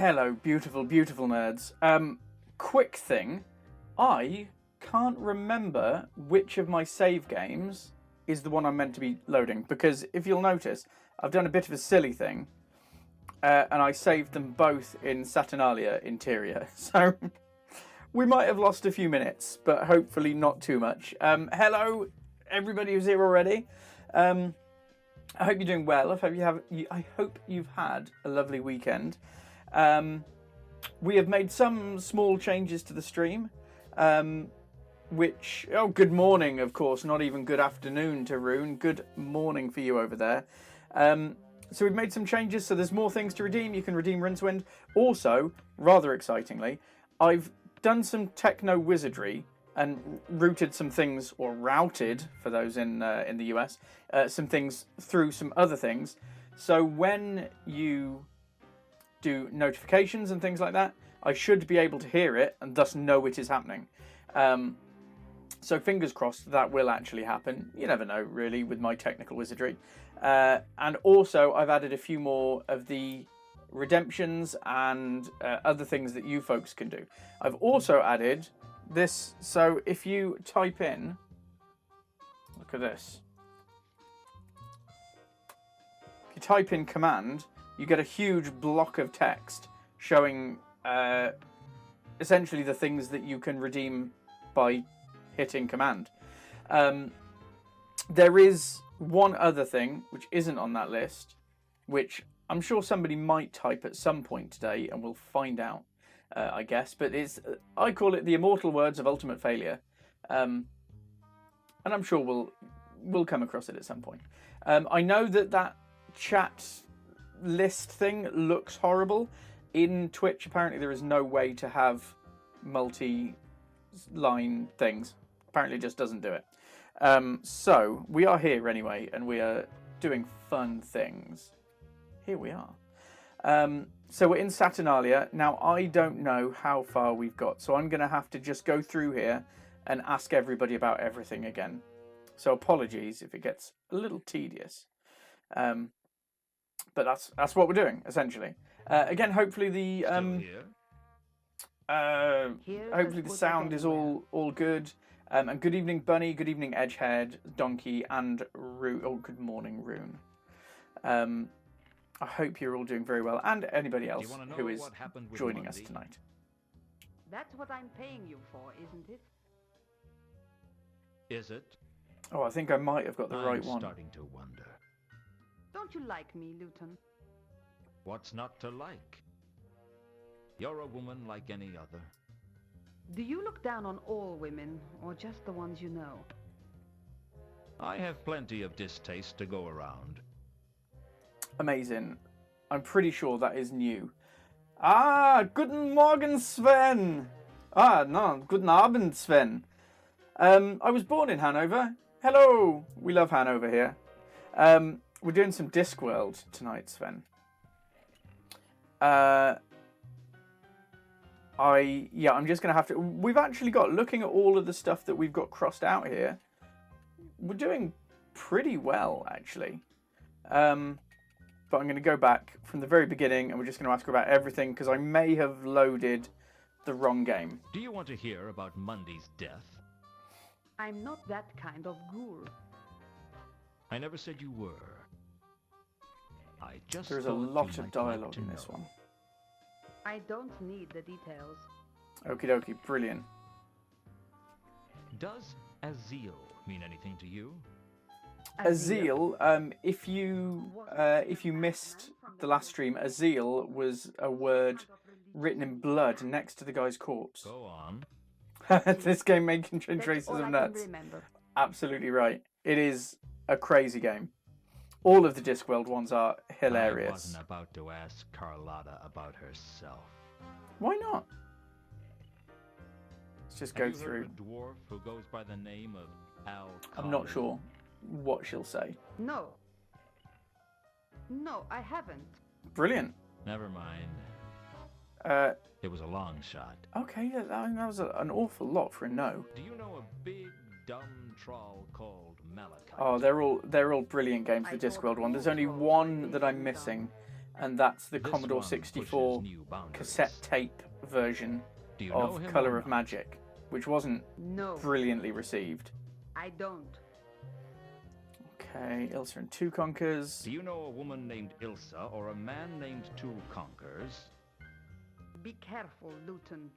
Hello, beautiful, beautiful nerds. Quick thing. I can't remember which of my save games is the one I'm meant to be loading, because if you'll notice, I've done a bit of a silly thing, and I saved them both in Saturnalia Interior, so we might have lost a few minutes, but hopefully not too much. Hello, everybody who's here already. I hope you're doing well. I hope you've had a lovely weekend. We have made some small changes to the stream, good morning, of course, not even good afternoon to Rune. Good morning for you over there. So we've made some changes, so there's more things to redeem. You can redeem Rincewind. Also, rather excitingly, I've done some techno wizardry and routed some things, or routed, for those in the US, some things through some other things. So when you do notifications and things like that, I should be able to hear it and thus know it is happening. So fingers crossed that will actually happen. You never know, really, with my technical wizardry. And also, I've added a few more of the redemptions and other things that you folks can do. I've also added this, so if you type in, look at this. If you type in command, you get a huge block of text showing essentially the things that you can redeem by hitting command. There is one other thing which isn't on that list, which I'm sure somebody might type at some point today, and we'll find out, I guess. But I call it the immortal words of ultimate failure, and I'm sure we'll come across it at some point. I know that chat list thing looks horrible. In Twitch, apparently there is no way to have multi-line things. Apparently it just doesn't do it. So we are here anyway, and we are doing fun things. Here we are. So we're in Saturnalia. Now, I don't know how far we've got, so I'm going to have to just go through here and ask everybody about everything again. So apologies if it gets a little tedious. But that's what we're doing, essentially. Again, hopefully the sound is all good. And good evening, Bunny. Good evening, Edgehead, Donkey, and Rune. Oh, good morning, Rune. I hope you're all doing very well, and anybody else who is joining us tonight. That's what I'm paying you for, isn't it? Is it? Oh, I think I might have got the right one. I'm starting to wonder. Don't you like me, Luton? What's not to like? You're a woman like any other. Do you look down on all women, or just the ones you know? I have plenty of distaste to go around. Amazing. I'm pretty sure that is new. Guten Morgen, Sven. No, guten Abend, Sven. I was born in Hanover. Hello. We love Hanover here. We're doing some Discworld tonight, Sven. I'm just going to have to... We've actually got, looking at all of the stuff that we've got crossed out here, we're doing pretty well, actually. But I'm going to go back from the very beginning, and we're just going to ask about everything, because I may have loaded the wrong game. Do you want to hear about Mundy's death? I'm not that kind of ghoul. I never said you were. I just There's a lot of dialogue in this one. I don't need the details. Okie dokie, brilliant. Does Azil mean anything to you? Azil, if you missed the last stream, Azil was a word written in blood next to the guy's corpse. Go on. This game making traces of nuts. Absolutely right. It is a crazy game. All of the Discworld ones are hilarious. I wasn't about to ask Carlotta about herself. Why not? Let's just go through. Have you heard of a dwarf who goes by the name of Al? I'm not sure what she'll say. No, I haven't. Brilliant. Never mind. It was a long shot. Okay, that was an awful lot for a no. Do you know a big dumb troll called Malachite? Oh, they're all brilliant games. The Discworld one. There's only one that I'm missing, and that's the This Commodore one 64 pushes new boundaries. cassette tape version Do you know of him Colour or of not? Magic, which wasn't No, brilliantly received. I don't. Okay, Ilsa and Two Conkers. Do you know a woman named Ilsa or a man named Two Conkers? Be careful, Luton.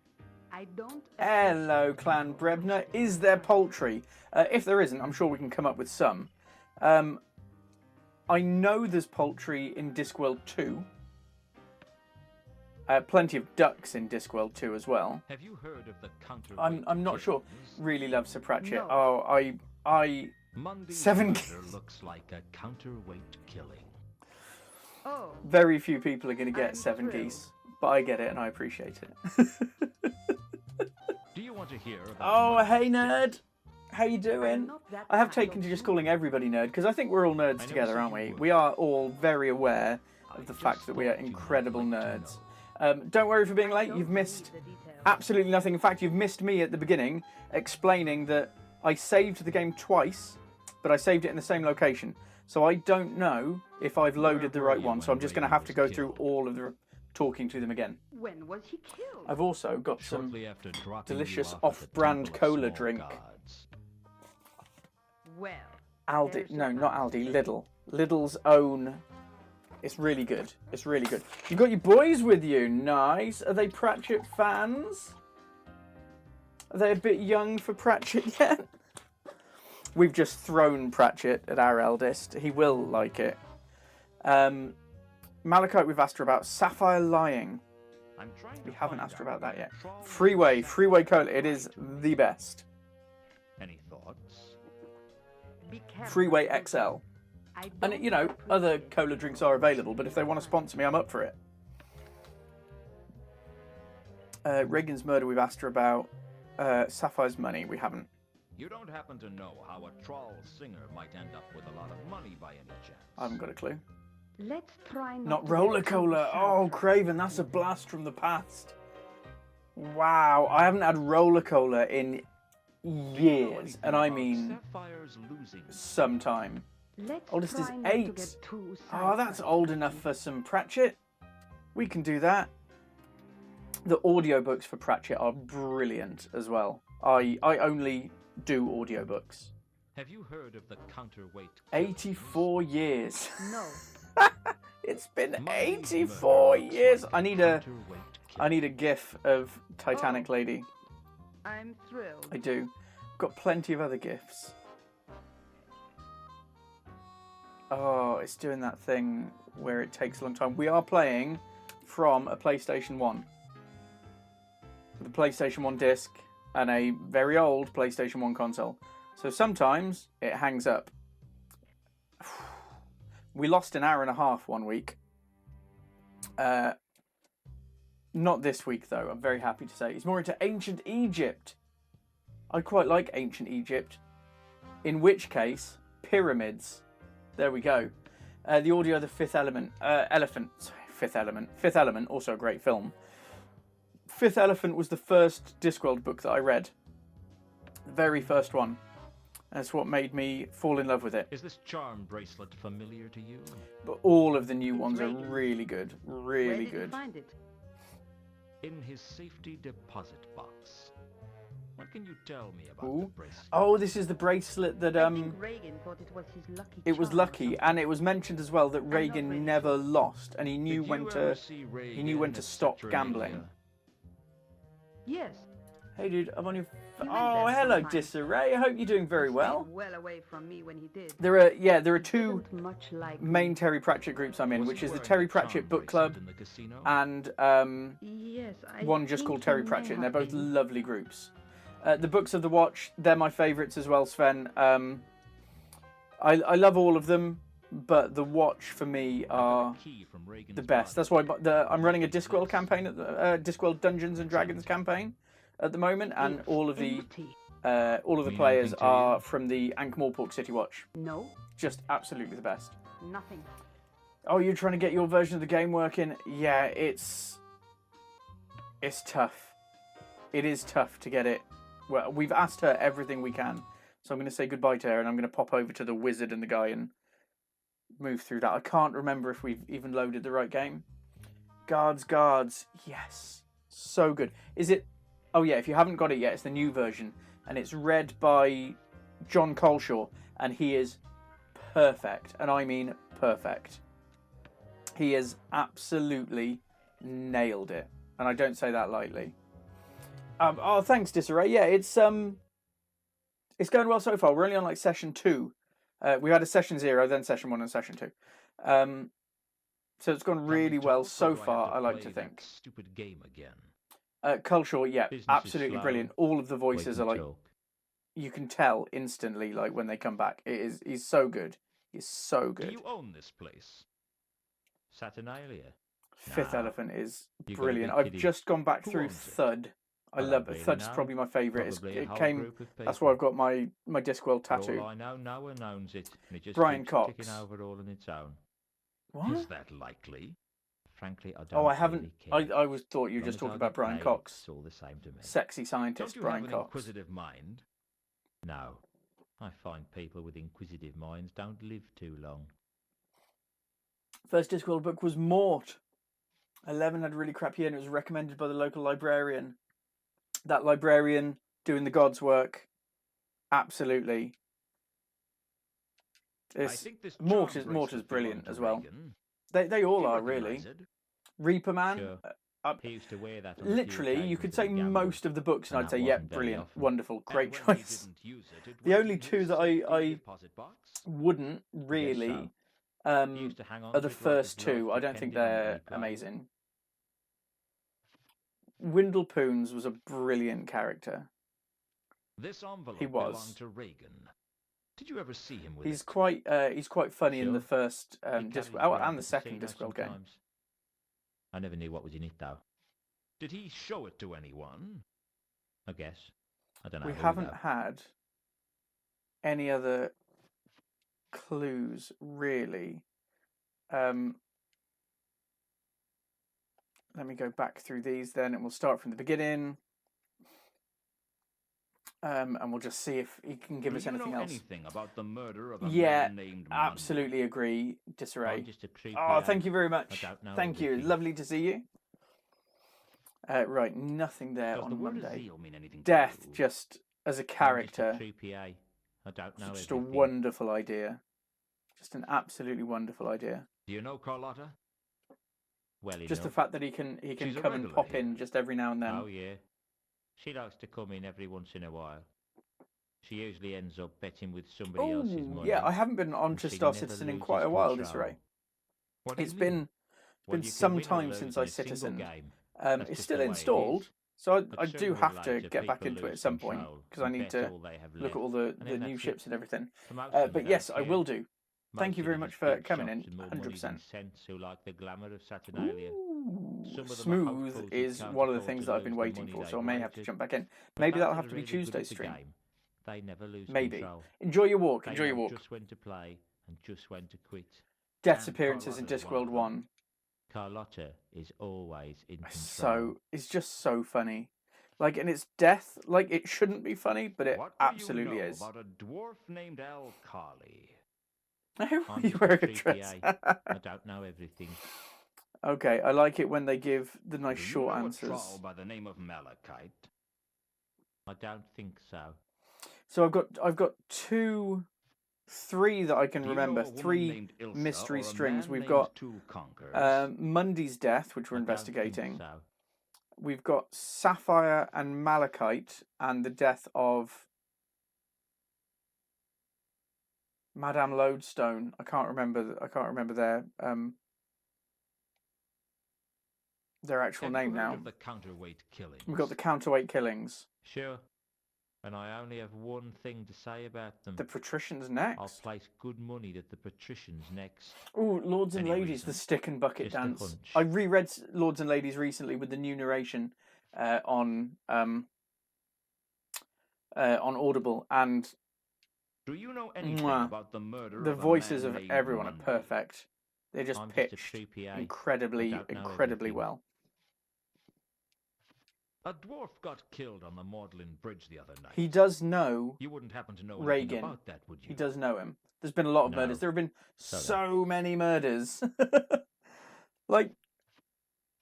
I don't. Hello, Clan Brebner. Is there poultry? If there isn't, I'm sure we can come up with some. I know there's poultry in Discworld 2. Plenty of ducks in Discworld 2 as well. Have you heard of the counterweight? I'm not sure. killings? Really love Sir Pratchett. No. Oh, I Monday's 7 murder geese. looks like a counterweight killing. Oh, Very few people are going to get I'm 7 thrilled. geese, but I get it and I appreciate it. Do you want to hear about Oh, Monday's hey killing? nerd. How you I'm doing? not that I have kind taken of to just woman. calling everybody nerd because I think we're all I nerds never together, said aren't you we? would. We are all very aware I of the just fact that we are thought you might incredible like to nerds. know. Don't worry for being I late. don't You've missed believe the details. absolutely nothing. In fact, you've missed me at the beginning explaining that I saved the game twice, but I saved it in the same location. So I don't know if I've loaded the were right you one. So when I'm just going to Reagan have to was go through killed? all of the talking to them again. When was he killed? I've also got some Shortly after dropping delicious you off at the off-brand Temple of cola Small drink. Gods. Well, Aldi. there's No, your not answer. Aldi. Lidl. Lidl's own. It's really good. It's really good. You've got your boys with you. Nice. Are they Pratchett fans? Are they a bit young for Pratchett yet? We've just thrown Pratchett at our eldest. He will like it. Malachite, we've asked her about Sapphire Lying. I'm trying We to haven't find asked her out about that where yet. Troll Freeway sat Cola. down It is to the best. Any thoughts? be careful, Freeway Luton. XL. I And, don't you know, other appreciate cola it. drinks are available, but if they want to sponsor me, I'm up for it. Reagan's Murder, we've asked her about. Sapphire's Money, we haven't. You don't happen to know how a troll singer might end up with a lot of money by any chance? I haven't got a clue. Let's try Not to Roller get too Cola. Oh, sidetracked. Craven, that's a blast from the past. Wow, I haven't had Roller Cola in Do you know years, anything and I about mean Sapphire's losing? some time. Let's Oldest is try not to 8. get too Oh, that's sidetracked. old enough for some Pratchett. We can do that. The audiobooks for Pratchett are brilliant as well. I only do audiobooks. Have you heard of the counterweight? 84 years. No. It's been Monday's 84 murder looks years. like I need a counterweight gif of Titanic Oh. Lady. I'm thrilled. I do. Got plenty of other gifs. Oh, it's doing that thing where it takes a long time. We are playing from a PlayStation 1. With a PlayStation 1 disc and a very old PlayStation 1 console. So sometimes it hangs up. We lost an hour and a half one week. Not this week, though, I'm very happy to say. He's more into ancient Egypt. I quite like ancient Egypt. In which case, pyramids. There we go. The audio, The Fifth Element. Fifth Element, also a great film. Fifth Elephant was the first Discworld book that I read. The very first one. That's what made me fall in love with it. Is this charm bracelet familiar to you? But all of the new It's ones are Reagan. really good. Where Really did you good. find it? In his safety deposit box. What can you tell me about Ooh. the bracelet? Oh, this is the bracelet that I think Reagan thought it was his lucky it was charm or lucky, something. and it was mentioned as well that not really Reagan never lost, and he knew Did when you to. ever see Reagan knew when to at stop Saturnalia? gambling. Yes. Hey, dude, I'm on your. He went Oh, there hello, sometime. Disarray. I hope you're doing very He well. stayed well away from me when he did. There are two Didn't much like main me. Terry Pratchett groups I'm in, Was which he is the wearing Terry the charm Pratchett Book bracelet Club in the casino? and Yes, I one just think called he Terry may Pratchett, and they're have both been. lovely groups. The Books of the Watch, they're my favourites as well, Sven. I love all of them, but the Watch for me are Key from Reagan's the best. That's body. why I'm running a Discworld campaign, at the Discworld Dungeons and Dragons campaign at the moment, and It's all of the empty. players Mean anything to are you? from the Ankh-Morpork City Watch. No, Just absolutely the best. nothing. Oh, you're trying to get your version of the game working? Yeah, it's tough. It is tough to get it. Well, we've asked her everything we can, so I'm going to say goodbye to her, and I'm going to pop over to the wizard and the guy and move through that. I can't remember if we've even loaded the right game. Guards. Yes. So good. Is it... Oh, yeah, if you haven't got it yet, it's the new version. And it's read by John Coleshaw. And he is perfect. And I mean perfect. He has absolutely nailed it. And I don't say that lightly. Oh, thanks, Disarray. Yeah, it's going well so far. We're only on like session 2. We had a session 0, then session 1 and session 2. So it's gone really well so far, I like to think. Stupid game again. Culshaw, yeah, Business is absolutely slow. brilliant. All of the voices Wait are like, until- you can tell instantly, like when they come back. He's so good. He's so Do good. you own this place? Saturnalia? Fifth Nah. Elephant is You gotta be brilliant. I've kidding. just gone back Who through owns it? Thud. I I love don't it. really Thud's know. probably my favourite. Probably a It whole came. group of That's people. why I've got my Discworld For all tattoo. I know, no one owns it, and it just Brian keeps Cox. ticking over all on its own. What? Is that likely? Frankly, I don't. Oh, I haven't. Really care. I always thought you were Long just as I talking about get Brian paid, Cox, It's all the same to me. sexy scientist Don't you Brian have an Cox. inquisitive mind? No. I find people with inquisitive minds don't live too long. First Discworld book was Mort. 11 had a really crappy year and it was recommended by the local librarian. That librarian doing the God's work. Absolutely. Mort is brilliant as well. They all are, really. Reaper Man. Sure. He used to wear that on a few Literally, you occasions could that say he gambled, most of the books and and I'd that say, yep, wasn't very brilliant, often. wonderful, great And when he choice. didn't use it, it The went only in two his that safety I deposit box. wouldn't I guess really so. He used to hang on are to the it like first his life two. I don't think depended on they're replay. amazing. Windlepoons was a brilliant character. This envelope He was. belonged to Reagan. Did you ever see him with He's it? quite funny in the Sure. first He carried Discworld, it oh, around and the the second casino Discworld game. sometimes. I never knew what was in it though. Did he show it to anyone? I guess. I don't know. We who, haven't though. had any other clues really. Let me go back through these then, and we'll start from the beginning. And we'll just see if he can give Do us you anything know else. anything about the murder of a Yeah, man named absolutely Monday? agree, I'm Disarray. just a creepy Oh, ant. thank you very I much. don't know Thank you. everything. Lovely to see you. Right, nothing there Does the on word Monday. zeal mean anything to Death, you? just as a I'm just a character, creepy A. I don't know just a everything. wonderful idea. Just an absolutely wonderful idea. Do you know Carlotta? Well Just the enough. fact that he can She's a come and regular pop here. in just every now and then. Oh yeah. She likes to come in every once in a while. She usually ends up betting with somebody else's Oh, money. yeah, I haven't been on and to she Star never Citizen in loses quite a while, control. Disarray. What do It's you been mean? Well, you can some win or time lose since in I a single Citizened. game. That's It's just still the way it installed, is. so But I do sooner or have to later, get back people into it lose at some point control because I and need bet to all they have look at left. all the And then new that's ships it. and everything. For most of them But don't yes, I care. will do. Thank Most you of very them much just for big coming shops in, and more money than 100%. sense who like the glamour of Saturnalia. Ooh, Some of them are smooth hopefuls who is can't one of the afford things to that I've been lose the waiting money for, they've so I may have to waited. jump back in. But Maybe those that'll that have are to be really good at Tuesday's the stream. game, they never lose Maybe. control. Enjoy your walk. They Enjoy your know walk. just when to play and just when to quit. Death's And appearances in Carlotta's one Discworld of 1. them. Carlotta is always in control. So it's just so funny. Like, and it's death. Like, it shouldn't be funny, but it What absolutely do you know is. about a dwarf named Al Carley? Why I'm you just wearing a creepy dress? I don't know everything. Okay, I like it when they give the nice Do you short know answers. a troll by the name of Malachite? I don't think so. So I've got three that I can Do you remember. know a woman 3 named Ilsa mystery or a strings. man We've named got Two Conquerors? Mundy's death, which we're I don't think investigating. so. We've got Sapphire and Malachite, and the death of Madame Lodestone. I can't remember their actual Have name you heard now. of the counterweight killings? We've got the counterweight killings. Sure. And I only have one thing to say about them. The patricians I'll next. place good money that the patricians next. Oh, Lords and Any Ladies, the reason? stick and bucket Just a dance. hunch. I reread Lords and Ladies recently with the new narration on Audible, and Do you know anything mwah, about the murder the of a voices man of named everyone Monday? are perfect. They're just I'm pitched just a creepy A. incredibly I don't know incredibly everything. well. A dwarf got killed on the Magdalen Bridge the other night. He does know You wouldn't happen to know anything Reagan. about that, would you? He does know him. There's been a lot of No. murders. There have been So so many murders. Like,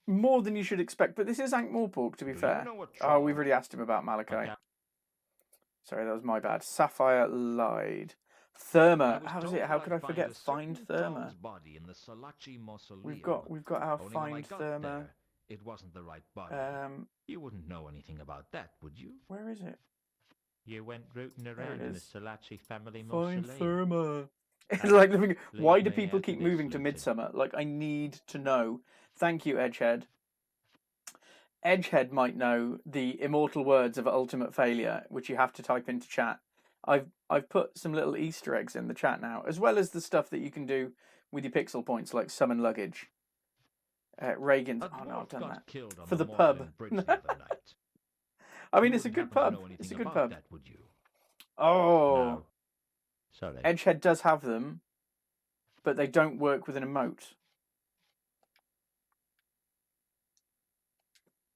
more than you should expect. But this is Ankh-Morpork, to be Do you fair. know what Oh, we've troll- already asked him about Malachi. Okay. Sorry, that was my bad. Sapphire lied. Therma. I was How is told it? that How I'd could I find forget? a Find certain Therma. troll's body in the Salaci mausoleum. We've got our Only when I Find got Therma. there, it wasn't the right body. You wouldn't know anything about that, would you? Where is it? You went rooting around it in the is. Salaci family Find mausoleum. Therma. It's Ah, like living. Why leave do me people out keep of this, moving to Luton. Midsummer? Like, I need to know. Thank you, Edgehead. Edgehead might know the immortal words of ultimate failure, which you have to type into chat. I've put some little Easter eggs in the chat now, as well as the stuff that you can do with your pixel points, like summon luggage. Reagan's. A Oh no, dwarf I've done got that. killed on For the Magdalen pub. Bridge the other night. I mean, You it's a wouldn't good happen to pub. know It's anything a good about pub. that, would you? Oh, No. Sorry. Edgehead does have them, but they don't work with an emote.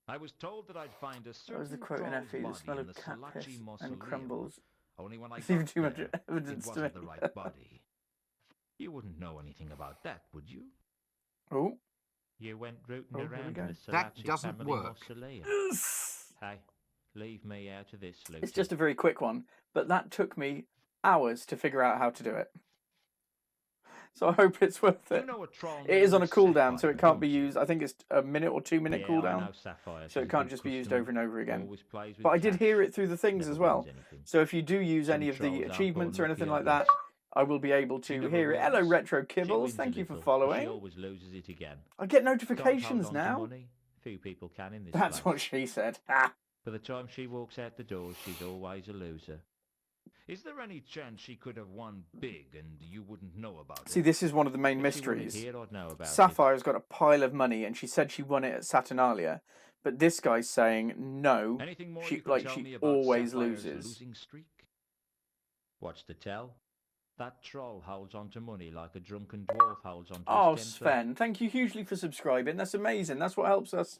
I was told that I'd find a certain That was the quote in troll's Effie. The body smell in of the cat Salaci piss mausoleum. and crumbles. Only when I It's got even too much there, evidence it to wasn't me. the right body. You wouldn't know anything about that, would you? Oh, You went rooting Oh, here we around go. in the That Salaci doesn't family work. mausoleum. Hey, leave me out of this, Luton. it's just a very quick one, but that took me hours to figure out how to do it. So I hope it's worth You it. know a troll It is on a named cooldown, so Sapphire, it can't be don't you? used. I think it's a minute or 2 minute Yeah, I cooldown, know Sapphire. so She's it a can't good just be used customer. over and over again. Always plays with But I did hear cash. it through the things Never as well. wins anything. So if you do use Some any of the trolls aren't achievements or born anything lucky, like are that, I will be able She to never hear it. Hello, wins. Retro She Kibbles. wins a Thank you for little, but following. She always loses it again. I get Can't hold notifications on to now. money. Few people can in this That's place. what she said. Ah. By the time she walks out the door, she's always a loser. Is there any chance she could have won big and you wouldn't know about See, it? this is one of the main If she won it mysteries. here, I'd know about it. Sapphire's got a pile of money, and she said she won it at Saturnalia, but this guy's saying no. Anything more She- you can like, tell she me about always Sapphire's loses. losing streak? What's to tell? That troll holds on to money like a drunken dwarf holds on to Oh, his temper. Sven, thank you hugely for subscribing. That's amazing. That's what helps us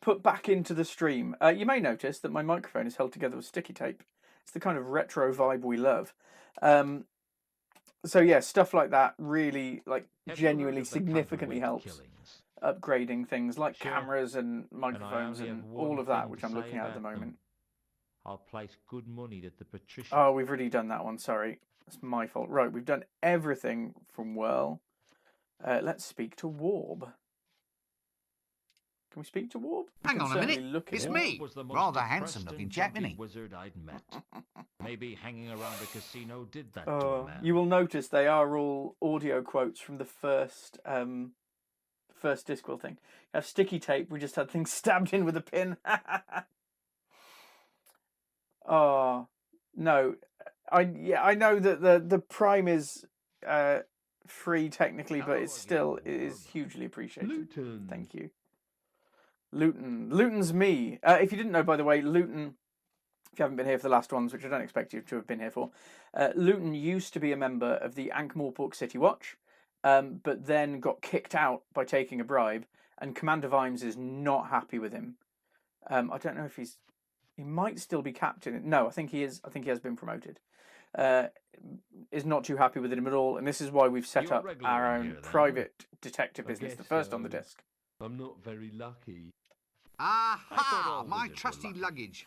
put back into the stream. You may notice that my microphone is held together with sticky tape. It's the kind of retro vibe we love. So yeah, stuff like that really, like, Have you heard genuinely of the significantly counterweight helps killings? upgrading things like Sure. cameras and microphones only and have all one of that, thing which to I'm say looking at the about them. moment. I'll place good money that the patrician... Oh, we've already done that one. Sorry, that's my fault. Right, we've done everything from Whirl. Let's speak to Warb. Can we speak to Warb? We Hang can on a certainly minute. look at It's him. me. Was the most Rather depressed handsome-looking and chap, jumpy innit? wizard I'd met. Maybe hanging around a casino did that to a Oh, man. you will notice they are all audio quotes from the first Discworld thing. You have sticky tape. We just had things stabbed in with a pin. Oh no, I know that the Prime is free technically, but it still is hugely appreciated. Luton. Thank you. Luton's me. If you didn't know, by the way, Luton, if you haven't been here for the last ones, which I don't expect you to have been here for, Luton used to be a member of the Ankh-Morpork City Watch, but then got kicked out by taking a bribe, and Commander Vimes is not happy with him. I don't know if he might still be captain. No, I think he is. I think he has been promoted. Is not too happy with him at all, and this is why we've set You're up regular our in own here, then? private detective I business, the guess first on the so. disc. I'm not very lucky. I thought Aha! all My wizards were trusty lucky. luggage.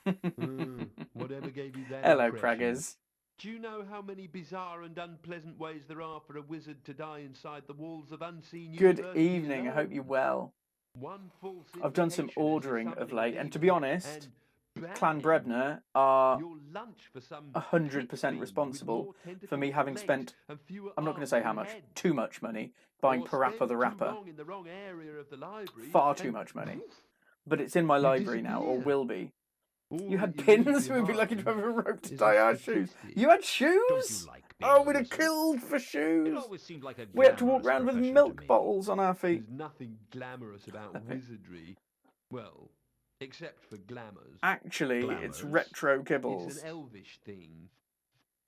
Whatever gave you that Hello, impression? Craggers. Do you know how many bizarre and unpleasant ways there are for a wizard to die inside the walls of unseen Good university evening. I hope alone? you're well. One false I've done some invitation is a ordering of summoning late, and to be demon, honest, and Clan bang, Brebner are your lunch for some 100% trick fiend with responsible more for me tentacles having than spent, legs and fewer I'm not going to arms say how than much, head. too much money buying Or Parappa spend the too Rapper. long in the wrong area of the library, Far too and much money. poof, But it's in my you library now, or disappear. will be. All You had that leave pins, we'd be lucky to have behind a rope to is tie a our shoes. statistic. You had Don't shoes? you like being Oh, a we'd have wizard? killed for It shoes. always seemed like a We had to walk glamorous around with profession to milk me. bottles on our feet. There's nothing glamorous about Nothing. wizardry. Well, except for glamours. Actually, it's Glamours. retro It's kibbles. an elvish thing.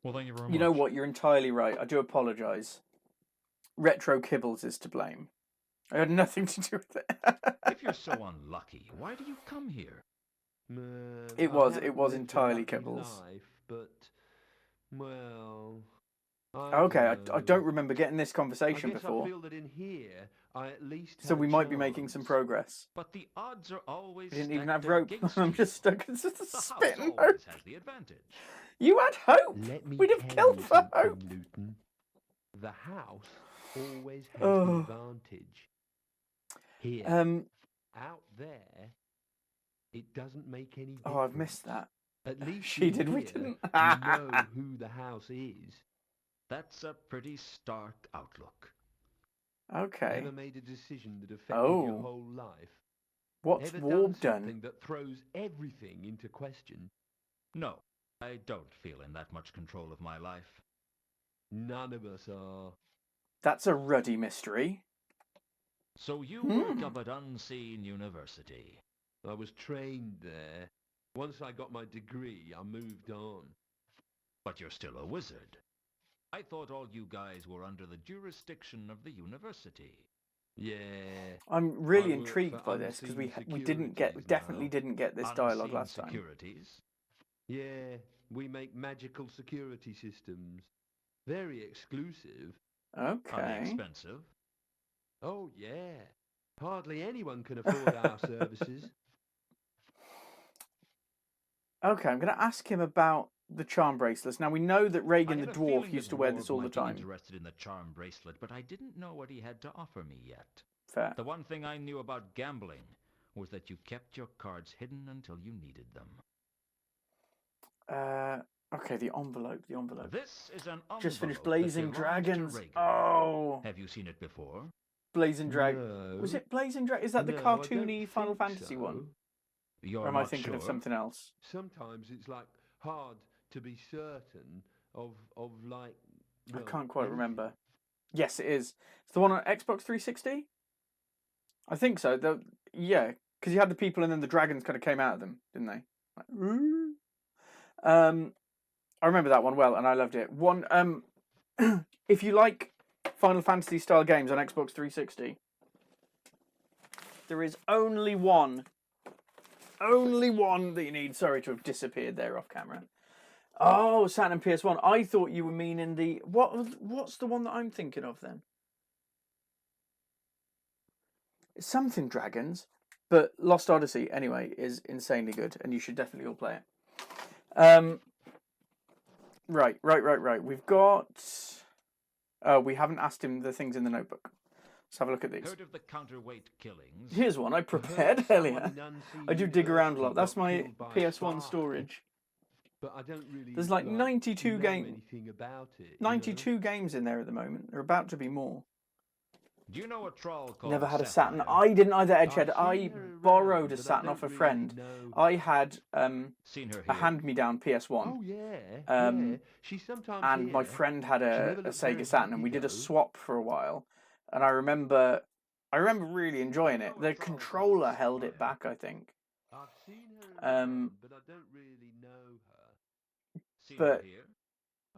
Well, thank you very much. You know what? You're entirely right. I do apologise. Retro kibbles is to blame. I had nothing to do with it. If you're so unlucky, why do you come here? It I was haven't was lived a entirely lucky Kibbles. life, but, well, Okay, I dunno. don't remember getting this I conversation guess I before, feel that in here, I at least so had a we might be making some chance. progress. But the odds are always We didn't even stacked have rope. against I'm you. just stuck in just a The house spitting always rope. has the advantage. You had hope. Let me We'd have tell killed you for something, hope. Luton. The house always has Oh. the advantage. Here, out there, it doesn't make any difference. Oh, I've missed that. At least She in did, we here, didn't. you know who the house is. That's a pretty stark outlook. Okay. Ever made a decision that affected your Oh. whole life? What's Ever Warb done done? something that throws everything into question? No, I don't feel in that much control of my life. None of us are. That's a ruddy mystery. So you work up at Unseen University. I was trained there. Once I got my degree, I moved on. But you're still a wizard. I thought all you guys were under the jurisdiction of the university. Yeah. I'm really I work intrigued for by this because Unseen we Securities definitely now. didn't get this dialogue Unseen last time. Securities? Yeah, we make magical security systems. Very exclusive. Are they Okay. expensive? Oh, yeah. Hardly anyone can afford our services. Okay, I'm going to ask him about the charm bracelets. Now we know that Reagan I the had a dwarf feeling used that to wear Warb this all the might be time. interested in the charm bracelet, but I didn't know what he had to offer me yet. Fair. The one thing I knew about gambling was that you kept your cards hidden until you needed them. Okay, the envelope. This is an envelope Just finished that Blazing belonged to Dragons. Reagan. Oh, Have you seen it before? Blazing Dragon. No. Was it Blazing Dragon? Is that the No, I cartoony don't Final think Fantasy so. one? You're Or am I not thinking of sure? something else? Sometimes it's like hard to be certain of like. I Well, can't quite anything. remember. Yes, it is. It's the one on Xbox 360? I think so. Yeah, because you had the people and then the dragons kind of came out of them, didn't they? Like, "Ooh." I remember that one well, and I loved it. If you like Final Fantasy style games on Xbox 360, there is only one that you need. Sorry to have disappeared there off camera. Oh, Saturn and PS1. I thought you were meaning the what's the one that I'm thinking of then? It's something Dragons, but Lost Odyssey anyway is insanely good, and you should definitely all play it. Right. We've got. We haven't asked him the things in the notebook. Let's have a look at these. Heard of the counterweight killings? Here's one I prepared earlier. I do dig around a lot. That's my PS1 storage. But I don't really. There's like 92 know games. anything about it. 92 games in there at the moment. There are about to be more. Do you know a troll called Never had a Sapphire? Saturn. I didn't either, Edgehead. I've I seen her around, borrowed a but I Saturn don't off a really friend. know I her. had Seen her a here? hand-me-down PS1. Oh yeah, Um, yeah. She's sometimes And here. my friend had She a never looks Sega very Saturn, and happy, we did a though. swap for a while. And I remember really enjoying it. The controller held it back, I think. I've seen her around, but I don't really know her. Seen but her here?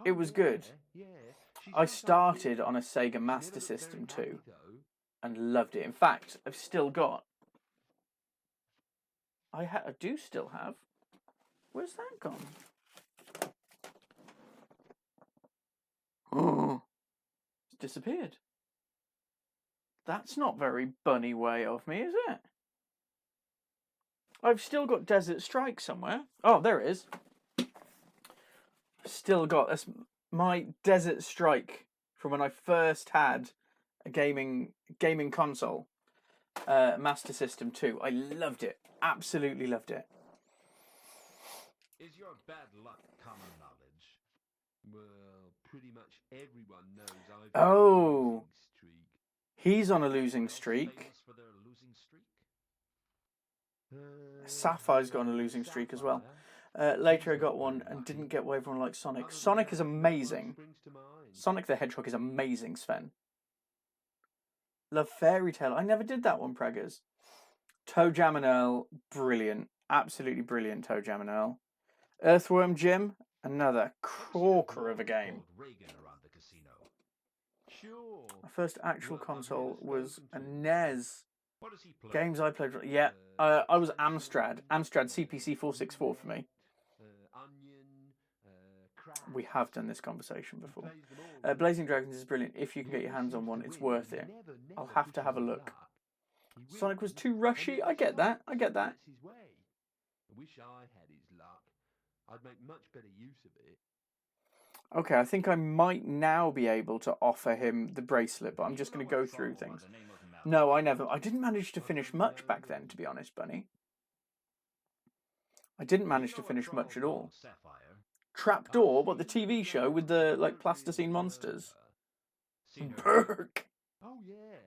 it was good. Yeah. She's I sometimes started here. on a Sega She never Master looks very System happy, too, though. and loved it. In fact, I've still got. I do still have. Where's that gone? Oh, it's disappeared. That's not very bunny way of me, is it? I've still got Desert Strike somewhere. Oh, there it is. Still got this. My Desert Strike from when I first had a gaming console, Master System 2. I loved it. Absolutely loved it. Is your bad luck common knowledge? Well, pretty much everyone knows I've got a Oh. losing streak. He's on a losing Anyone else streak. famous for their losing streak? Sapphire's got on a losing streak as well. Sapphire? Later I got one and didn't get what everyone likes Sonic. Sonic is amazing. Sonic the Hedgehog is amazing, Sven. Love Fairy Tale. I never did that one, Preggers. Toe Jam and Earl, brilliant. Absolutely brilliant, Toe Jam and Earl. Earthworm Jim, another corker of a game. Reagan around the casino. Sure. My first actual Well, I'm here console to was spoken a to. NES. What does he play? Games I played. Yeah, I was Amstrad. Amstrad CPC 464 for me. We have done this conversation before. Blazing Dragons is brilliant. If you can get your hands on one, it's worth it. I'll have to have a look. Sonic was too rushy. I get that. I get that. I wish I had his luck. I'd make much better use of it. Okay, I think I might now be able to offer him the bracelet, but I'm just going to go through things. No, I never. I didn't manage to finish much back then, to be honest, Bunny. I didn't manage to finish much at all. Trapdoor, what, the TV show with the, like, plasticine monsters? Burke! Oh, yeah.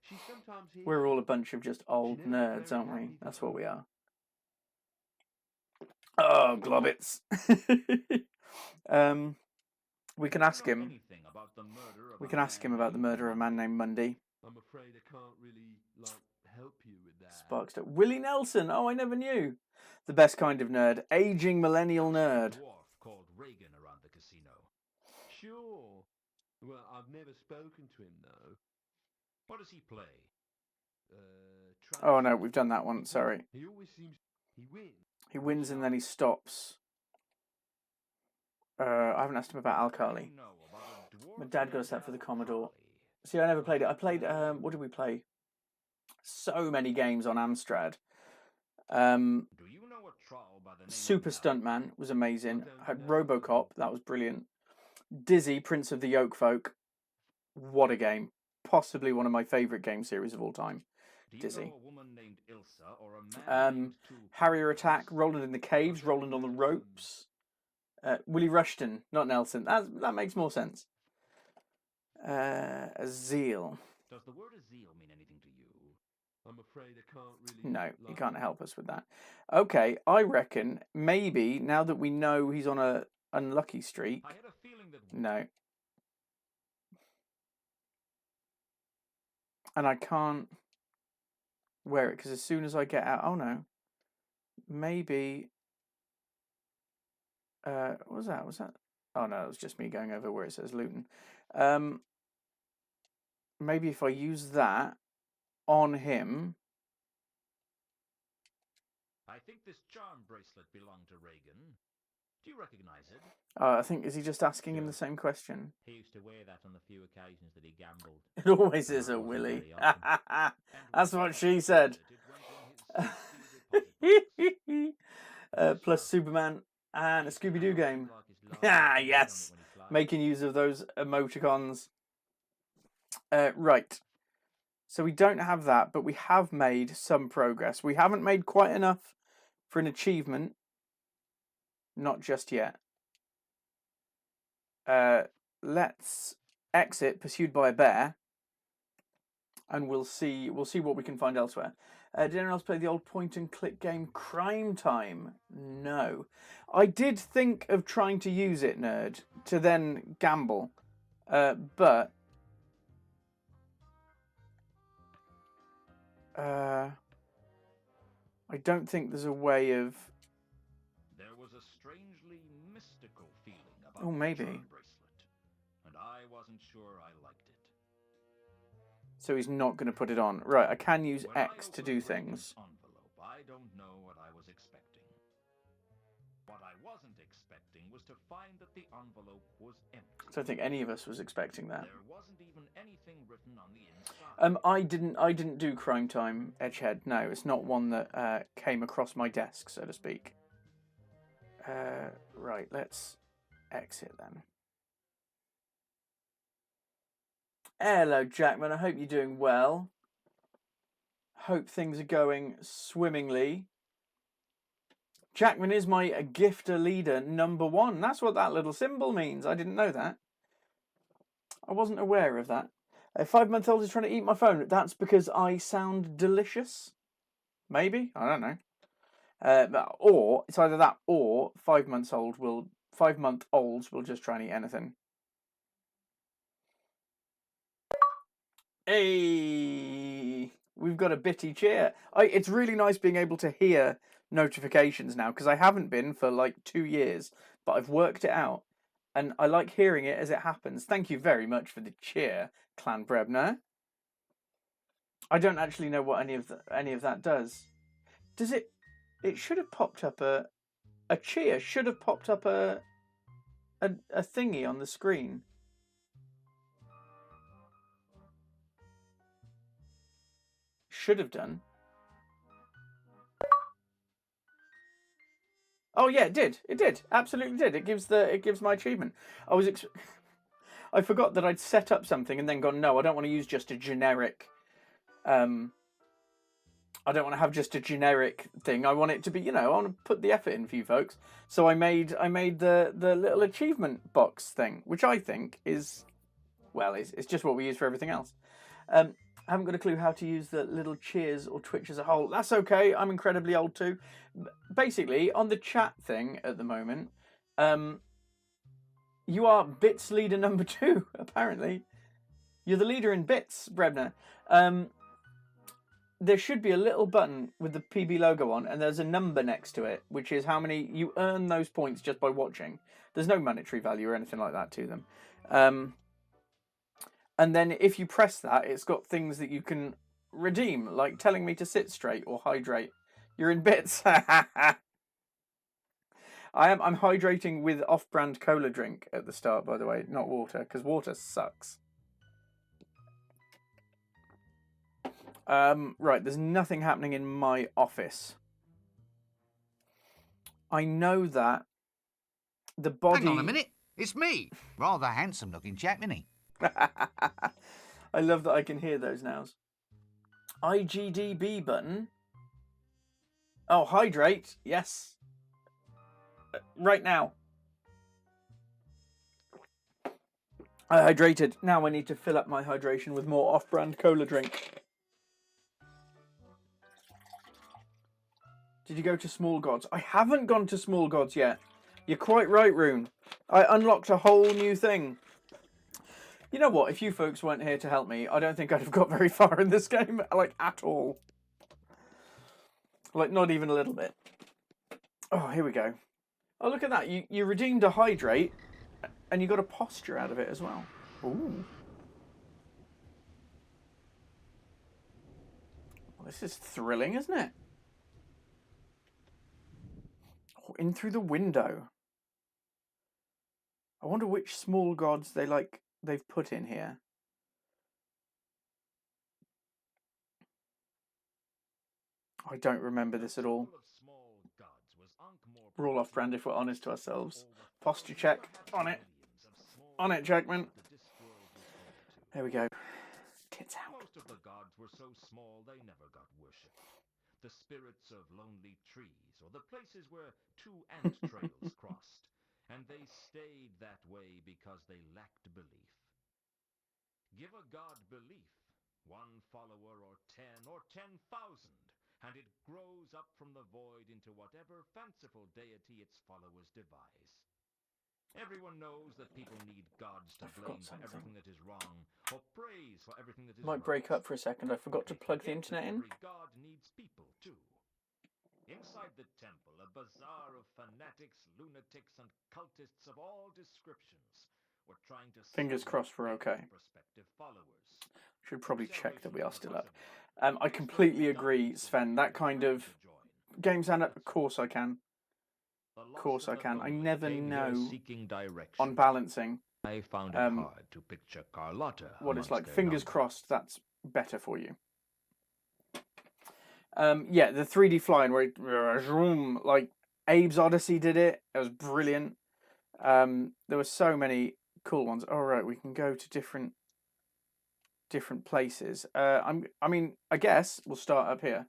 She's sometimes here. We're all a bunch of just old nerds, aren't we? That's what we are. Oh, globbits. We can ask him. We can ask him about the murder of a man named Mundy. I'm afraid I can't really, help you with that. Sparkster. Willie Nelson. Oh, I never knew. The best kind of nerd. Aging millennial nerd. Dwarf called Reagan around the casino. Sure. Well, I've never spoken to him, though. What does he play? Oh, no, we've done that one. Sorry. He always seems... He wins. He wins and then he stops. I haven't asked him about Alkali. My dad got us that for the Commodore. See, I never played it. I played, what did we play? So many games on Amstrad. Super Stuntman was amazing. I had Robocop, that was brilliant. Dizzy, Prince of the Yoke Folk. What a game. Possibly one of my favourite game series of all time. Dizzy. Harrier Attack, Roland in the Caves, Roland on the Ropes. Willie Rushton, not Nelson. That makes more sense. Zeal. Does the word Zeal mean anything to you? I'm afraid I can't really... No, he can't help us with that. Okay, I reckon maybe now that we know he's on a unlucky streak... I had a feeling that... No. And I can't wear it because as soon as I get out... Oh, no. Maybe... what was that? Oh, no, it was just me going over where it says Luton. Maybe if I use that on him... I think this charm bracelet belonged to Reagan. Do you recognize it? I think, is he just asking him the same question? He used to wear that on the few occasions that he gambled. It always is a Willy. That's what she said. Plus Superman and a Scooby-Doo game. Ah, yes. Making use of those emoticons. Right. So we don't have that, but we have made some progress. We haven't made quite enough for an achievement. Not just yet. Let's exit, pursued by a bear. And we'll see what we can find elsewhere. Did anyone else play the old point-and-click game Crime Time? No. I did think of trying to use it, Nerd, to then gamble. But... I don't think there's a way of... There was a strangely mystical feeling about Oh, maybe. the charm bracelet, and I wasn't sure I liked it. So he's not going to put it on. Right, I can use When X I to opened do Reagan's things. Envelope, I don't know what I was expecting. What I wasn't expecting was to find that the envelope was empty. I don't think any of us was expecting that. There wasn't even anything written on the inside. I didn't do Crime Time Edgehead. No, it's not one that came across my desk, so to speak. Right, let's exit then. Hello, Jackman. I hope you're doing well. Hope things are going swimmingly. Jackman is my gifter leader #1. That's what that little symbol means. I didn't know that. I wasn't aware of that. A 5-month-old is trying to eat my phone. That's because I sound delicious. Maybe? I don't know. Or it's either that or 5-month-olds will just try and eat anything. Hey, we've got a bitty cheer. It's really nice being able to hear notifications now because I haven't been for like 2 years, but I've worked it out and I like hearing it as it happens. Thank you very much for the cheer, Clan Brebner. I don't actually know what any of that does. Does it? It should have popped up a cheer. Should have popped up a thingy on the screen. Should have done. Oh yeah, it did. It did. Absolutely did. It gives my achievement. I forgot that I'd set up something and then gone, no, I don't want to use just a generic. I don't want to have just a generic thing. I want it to be, I want to put the effort in for you folks. So I made the little achievement box thing, which I think is, well, it's just what we use for everything else. I haven't got a clue how to use the little cheers or Twitch as a whole. That's okay. I'm incredibly old too. Basically, on the chat thing at the moment, you are Bits leader number 2, apparently. You're the leader in Bits, Brebner. There should be a little button with the PB logo on, and there's a number next to it, which is how many you earn those points just by watching. There's no monetary value or anything like that to them. And then if you press that, it's got things that you can redeem, like telling me to sit straight or hydrate. You're in Bits. I'm hydrating with off-brand cola drink at the start, by the way, not water, because water sucks. Right, there's nothing happening in my office. I know that the body... Hang on a minute, it's me. Rather handsome looking chap, isn't he? I love that I can hear those nows. IGDB button. Oh, hydrate, yes. Right now. I hydrated. Now I need to fill up my hydration with more off-brand cola drink. Did you go to Small Gods? I haven't gone to Small Gods yet. You're quite right, Rune. I unlocked a whole new thing. You know what? If you folks weren't here to help me, I don't think I'd have got very far in this game, like, at all. Like, not even a little bit. Oh, here we go. Oh, look at that. You redeemed a hydrate, and you got a posture out of it as well. Ooh. Well, this is thrilling, isn't it? Oh, in through the window. I wonder which small gods they've put in here. I don't remember this at all. We're all off-brand if we're honest to ourselves. Posture check. On it. On it, Jackman. There we go. Tits out. Most of the gods were so small they never got worshipped. The spirits of lonely trees, or the places where 2 ant trails crossed, and they stayed that way because they lacked belief. Give a god belief, 1 follower or 10 or 10,000, and it grows up from the void into whatever fanciful deity its followers devise. Everyone knows that people need gods to blame for everything that is wrong, or praise for everything that is Might break up for a second. I forgot to plug the internet in. Every god needs people too. Inside the temple, a bazaar of fanatics, lunatics, and cultists of all descriptions were trying to... Fingers crossed we're okay. ...prospective followers. Should probably check that we are still up. I completely agree, Sven. That kind of... Game stand up? Of course I can. Of course I can. I never know on balancing I found it hard to picture Carlotta what it's like. their Fingers numbers. crossed that's better for you. Yeah, the 3D flying where it, like Abe's Odyssey did it. It was brilliant. There were so many cool ones. All right, we can go to different places. I guess we'll start up here.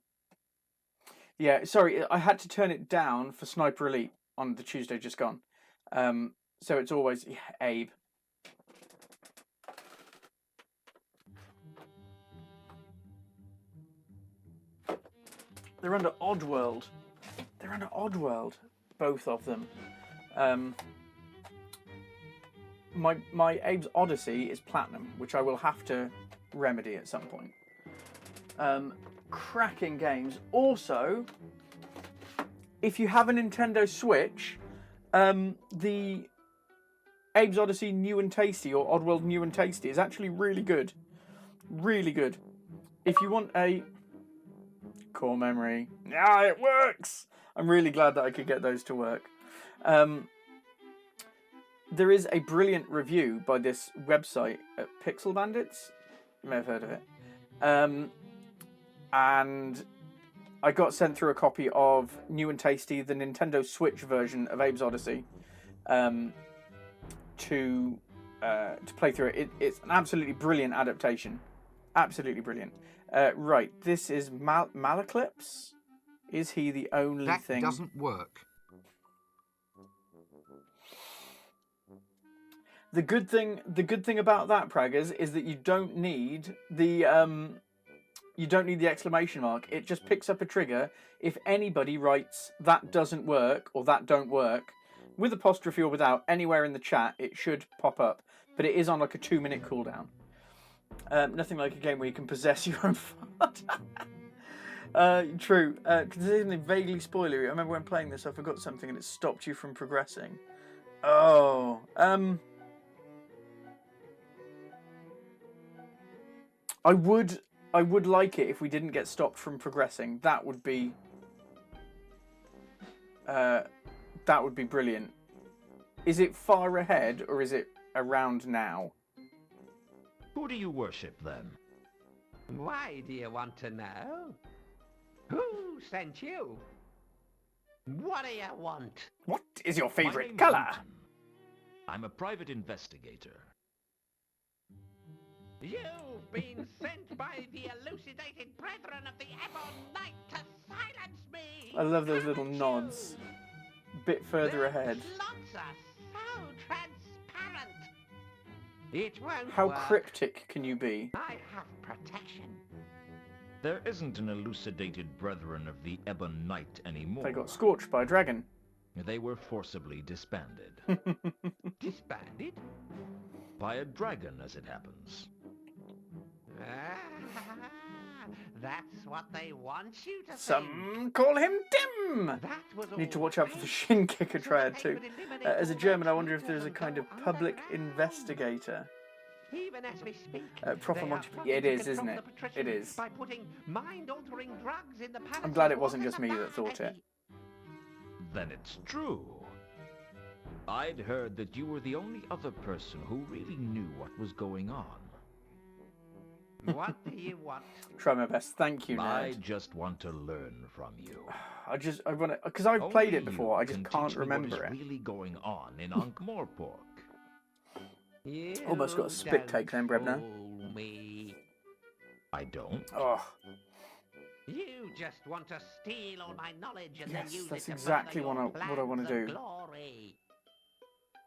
Yeah, sorry, I had to turn it down for Sniper Elite on the Tuesday just gone. So it's always Abe. They're under Oddworld. They're under Oddworld, both of them. My Abe's Odyssey is platinum, which I will have to remedy at some point. Cracking games. Also, if you have a Nintendo Switch, the Abe's Odyssey New and Tasty, or Oddworld New and Tasty, is actually really good. Really good. if you want a core memory, yeah, it works. I'm really glad that I could get those to work. There is a brilliant review by this website at Pixel Bandits. You may have heard of it. And I got sent through a copy of New and Tasty, the Nintendo Switch version of Abe's Odyssey, to play through it. It's an absolutely brilliant adaptation. Absolutely brilliant. Right, this is Malaclips. Is he the only thing? That doesn't work. The good thing about that, Praggers, is that you don't need the exclamation mark. It just picks up a trigger if anybody writes "that doesn't work" or "that don't work" with apostrophe or without anywhere in the chat. It should pop up, but it is on like a 2-minute cooldown. Nothing like a game where you can possess your own fart. True. Because there's something vaguely spoilery. I remember when playing this, I forgot something and it stopped you from progressing. Oh. I would like it if we didn't get stopped from progressing. That would be brilliant. Is it far ahead or is it around now? Who do you worship then? Why do you want to know? Who sent you? What do you want? What is your My favourite name's colour? Newton. I'm a private investigator. You've been sent by the elucidated brethren of the Ebon Knight to silence me! I love those little haven't nods. you? Bit further ahead. The plots are so transparent. It won't How work. cryptic can you be? I have protection. There isn't an elucidated brethren of the Ebon Knight anymore. They got scorched by a dragon. They were forcibly disbanded. Disbanded? By a dragon, as it happens. Ah, that's what they want you to think. Some call him Dim. That was Need to all watch out for the right. shin kicker triad They too. would eliminate As a all German, I those wonder if there's a tutors kind of from public underground. investigator. Even as we speak, Proper they are Monty. plotting Yeah, it to is, control isn't the it? patrician It is. By putting mind-altering drugs in the I'm glad it palace's wasn't water just me that thought it. supply. Then it's true. I'd heard that you were the only other person who really knew what was going on. What do you want? Try my best. Thank you, I Ned. just want to learn from you. I want to, because I've played Only it before. I you just can can't teach me remember what it. is really going on in Ankh-Morpork. You Almost got a spit take then, don't Brebner. fool me. I don't. Oh, You just want to steal all my knowledge and Yes, then use that's it to exactly further what I your wanna plans of do. Glory.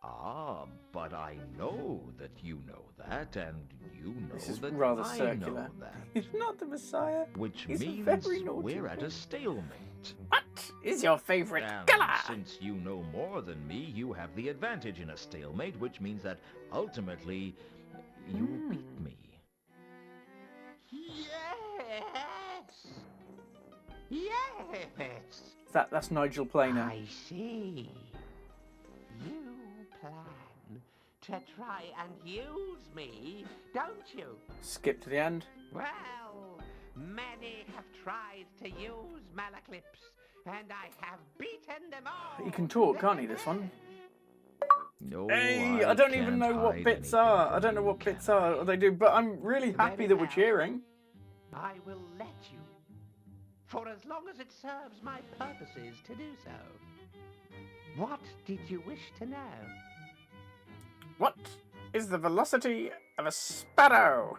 Ah, but I know that you know that, and you know this is that rather I circular. know that. He's not the Messiah. Which He's a means very naughty we're at boy. a stalemate. What is your favourite And colour? since you know more than me, you have the advantage in a stalemate, which means that ultimately you beat me. Yes! Yes! That's Nigel Planer. I see. You plan to try and use me, don't you? Skip to the end. Well, many have tried to use Malaclips, and I have beaten them all. He can talk, can't he, this one? No, Hey, I don't even can't know what hide bits anything are. from I don't know you, what bits can are I? or they do, but I'm really happy Very that we're well. cheering. I will let you, for as long as it serves my purposes to do so. What did you wish to know? What is the velocity of a sparrow?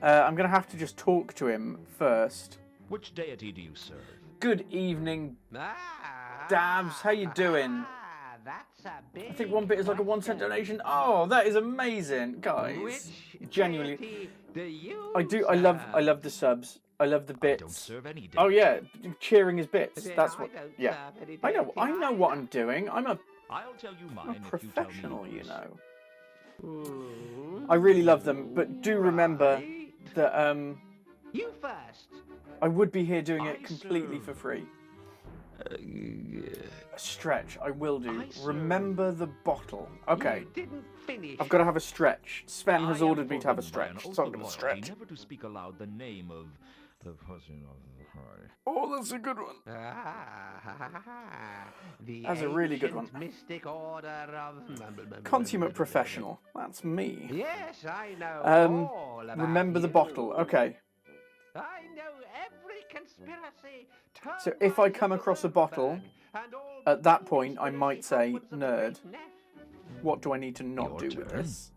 I'm going to have to just talk to him first. Which deity do you serve? Good evening. Ah, Dabs, how you doing? That's a big I think one bit is like a 1 cent donation. Oh, that is amazing, guys. Which Genuinely, deity do you I love the subs. I love the I don't bits. serve any deity. Oh yeah, cheering his bits. Then That's I what. don't Yeah, serve any I deity know what either. I'm doing. I'm a I'll tell you mine if you tell me professional, you yours. know. Hmm, I really love them, but do remember right. that You first. I would be here doing I it completely serve- for free. A stretch, I will do. I serve- Remember the bottle. Okay, You didn't finish. I've got to have a stretch. Sven has I am ordered me to have a forbidden by stretch, an so oath I'm of going to loyalty stretch. never to speak aloud the name of the person of the party. Oh, that's a good one. The That's a really good one. ancient Mystic order of Consummate professional. That's me. Yes, I know all about Remember the you. bottle. Okay. I know every conspiracy. So if I come across a bottle, at that point I might say, nerd. What do I need to not Your do with turn. this?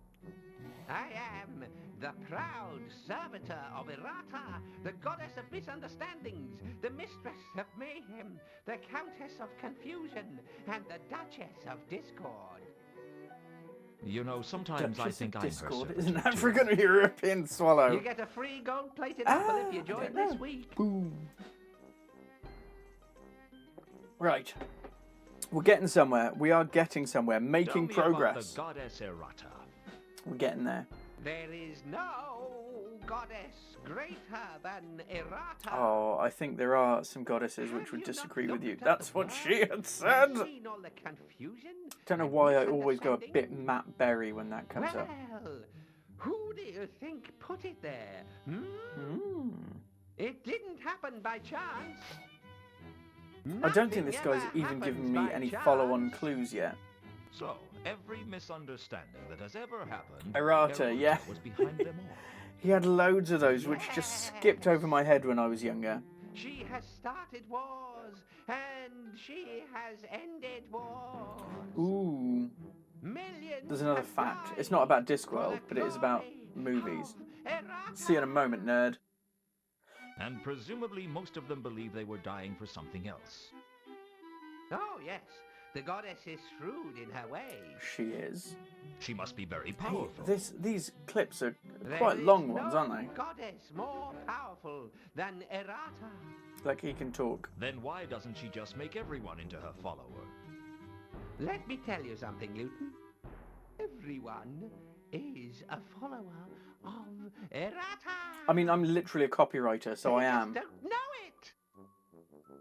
I am the proud servitor of Errata, the goddess of misunderstandings, the mistress of mayhem, the countess of confusion, and the duchess of discord. You know, sometimes I Duchess think of I'm her Discord servitor is an too. African-European swallow. You get a free gold-plated apple if you join this week. Boom. Right. We're getting somewhere. We are getting somewhere. Making Tell me about progress. the goddess Errata. We're getting there. There is no goddess greater than Errata. Oh, I think there are some goddesses which Have would you disagree not with you. looked at That's the what world she had and said. seen all the confusion Don't know and why I always go a bit misunderstanding? Matt Berry when that comes Well, up. who do you think put it there? Mm. It didn't happen by chance. I don't think this Nothing guy's ever even given happens me by any chance. follow-on clues yet. So, every misunderstanding that has ever happened, Errata, yeah. was behind them all. He had loads of those which just skipped over my head when I was younger. She has started wars, and she has ended wars. Ooh. Millions There's another have fact. died It's not about for Discworld, the but it is about glory movies. of Errata. See you in a moment, nerd. And presumably most of them believe they were dying for something else. Oh, yes. The goddess is shrewd in her ways. She is. She must be very Hey, powerful. these clips are There quite is long no ones, aren't they? goddess more powerful than Errata. Like he can talk. Then why doesn't she just make everyone into her follower? Let me tell you something, Luton. Everyone is a follower of Errata. I mean, I'm literally a copywriter, so I They just am. don't know it.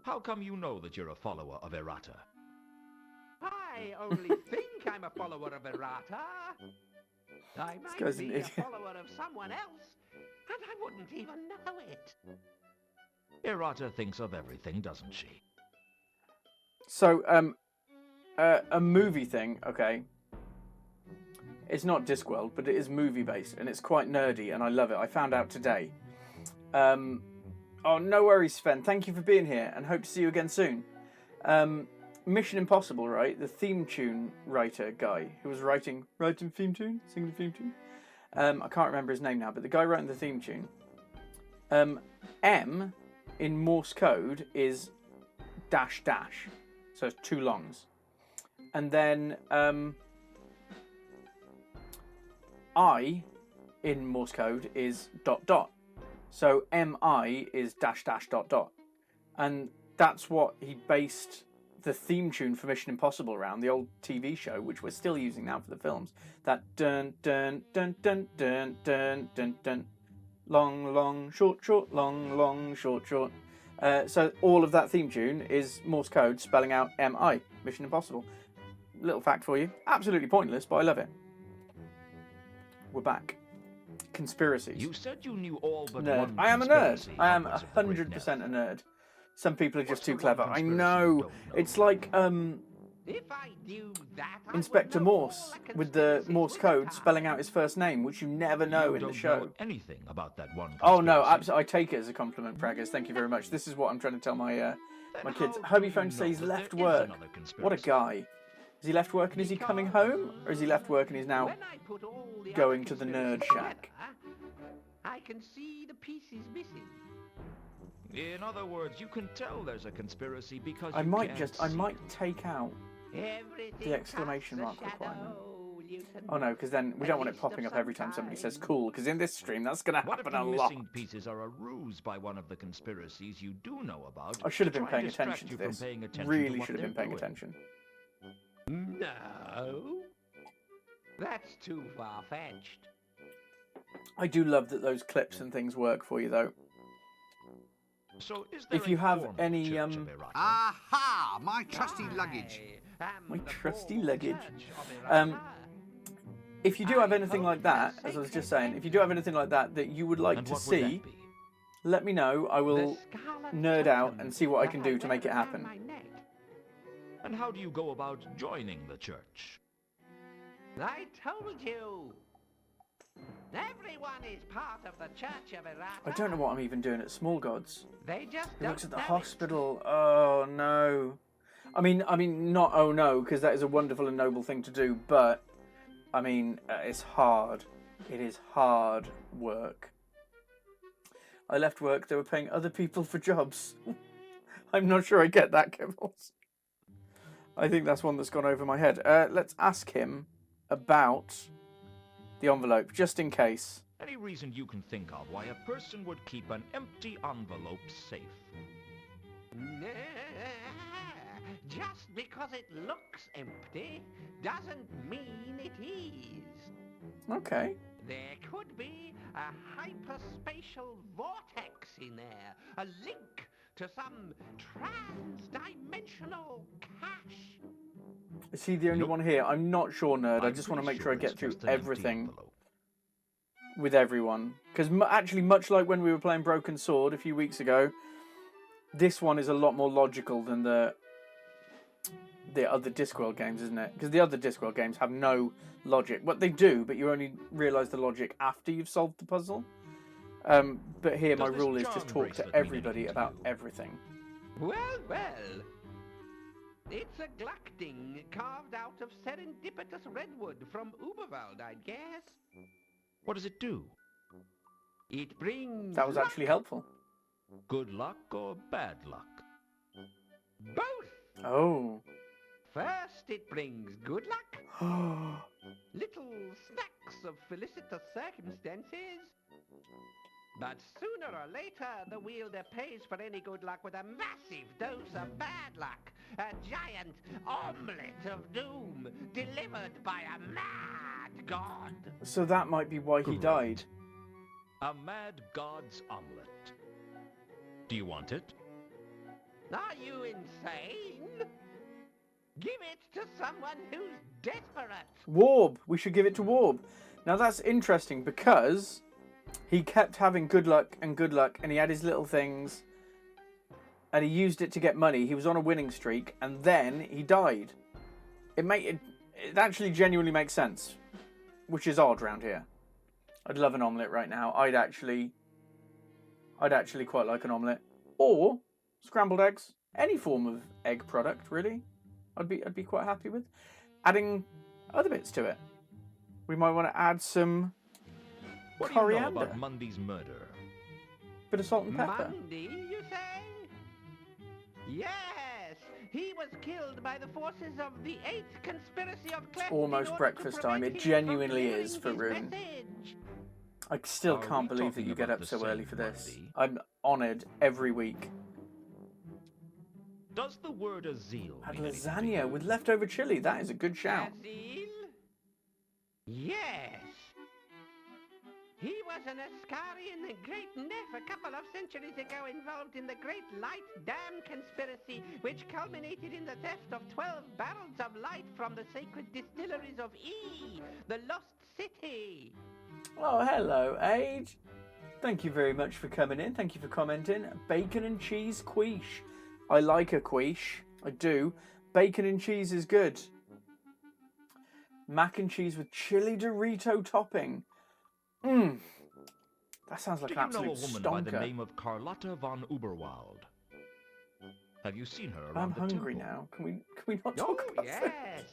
How come you know that you're a follower of Errata? I only think I'm a follower of Errata. I might guy's an be a idiot. follower of someone else, and I wouldn't even know it. Errata thinks of everything, doesn't she? So, a movie thing, okay. It's not Discworld, but it is movie-based, and it's quite nerdy, and I love it. I found out today. Oh, no worries, Sven. Thank you for being here, and hope to see you again soon. Mission Impossible, right? The theme tune writer guy who was writing theme tune, singing the theme tune. I can't remember his name now, but the guy writing the theme tune. M in Morse code is dash dash, so it's two longs, and then I in Morse code is dot dot, so MI is dash dash dot dot, and that's what he based the theme tune for Mission Impossible around, the old TV show, which we're still using now for the films. That dun dun dun dun dun dun dun dun, long long short short long long short short. So all of that theme tune is Morse code spelling out MI, Mission Impossible. Little fact for you, absolutely pointless, but I love it. We're back. Conspiracies. You said you knew all but Nerd. one I am a nerd. conspiracy, I am upwards of the great 100% a Ned. nerd. Some people are just What's too the one clever. I conspiracy you know. don't know? It's like If I knew that, I Inspector would know Morse all the with the conspiracies, Morse wouldn't code I? spelling out his first name, which you never know You in the don't show. know anything about that one Oh no, conspiracy. absolutely. I take it as a compliment, Praggers. Thank you very much. This is what I'm trying to tell my Then my kids. how do Hobie you phone to say know he's that left there is work. another What a conspiracy? guy. Is he left work and is he coming home, or is he left work and he's now When I put all the going other to the conspiracies nerd shack? together, I can see the pieces missing. In other words, you can tell there's a conspiracy because I you might can't just, I see might it. take out. Everything The exclamation casts a mark requirement. shadow, Newton. Oh no, because then we A don't want it list of popping up some every time somebody says kind. cool, because in this stream that's going to What if happen the a lot. missing pieces are a ruse by one of the conspiracies you do know about? I should have to been try and paying distract attention to you from this. paying attention to Really what should have been they're paying doing. attention. No, that's too far-fetched. I do love that those clips and things work for you though. So is there If you have formal any, church of Errata? Aha! My trusty luggage. My trusty luggage. If you do have anything like that, as I was just saying, if you do have anything like that that you would like And to what would see, that be? let me know. I will nerd out and see what I can do to make it happen. And how do you go about joining the church? I told you. Everyone is part of the Church of Errata. I don't know what I'm even doing at Small Gods. They just He looks at the know it. hospital. Oh no. I mean, not oh no, because that is a wonderful and noble thing to do. But I mean, it's hard. It is hard work. I left work. They were paying other people for jobs. I'm not sure I get that, Kibbles. I think that's one that's gone over my head. Let's ask him about the envelope, just in case. Any reason you can think of why a person would keep an empty envelope safe? Just because it looks empty doesn't mean it is. Okay. There could be a hyperspatial vortex in there, a link to some trans-dimensional cache. Is he the only one here? I'm not sure, nerd. I just want to make sure I get it's through just an empty everything envelope. with everyone. Because actually, much like when we were playing Broken Sword a few weeks ago, this one is a lot more logical than the other Discworld games, isn't it? Because the other Discworld games have no logic. What they do, but you only realise the logic after you've solved the puzzle. But here, my Does this rule is charm just talk to bracelet mean everybody anything to about you? everything. Well. It's a Gluckding carved out of serendipitous redwood from Uberwald, I'd guess. What does it do? It brings That was luck. actually helpful. Good luck or bad luck? Both. Oh. First, it brings good luck. Oh. Little stacks of felicitous circumstances. But sooner or later, the wielder pays for any good luck with a massive dose of bad luck. A giant omelette of doom delivered by a mad god. So that might be why he died. A mad god's omelette. Do you want it? Are you insane? Give it to someone who's desperate. Warb. We should give it to Warb. Now that's interesting because he kept having good luck, and he had his little things, and he used it to get money. He was on a winning streak, and then he died. It actually genuinely makes sense, which is odd round here. I'd love an omelette right now. I'd actually quite like an omelette, or scrambled eggs. Any form of egg product, really. I'd be quite happy with. Adding other bits to it. We might want to add some What coriander. do you know about Mundy's murder? Bit of salt and pepper. Mundy, you say? Yes, he was killed by the forces of the 8th conspiracy of Cleft. Almost breakfast time. It genuinely is for Rune. I still Are can't we believe that talking you get about up the so early same for this. Mundy? I'm honoured every week. Does the word Azil Had mean anything to lasagna you? with leftover chili. That is a good shout. Azil? Yes. He was an Ascarian great neph a couple of centuries ago involved in the Great Light Dam conspiracy, which culminated in the theft of 12 barrels of light from the sacred distilleries of E, the Lost City. Oh, hello, Age. Thank you very much for coming in. Thank you for commenting. Bacon and cheese quiche. I like a quiche. I do. Bacon and cheese is good. Mac and cheese with chili Dorito topping. Mmm. That sounds like Do an you know a absolute woman by the stonker. name of Carlotta von Uberwald? Have you seen her I'm around the hungry temple? now. Can we not Oh, talk about yes. this?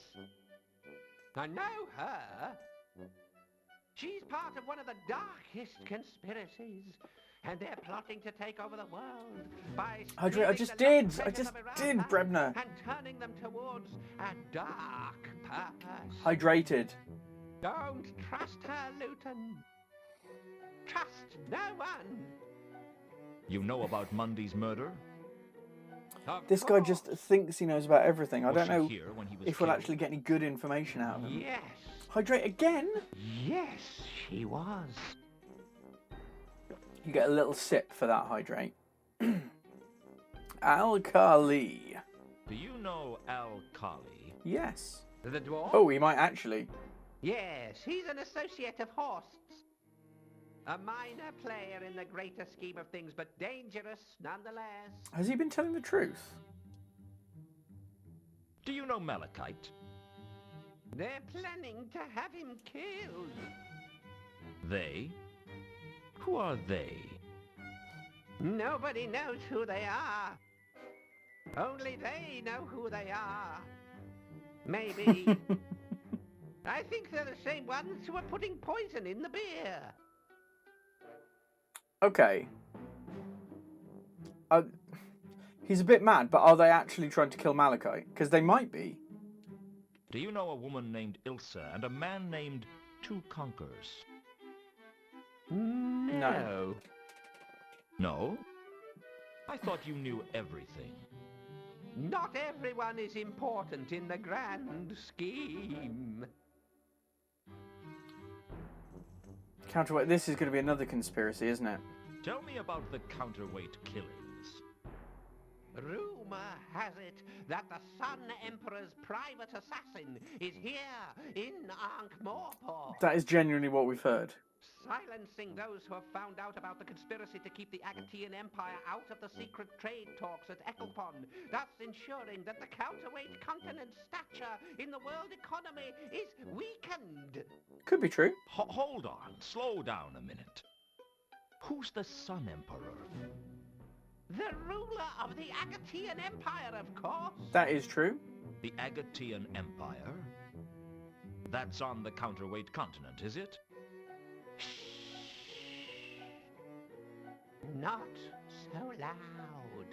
I know her. She's part of one of the darkest conspiracies, and they're plotting to take over the world by Hydrate, I stealing just the lost did. I treasures just of did, Errata Brebner. and turning them towards a dark purpose. Hydrated. Don't trust her, Luton. Trust no one. You know about Mundy's murder? Of This guy course. just thinks he knows about everything. I Was don't she know here when he was if we'll killed? actually get any good information out of him. Yes. Hydrate again? Yes, she was. You get a little sip for that hydrate. Al-Khali. Do you know Al-Khali? Yes. The dwarf? Oh, he might actually. Yes, he's an associate of Horst's. A minor player in the greater scheme of things, but dangerous nonetheless. Has he been telling the truth? Do you know Malachite? They're planning to have him killed. They? Who are they? Nobody knows who they are. Only they know who they are. Maybe. I think they're the same ones who are putting poison in the beer. Okay. He's a bit mad, but are they actually trying to kill Malachite? Because they might be. Do you know a woman named Ilsa and a man named Two Conquers? No. No? I thought you knew everything. Not everyone is important in the grand scheme. Counterweight. This is going to be another conspiracy, isn't it? Tell me about the counterweight killings. Rumor has it that the Sun Emperor's private assassin is here in Ankh-Morpork, That is genuinely what we've heard. silencing those who have found out about the conspiracy to keep the Agatean Empire out of the secret trade talks at Ecclepon, thus ensuring that the counterweight continent's stature in the world economy is weakened. Could be true. Hold on, slow down a minute. Who's the Sun Emperor? The ruler of the Agatean Empire, of course. That is true. The Agatean Empire? That's on the counterweight continent, is it? Not so loud.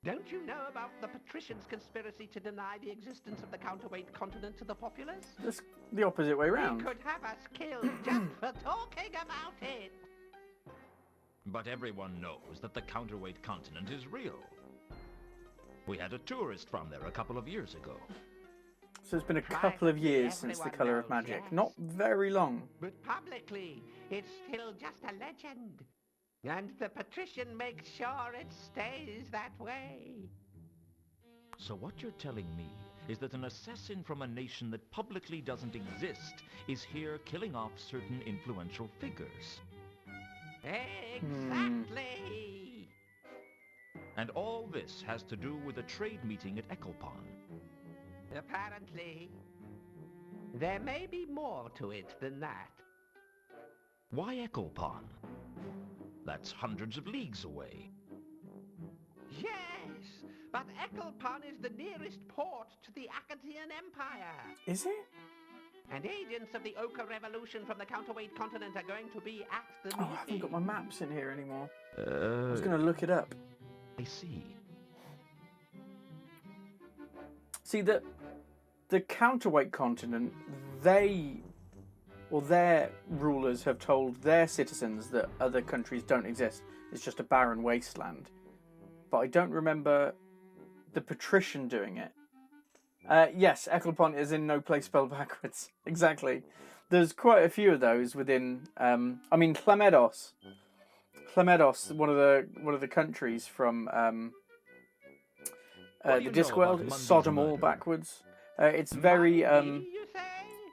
Don't you know about the patricians' conspiracy to deny the existence of the counterweight continent to the populace? That's the opposite way They round. could have us killed just for talking about it. But everyone knows that the counterweight continent is real. We had a tourist from there a couple of years ago. So it's been a couple of years since the Everyone Colour of knows, Magic. yes. Not very long. But publicly, it's still just a legend. And the patrician makes sure it stays that way. So what you're telling me is that an assassin from a nation that publicly doesn't exist is here killing off certain influential figures. Exactly. And all this has to do with a trade meeting at Ecclepon. Apparently. There may be more to it than that. Why Ecclepon? That's hundreds of leagues away. Yes, but Ecclepon is the nearest port to the Agatean Empire. Is it? And agents of the Ochre Revolution from the counterweight continent are going to be at the Oh, I haven't got my maps in here anymore. I I was going to look it up. see. See, the counterweight continent, their rulers have told their citizens that other countries don't exist. It's just a barren wasteland. But I don't remember the patrician doing it. Yes, Ecclepon is in no place spelled backwards. Exactly. There's quite a few of those within. Clemedos. Clemedos, one of the countries from What do the you know about Discworld. Mundy's Sodom all murder? backwards. It's very Mundy, you say?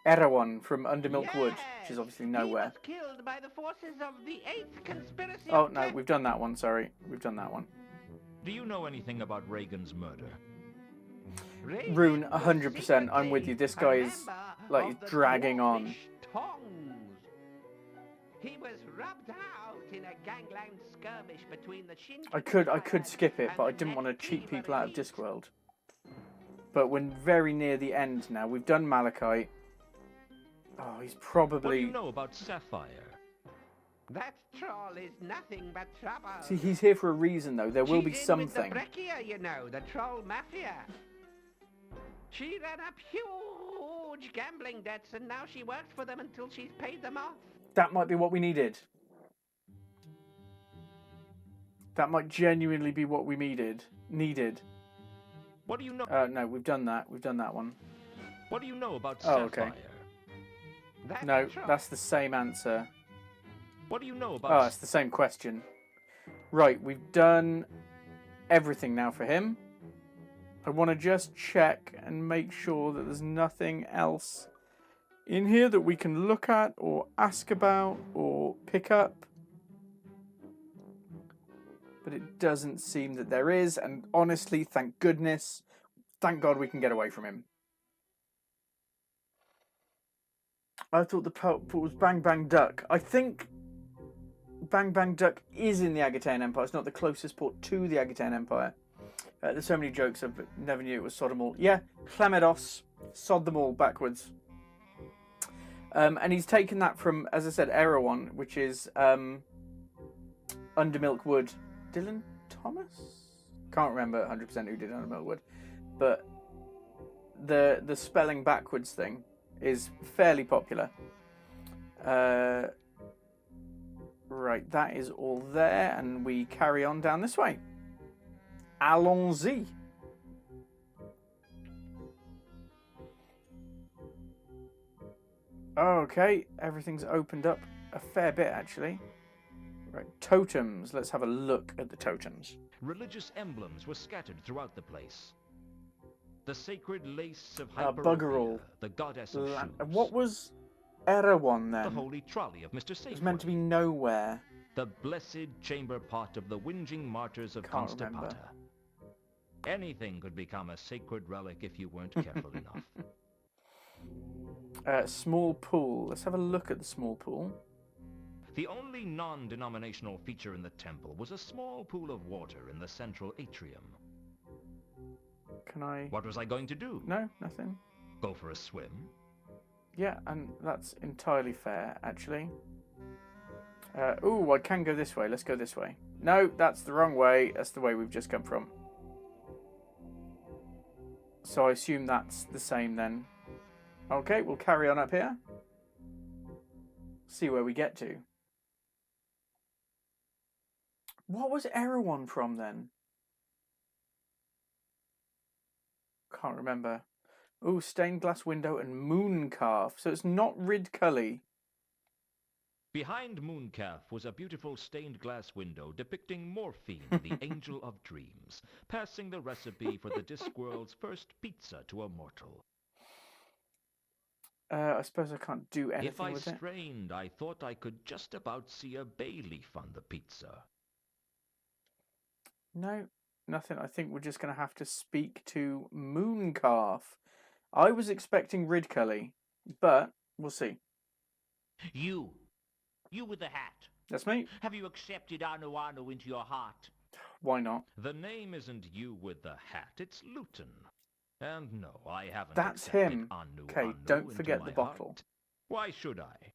Erewhon from Undermilk Wood, which is Yes, obviously nowhere. He was killed by the forces of the 8th conspiracy. Oh of no, we've done that one. Sorry, we've done that one. Do you know anything about Reagan's murder? Reagan Rune, was 100%. I'm with you. This guy secretly is, a member like, of the dragging on. Dwarfish Tongs. He was rubbed out in a gangland skirmish between the Shin. I could skip it, but I didn't want to cheat people out of Discworld. But we're very near the end now. We've done Malachite. Oh, he's What do probably. you know about Sapphire? That troll is nothing but trouble. See, he's here for a reason, though. There will be She's in with something. the Breccia, you know, the troll mafia. She ran up huge gambling debts, and now she works for them until she's paid them off. That might be what we needed. That might genuinely be what we needed. What do you know? No, we've done that. We've done that one. What do you know about Oh, Sapphire? okay. That's No, the troll. that's the same answer. What do you know about? Oh, it's the same question. Right, we've done everything now for him. I want to just check and make sure that there's nothing else in here that we can look at or ask about or pick up. But it doesn't seem that there is, and honestly, thank goodness, thank God we can get away from him. I thought the port was Bang Bang Duck. I think Bang Bang Duck is in the Agatean Empire. It's not the closest port to the Agatean Empire. There's so many jokes, I never knew it was Sodom all. Yeah, Clemedos, sod them all backwards. And he's taken that from, as I said, Erewhon, which is Undermilk Wood. Dylan Thomas? Can't remember 100% who did Undermilk Wood. But the spelling backwards thing is fairly popular. Right, that is all there, and we carry on down this way. Allons-y. Okay, everything's opened up a fair bit, actually. Right, totems. Let's have a look at the totems. Religious emblems were scattered throughout the place. The sacred lace of bugger all. the goddess of shoes. What was Erewhon then? The holy trolley of Mr. Safeway. It was meant to be nowhere. The blessed chamber pot of the whinging martyrs of Can't Constipata. remember. Anything could become a sacred relic if you weren't careful enough. Small pool. Let's have a look at the small pool. The only non-denominational feature in the temple was a small pool of water in the central atrium. Can I... What was I going to do? No, nothing. Go for a swim? Yeah, and that's entirely fair, actually. Ooh, I can go this way. Let's go this way. No, that's the wrong way. That's the way we've just come from. So I assume that's the same then. Okay, we'll carry on up here. See where we get to. What was Erewhon from then? Can't remember. Ooh, stained glass window and moon calf. So it's not Ridcully. Behind Mooncalf was a beautiful stained glass window depicting Morphine, the angel of dreams, passing the recipe for the Discworld's first pizza to a mortal. I suppose I can't do anything If I with it. strained, I thought I could just about see a bay leaf on the pizza. No, nothing. I think we're just going to have to speak to Mooncalf. I was expecting Ridcully, but we'll see. You with the hat. That's me. Have you accepted Anu Anu into your heart? Why not? The name isn't you with the hat, it's Luton. And no, I haven't That's accepted him. Anu Okay, Anu don't into forget my the bottle. heart. Why should I?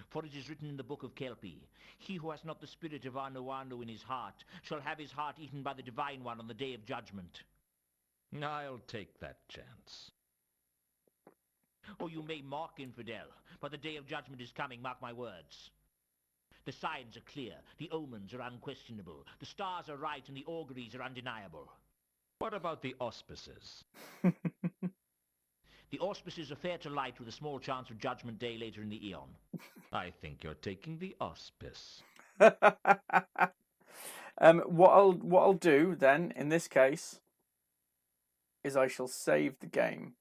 For it is written in the book of Kelpie, he who has not the spirit of Anu Anu in his heart shall have his heart eaten by the Divine One on the day of judgment. I'll take that chance. Or you may mock, infidel, but the day of judgment is coming, mark my words. The signs are clear, the omens are unquestionable, the stars are right and the auguries are undeniable. What about the auspices? The auspices are fair to light with a small chance of judgment day later in the eon. I think you're taking the auspice. What I'll do then in this case is I shall save the game.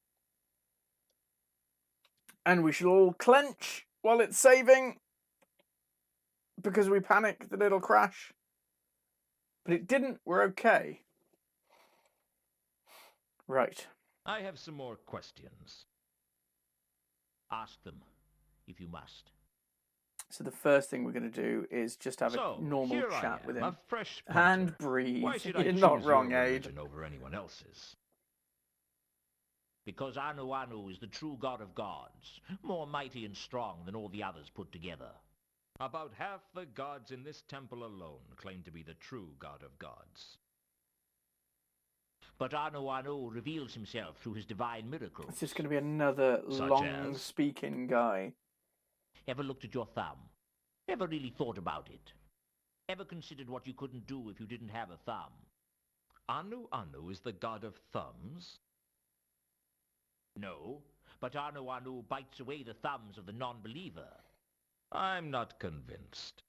And we shall all clench while it's saving. Because we panic that it'll crash. But it didn't. We're okay. Right. I have some more questions. Ask them, if you must. So the first thing we're going to do is just have So, a normal here I chat am, with him. a fresh And punter. breathe. Why should I You're choose not wrong, your Aid. religion over anyone else's? Because Anu Anu is the true god of gods, more mighty and strong than all the others put together. About half the gods in this temple alone claim to be the true god of gods. But Anu Anu reveals himself through his divine miracles. It's just going to be another Such long as? speaking guy. Ever looked at your thumb? Ever really thought about it? Ever considered what you couldn't do if you didn't have a thumb? Anu Anu is the god of thumbs? No, but Anu Anu bites away the thumbs of the non-believer. I'm not convinced.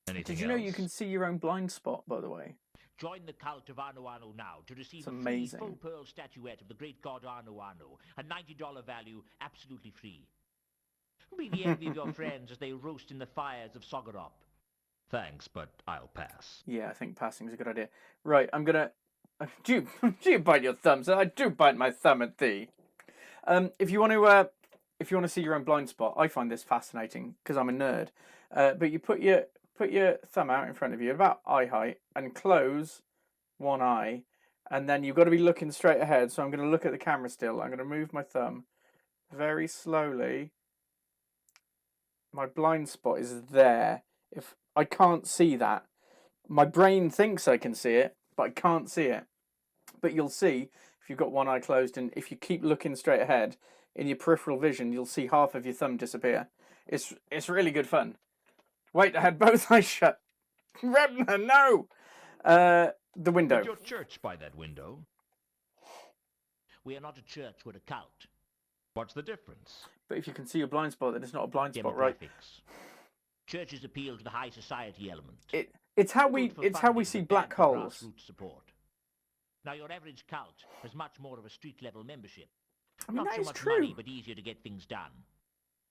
Anything Did you know else? you can see your own blind spot, by the way? Join the cult of Anu Anu now to receive It's a free amazing. full pearl statuette of the great god Anu Anu, a $90 value, absolutely free. Be the envy of your friends as they roast in the fires of Sogorop. Thanks, but I'll pass. Yeah, I think passing is a good idea. Right, I'm gonna. Do you bite your thumbs? I do bite my thumb at thee. If you want to see your own blind spot, I find this fascinating because I'm a nerd. But you put your thumb out in front of you, about eye height, and close one eye, and then you've got to be looking straight ahead. So I'm going to look at the camera still. I'm going to move my thumb very slowly. My blind spot is there. If I can't see that, my brain thinks I can see it, but I can't see it. But you'll see if you've got one eye closed, and if you keep looking straight ahead, in your peripheral vision, you'll see half of your thumb disappear. It's really good fun. Wait, I had both eyes shut. Rebner, no! The window. Did your church buy that window? We are not a church, we're a cult. What's the difference? But if you can see your blind spot, then it's not a blind spot, right? Demographics. Churches appeal to the high society element. It's how Good for we funding, see but black bad for holes. grassroots support. Now, your average cult has much more of a street-level membership. I mean, Not that so is much true. money, but easier to get things done.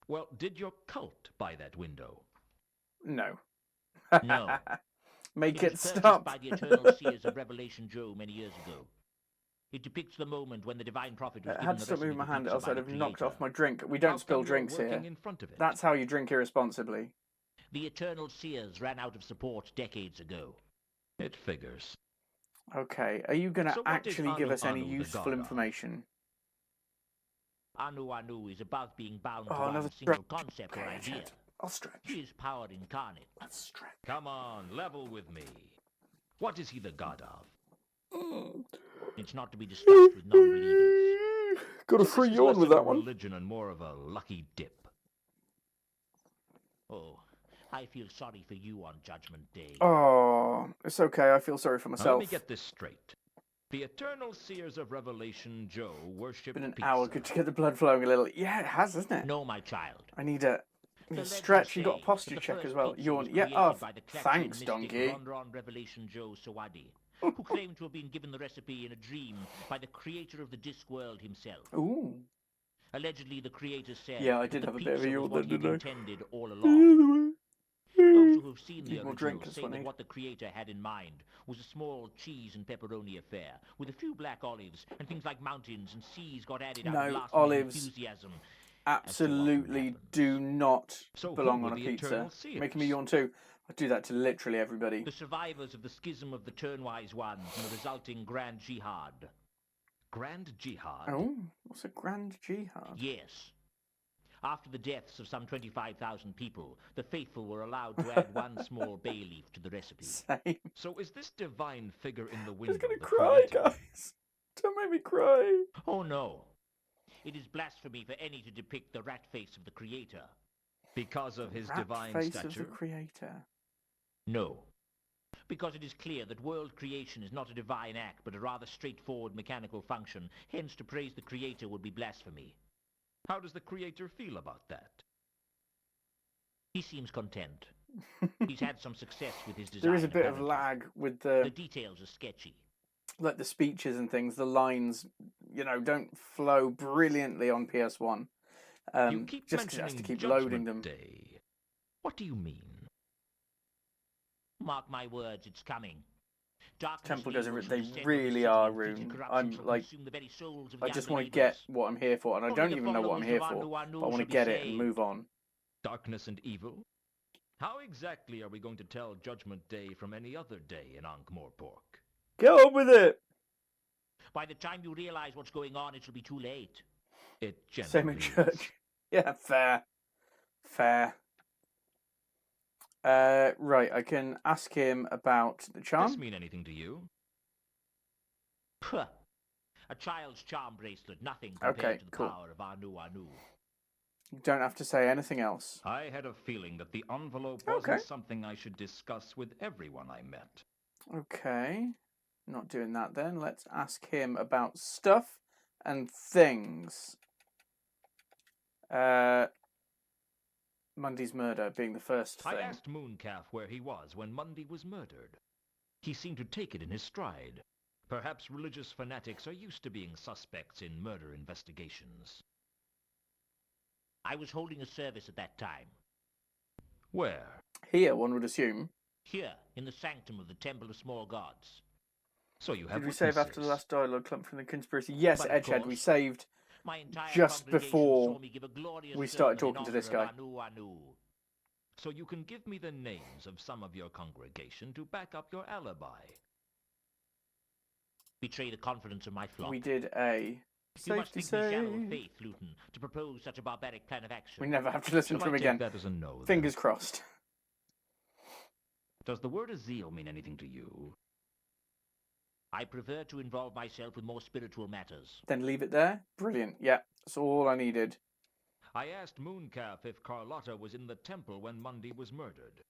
Well, did your cult buy that window? No. No. Make It it was purchased stop. by the eternal seers of Revelation Joe many years ago. It depicts the moment when the divine prophet was I given had the to stop moving recipe my for hand, pizza else by I'd the have knocked Creator. off my drink. We How don't come spill you're drinks working here. in front of it? That's how you drink irresponsibly. The eternal seers ran out of support decades ago. It figures. Okay, are you going to So what is actually give Anu us any Anu the useful god of? information? Anu Anu is above being bound to Oh, one another single stretch. concept or Okay, idea. Chad. I'll stretch. He is power incarnate. Let's stretch. Come on, level with me. What is he the god of? It's not to be discussed with non-believers. Got a So free this is yawn less with of a that one. religion and more of a lucky dip. Oh, I feel sorry for you on Judgment Day. Oh, it's okay. I feel sorry for Now, let myself. me get this straight. The eternal seers of Revelation Joe worship Been an pizza. hour. Good to get the blood flowing a little. Yeah, it has, hasn't it? No, my child. I need a The stretch. You got a legends say posture that the check first as well. pizza Yawn. was Yeah. created Oh, by the Kleptian thanks, mystic donkey. Rondron Revelation Joe Sawadi, who claimed to have been given the recipe in a dream by the creator of the Discworld himself. Ooh. Allegedly, the creator said Yeah, I that did the have a bit of a pizza yawn was what then, he'd didn't I? intended all along. Those who have seen the Need more drink, original that's say what I that need. what the creator had in mind was a small cheese and pepperoni affair, with a few black olives, and things like mountains and seas got added out No, of last-minute olives enthusiasm. Absolutely happens. do not So who belong were on a the pizza. eternal seers? Making me yawn too. I do that to literally everybody. The survivors of the schism of the Turnwise Ones and the resulting Grand Jihad. Grand Jihad? Oh, what's a grand jihad? Yes. After the deaths of some 25,000 people, the faithful were allowed to add one small bay leaf to the recipe. Same. So is this divine figure in the I'm window just gonna the cry, creator? guys. Don't make me cry. Oh no. It is blasphemy for any to depict the rat face of the creator. Because of his Rat divine face stature? of the creator. No. Because it is clear that world creation is not a divine act, but a rather straightforward mechanical function. Hence, to praise the creator would be blasphemy. How does the creator feel about that? He seems content. He's had some success with his design. There is a bit of apparently. lag with The details are sketchy. like the speeches and things. The lines, don't flow brilliantly on PS1. You keep Just 'cause it has to mentioning keep Judgment loading them. Day. What do you mean? Mark my words, it's coming. Darkness Temple and goes evil over. shall They descend on the really city, are, and fleeting Rune. corruption I'm shall like, consume the very souls of I the just want to get unbelievers. what I'm here for, and I Only don't the even know what I'm followers here of for. Anu Anu But I want shall to be get it and saved. move on. Darkness and evil? How exactly are we going to tell Judgment Day from any other day in Ankh-Morpork? Get on with it. By the time you realize what's going on, it will be too late. It Same generally in is. church. Yeah, fair. Fair. Right, I can ask him about the Does charm. this mean anything to you? Puh. A child's charm bracelet, nothing compared Okay, to the cool. power of Anu Anu. You don't have to say anything else. I had a feeling that the envelope Okay. wasn't something I should discuss with everyone I met. Okay. Not doing that then. Let's ask him about stuff and things. Mundy's murder being the first I thing. asked Mooncalf where he was when Mundy was murdered. He seemed to take it in his stride. Perhaps religious fanatics are used to being suspects in murder investigations. I was holding a service at that time. Where? Here, one would assume. Here, in the sanctum of the Temple of Small Gods. So you have Did we save after the witnesses. last dialogue clump from the conspiracy? Yes, But of Edgehead, we course, saved My entire just congregation before saw me give a glorious we started sermon talking to in this honor guy. of Anu Anu. So you can give me the names of some of your congregation to back up your alibi. Betray the confidence of my flock. We did a You must safety think me shallow of save. faith, Luton, to propose such a barbaric plan of action. We never have to listen Shall to I him take again. that as a no, then? Fingers crossed. Does the word Azil mean anything to you? I prefer to involve myself with more spiritual matters. Then leave it there. Brilliant. Yeah, that's all I needed. I asked Mooncalf if Carlotta was in the temple when Mundy was murdered.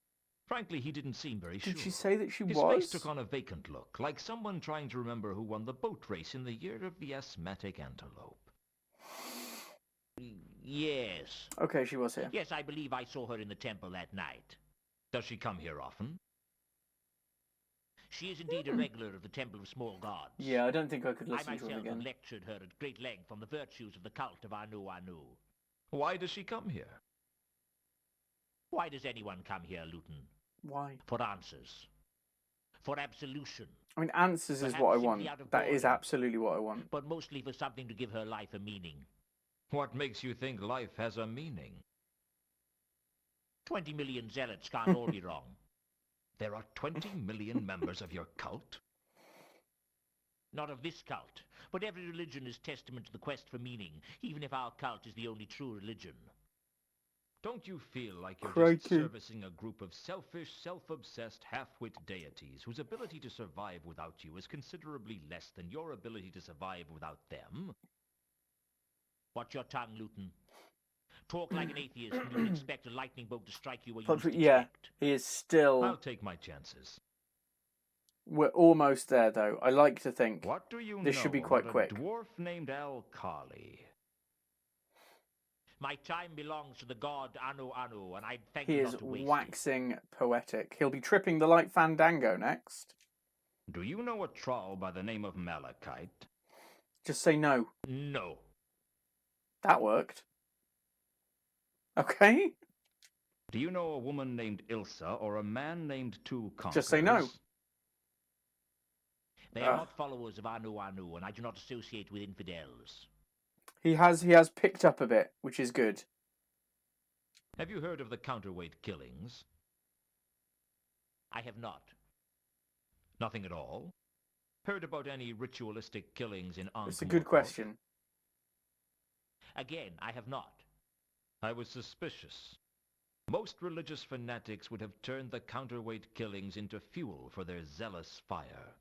Frankly, he didn't seem very sure. Did she say that she His was? face took on a vacant look, like someone trying to remember who won the boat race in the year of the asthmatic antelope. Yes. Okay, she was here. Yes, I believe I saw her in the temple that night. Does she come here often? She is indeed a regular of the Temple of Small Gods. Yeah, I don't think I could I listen to him myself have again. lectured her at great length on the virtues of the cult of Anu Anu. Why does she come here? Why does anyone come here, Luton? Why? For answers. For absolution. I mean, answers is Perhaps what I simply want. out of That is boredom. absolutely what I want. But mostly for something to give her life a meaning. What makes you think life has a meaning? 20 million zealots can't all be wrong. There are 20 million members of your cult? Not of this cult, but every religion is testament to the quest for meaning, even if our cult is the only true religion. Don't you feel like you're just Crikey. servicing a group of selfish, self-obsessed, half-wit deities whose ability to survive without you is considerably less than your ability to survive without them? Watch your tongue, Luton. Talk like an atheist and you'll expect a lightning bolt to strike you where you But least yeah, expect. he is still... I'll take my chances. We're almost there, though. I like to think What do you this know should be quite about quick. a dwarf named Al-Kali? My time belongs to the god Anu Anu, and I'd thank He you is not to waste it. waxing poetic. He'll be tripping the light fandango next. Do you know a troll by the name of Malachite? Just say no. No. That worked. Okay. Do you know a woman named Ilsa or a man named Two Conquerors? Just say no. They are not followers of Anu Anu, and I do not associate with infidels. He has picked up a bit, which is good. Have you heard of the counterweight killings? I have not. Nothing at all? Heard about any ritualistic killings in Ankh-Morpork? It's a good question. Again, I have not. I was suspicious. Most religious fanatics would have turned the counterweight killings into fuel for their zealous fire.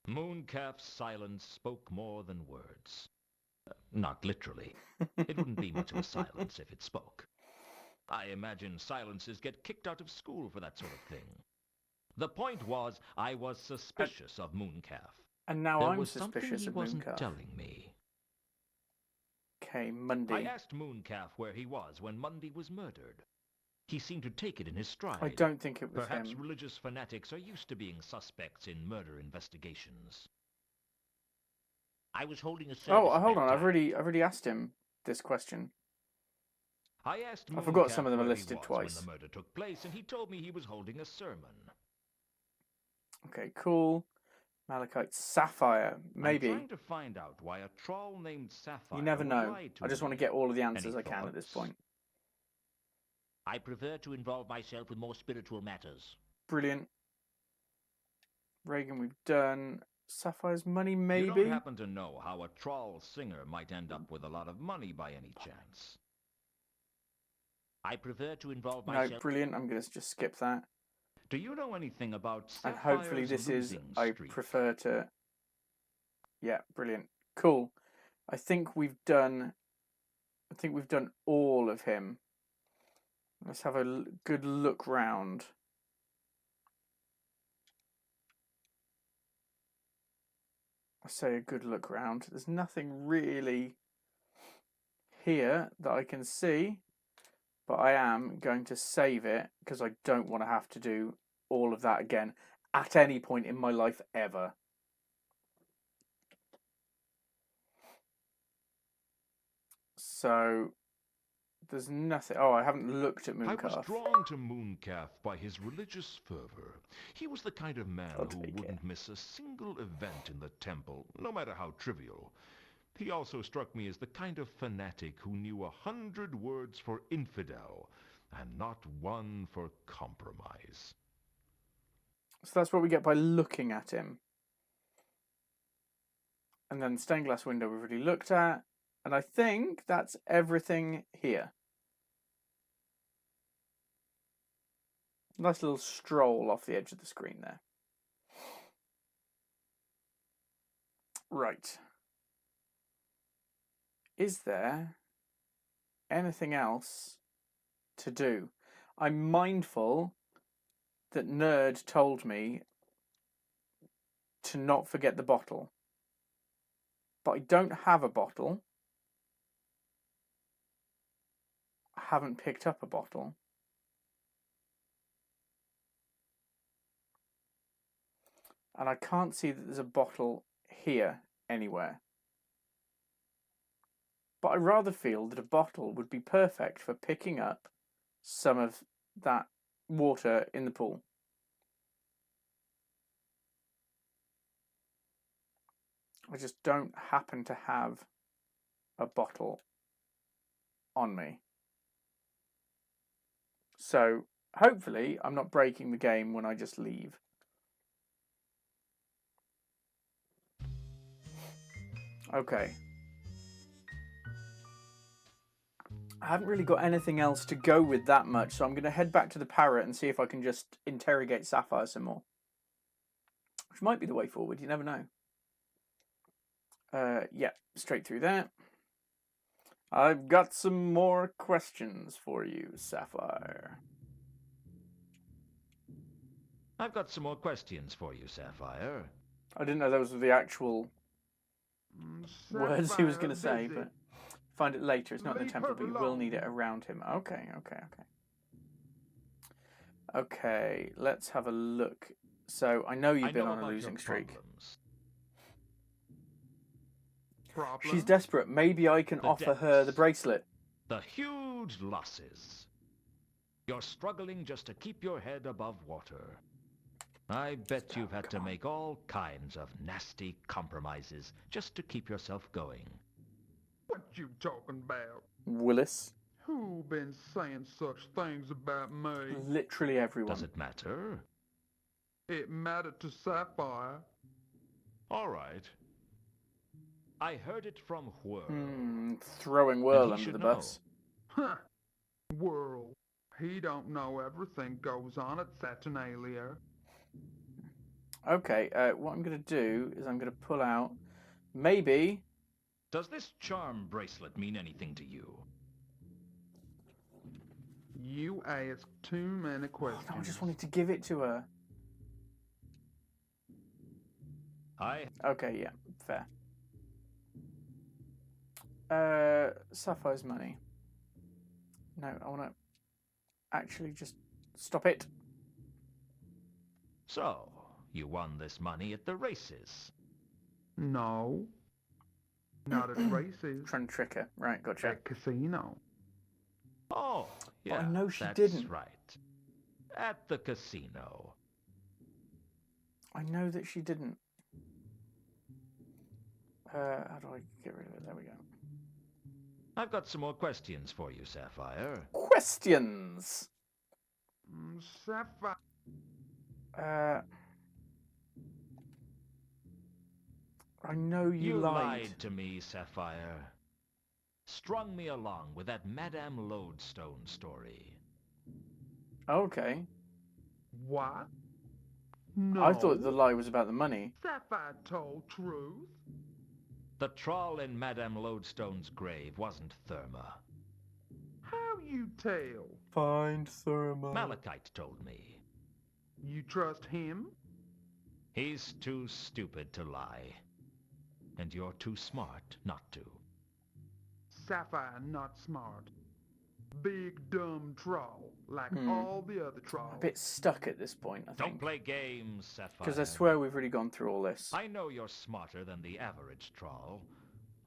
Mooncalf's silence spoke more than words. Not literally. It wouldn't be much of a silence if it spoke. I imagine silences get kicked out of school for that sort of thing. The point was, I was suspicious of Mooncalf. And now There I'm was something suspicious he of wasn't Mooncalf. telling me. Okay, Mundy. I asked Mooncalf where he was when Mundy was murdered. He seemed to take it in his stride. I don't think it was Perhaps him. religious fanatics are used to being suspects in murder investigations. I was holding a service. Oh, at hold that on. I've time. already asked him this question. I asked I forgot Mooncalf some of them are where he listed was twice. when the murder took place, and he told me he was holding a sermon. Okay, cool. Malachite Sapphire. Maybe. I'm trying to find out why a troll named Sapphire You never would know. lie to I just want to me. get all of the answers Any I can at this thoughts? point. I prefer to involve myself with more spiritual matters. Brilliant. Reagan, we've done. Sapphire's money, You maybe? don't happen to know how a troll singer might end up with a lot of money by any chance? I prefer to involve No, myself. brilliant. I'm going to just skip that. Do you know anything about And Sapphire's hopefully this is... losing I streak? prefer to... Yeah, brilliant. Cool. I think we've done all of him. Let's have a good look round. I say a good look round. There's nothing really here that I can see. but I am going to save it because I don't want to have to do all of that again at any point in my life ever. So there's nothing. Oh, I haven't looked at I was Mooncalf. drawn to Mooncalf by his religious fervor. He was the kind of man I'll who take wouldn't it. miss a single event in the temple, no matter how trivial. He also struck me as the kind of fanatic who knew 100 words for infidel and not one for compromise. So that's what we get by looking at him. And then stained glass window we've already looked at. And I think that's everything here. Nice little stroll off the edge of the screen there. Right. Is there anything else to do? I'm mindful that Nerd told me to not forget the bottle. But I don't have a bottle. I haven't picked up a bottle. And I can't see that there's a bottle here anywhere. But I rather feel that a bottle would be perfect for picking up some of that water in the pool. I just don't happen to have a bottle on me. So hopefully I'm not breaking the game when I just leave. Okay. I haven't really got anything else to go with that much, so I'm going to head back to the parrot and see if I can just interrogate Sapphire some more. Which might be the way forward, you never know. Yeah, straight through there. I've got some more questions for you, Sapphire. I've got some more questions for you, Sapphire. I didn't know those were the actual words he was going to say, but find it later. It's not in the temple, but you will need it around him. Okay. Okay, let's have a look. So, I know you've been on a losing streak. She's desperate. Maybe I can offer her the bracelet. The huge losses. You're struggling just to keep your head above water. I bet you've had to make all kinds of nasty compromises just to keep yourself going. What you talking about? Willis. Who been saying such things about me? Literally everyone. Does it matter? It mattered to Sapphire. All right. I heard it from Whirl. Throwing Whirl under the bus. Huh. Whirl. He don't know everything goes on at Saturnalia. Okay, what I'm going to do is I'm going to pull out, maybe... Does this charm bracelet mean anything to you? You ask too many questions. No, I just wanted to give it to her. Okay, yeah, fair. Sapphire's money. No, I want to actually just stop it. So, you won this money at the races? No. Not at races. Trying to trick her. Right, gotcha. At casino. Oh, yeah, I know she that's didn't. right. At the casino. I know that she didn't. How do I get rid of it? There we go. I've got some more questions for you, Sapphire. Questions! Sapphire. I know you lied. To me, Sapphire. Strung me along with that Madame Lodestone story. Okay. What? No. I thought the lie was about the money. Sapphire told truth. The trawl in Madame Lodestone's grave wasn't Therma. How you tell? Find Therma. Malachite told me. You trust him? He's too stupid to lie. And you're too smart not to. Sapphire not smart. Big dumb troll, like all the other trolls. A bit stuck at this point, I Don't think. play games, Sapphire. Because I swear we've already gone through all this. I know you're smarter than the average troll,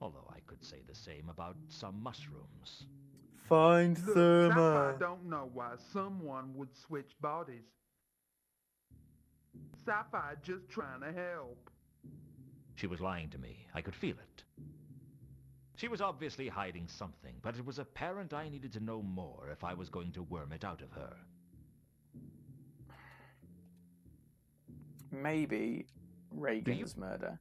although I could say the same about some mushrooms. Find Look, Sapphire Therma. don't know why someone would switch bodies. Sapphire just trying to help. She was lying to me. I could feel it. She was obviously hiding something, but it was apparent I needed to know more if I was going to worm it out of her. Maybe Reagan's murder.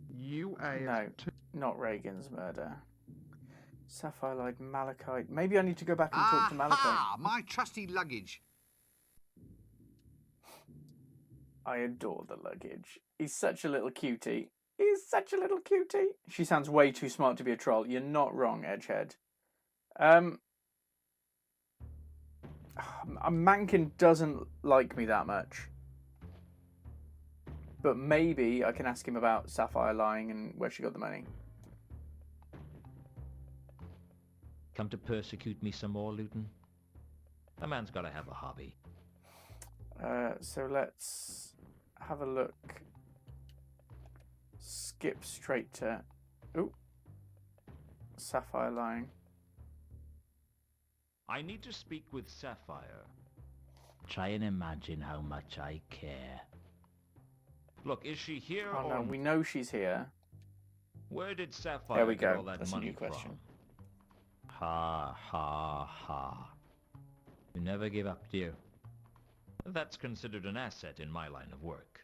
You No, asked. not Reagan's murder. Sapphire lied Malachite. Maybe I need to go back and talk to Malachite. Ah, my trusty luggage. I adore the luggage. He's such a little cutie. He's such a little cutie. She sounds way too smart to be a troll. You're not wrong, Edgehead. Mankin doesn't like me that much. But maybe I can ask him about Sapphire lying and where she got the money. Come to persecute me some more, Luton? A man's got to have a hobby. So let's have a look. Skip straight to... Ooh. Sapphire lying. I need to speak with Sapphire. Try and imagine how much I care. Look, is she here Oh or... no, we know she's here. Where did Sapphire There we get go. all that That's a money new question. from? Ha, ha, ha. You never give up, do you? That's considered an asset in my line of work.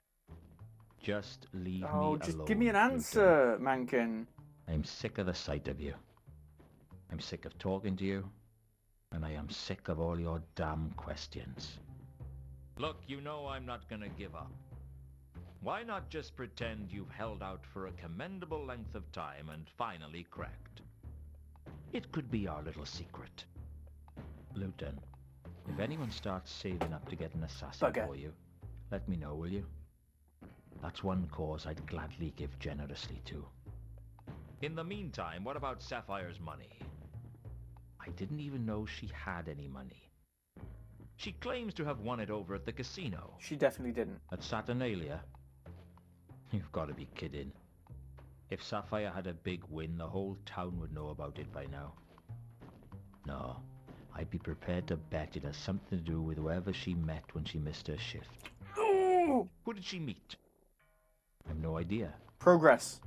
Just leave Oh, me just alone. give me an Luton. answer, Mankin. I'm sick of the sight of you. I'm sick of talking to you. And I am sick of all your damn questions. Look, you know I'm not gonna give up. Why not just pretend you've held out for a commendable length of time and finally cracked? It could be our little secret. Luton, if anyone starts saving up to get an assassin Bugger. for you, let me know, will you? That's one cause I'd gladly give generously to. In the meantime, what about Sapphire's money? I didn't even know she had any money. She claims to have won it over at the casino. She definitely didn't. At Saturnalia? You've got to be kidding. If Sapphire had a big win, the whole town would know about it by now. No, I'd be prepared to bet it has something to do with whoever she met when she missed her shift. Ooh! Who did she meet? I've no idea. Progress.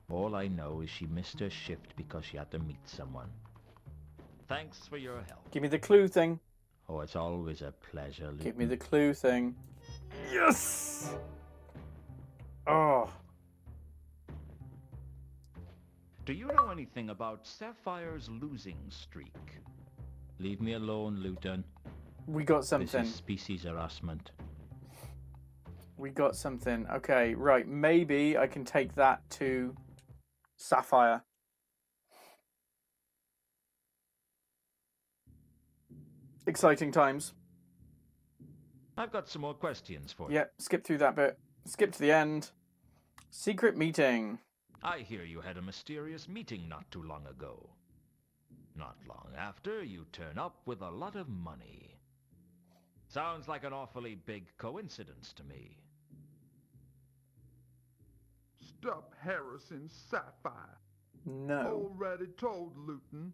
All I know is she missed her shift because she had to meet someone. Thanks for your help. Give me the clue thing. Oh, it's always a pleasure, Luton. Give me the clue thing. Yes! Oh. Do you know anything about Sapphire's losing streak? Leave me alone, Luton. We got This something. is species harassment. We got something. Okay, right. Maybe I can take that to Sapphire. Exciting times. I've got some more questions for you. Yep, skip through that bit. Skip to the end. Secret meeting. I hear you had a mysterious meeting not too long ago. Not long after, you turn up with a lot of money. Sounds like an awfully big coincidence to me. Stop harassing Sapphire. No. Already told Luton.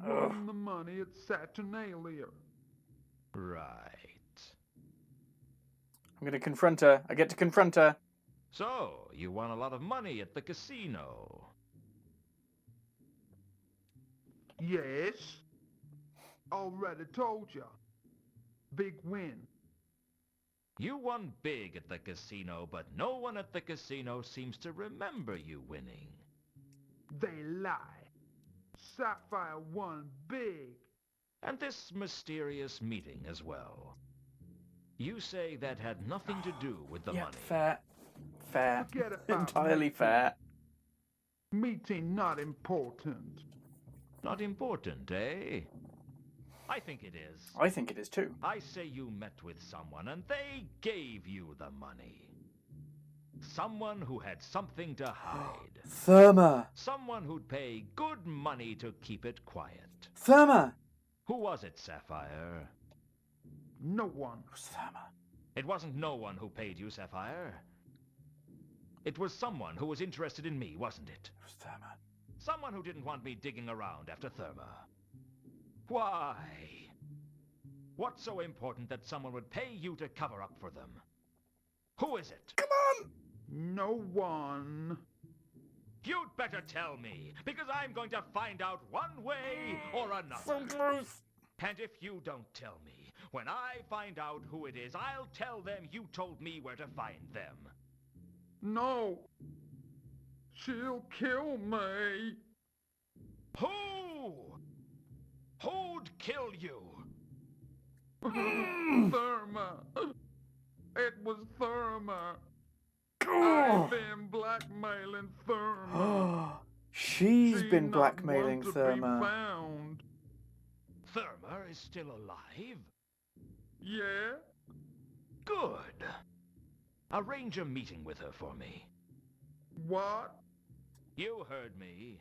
Ugh. Won the money at Saturnalia. Right. I'm going to confront her. I get to confront her. So, you won a lot of money at the casino. Yes. Already told ya. Big win. You won big at the casino, but no one at the casino seems to remember you winning. They lie. Sapphire won big. And this mysterious meeting as well. You say that had nothing to do with the Yeah, money. fair. Fair. Forget about Entirely meeting. fair. Meeting not important. Not important, eh? I think it is. I think it is too. I say you met with someone and they gave you the money. Someone who had something to hide. Therma. Someone who'd pay good money to keep it quiet. Therma! Who was it, Sapphire? No one. It was Therma. It wasn't no one who paid you, Sapphire. It was someone who was interested in me, wasn't it? It was Therma. Someone who didn't want me digging around after Therma. Why? What's so important that someone would pay you to cover up for them? Who is it? Come on! No one. You'd better tell me, because I'm going to find out one way or another. So close. And if you don't tell me, when I find out who it is, I'll tell them you told me where to find them. No. She'll kill me. Who? Who'd kill you? Therma. It was Therma. Oh. I've been blackmailing Therma. She's She been not blackmailing want to be Therma. found. Therma is still alive? Yeah? Good. Arrange a meeting with her for me. What? You heard me.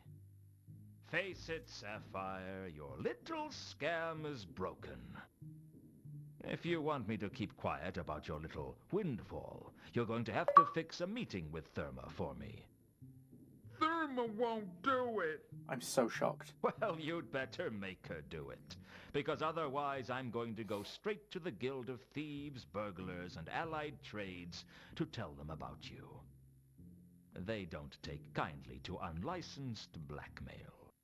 Face it, Sapphire, your little scam is broken. If you want me to keep quiet about your little windfall, you're going to have to fix a meeting with Therma for me. Therma won't do it. I'm so shocked. Well, you'd better make her do it, because otherwise I'm going to go straight to the Guild of Thieves, Burglars, and Allied Trades to tell them about you. They don't take kindly to unlicensed blackmail.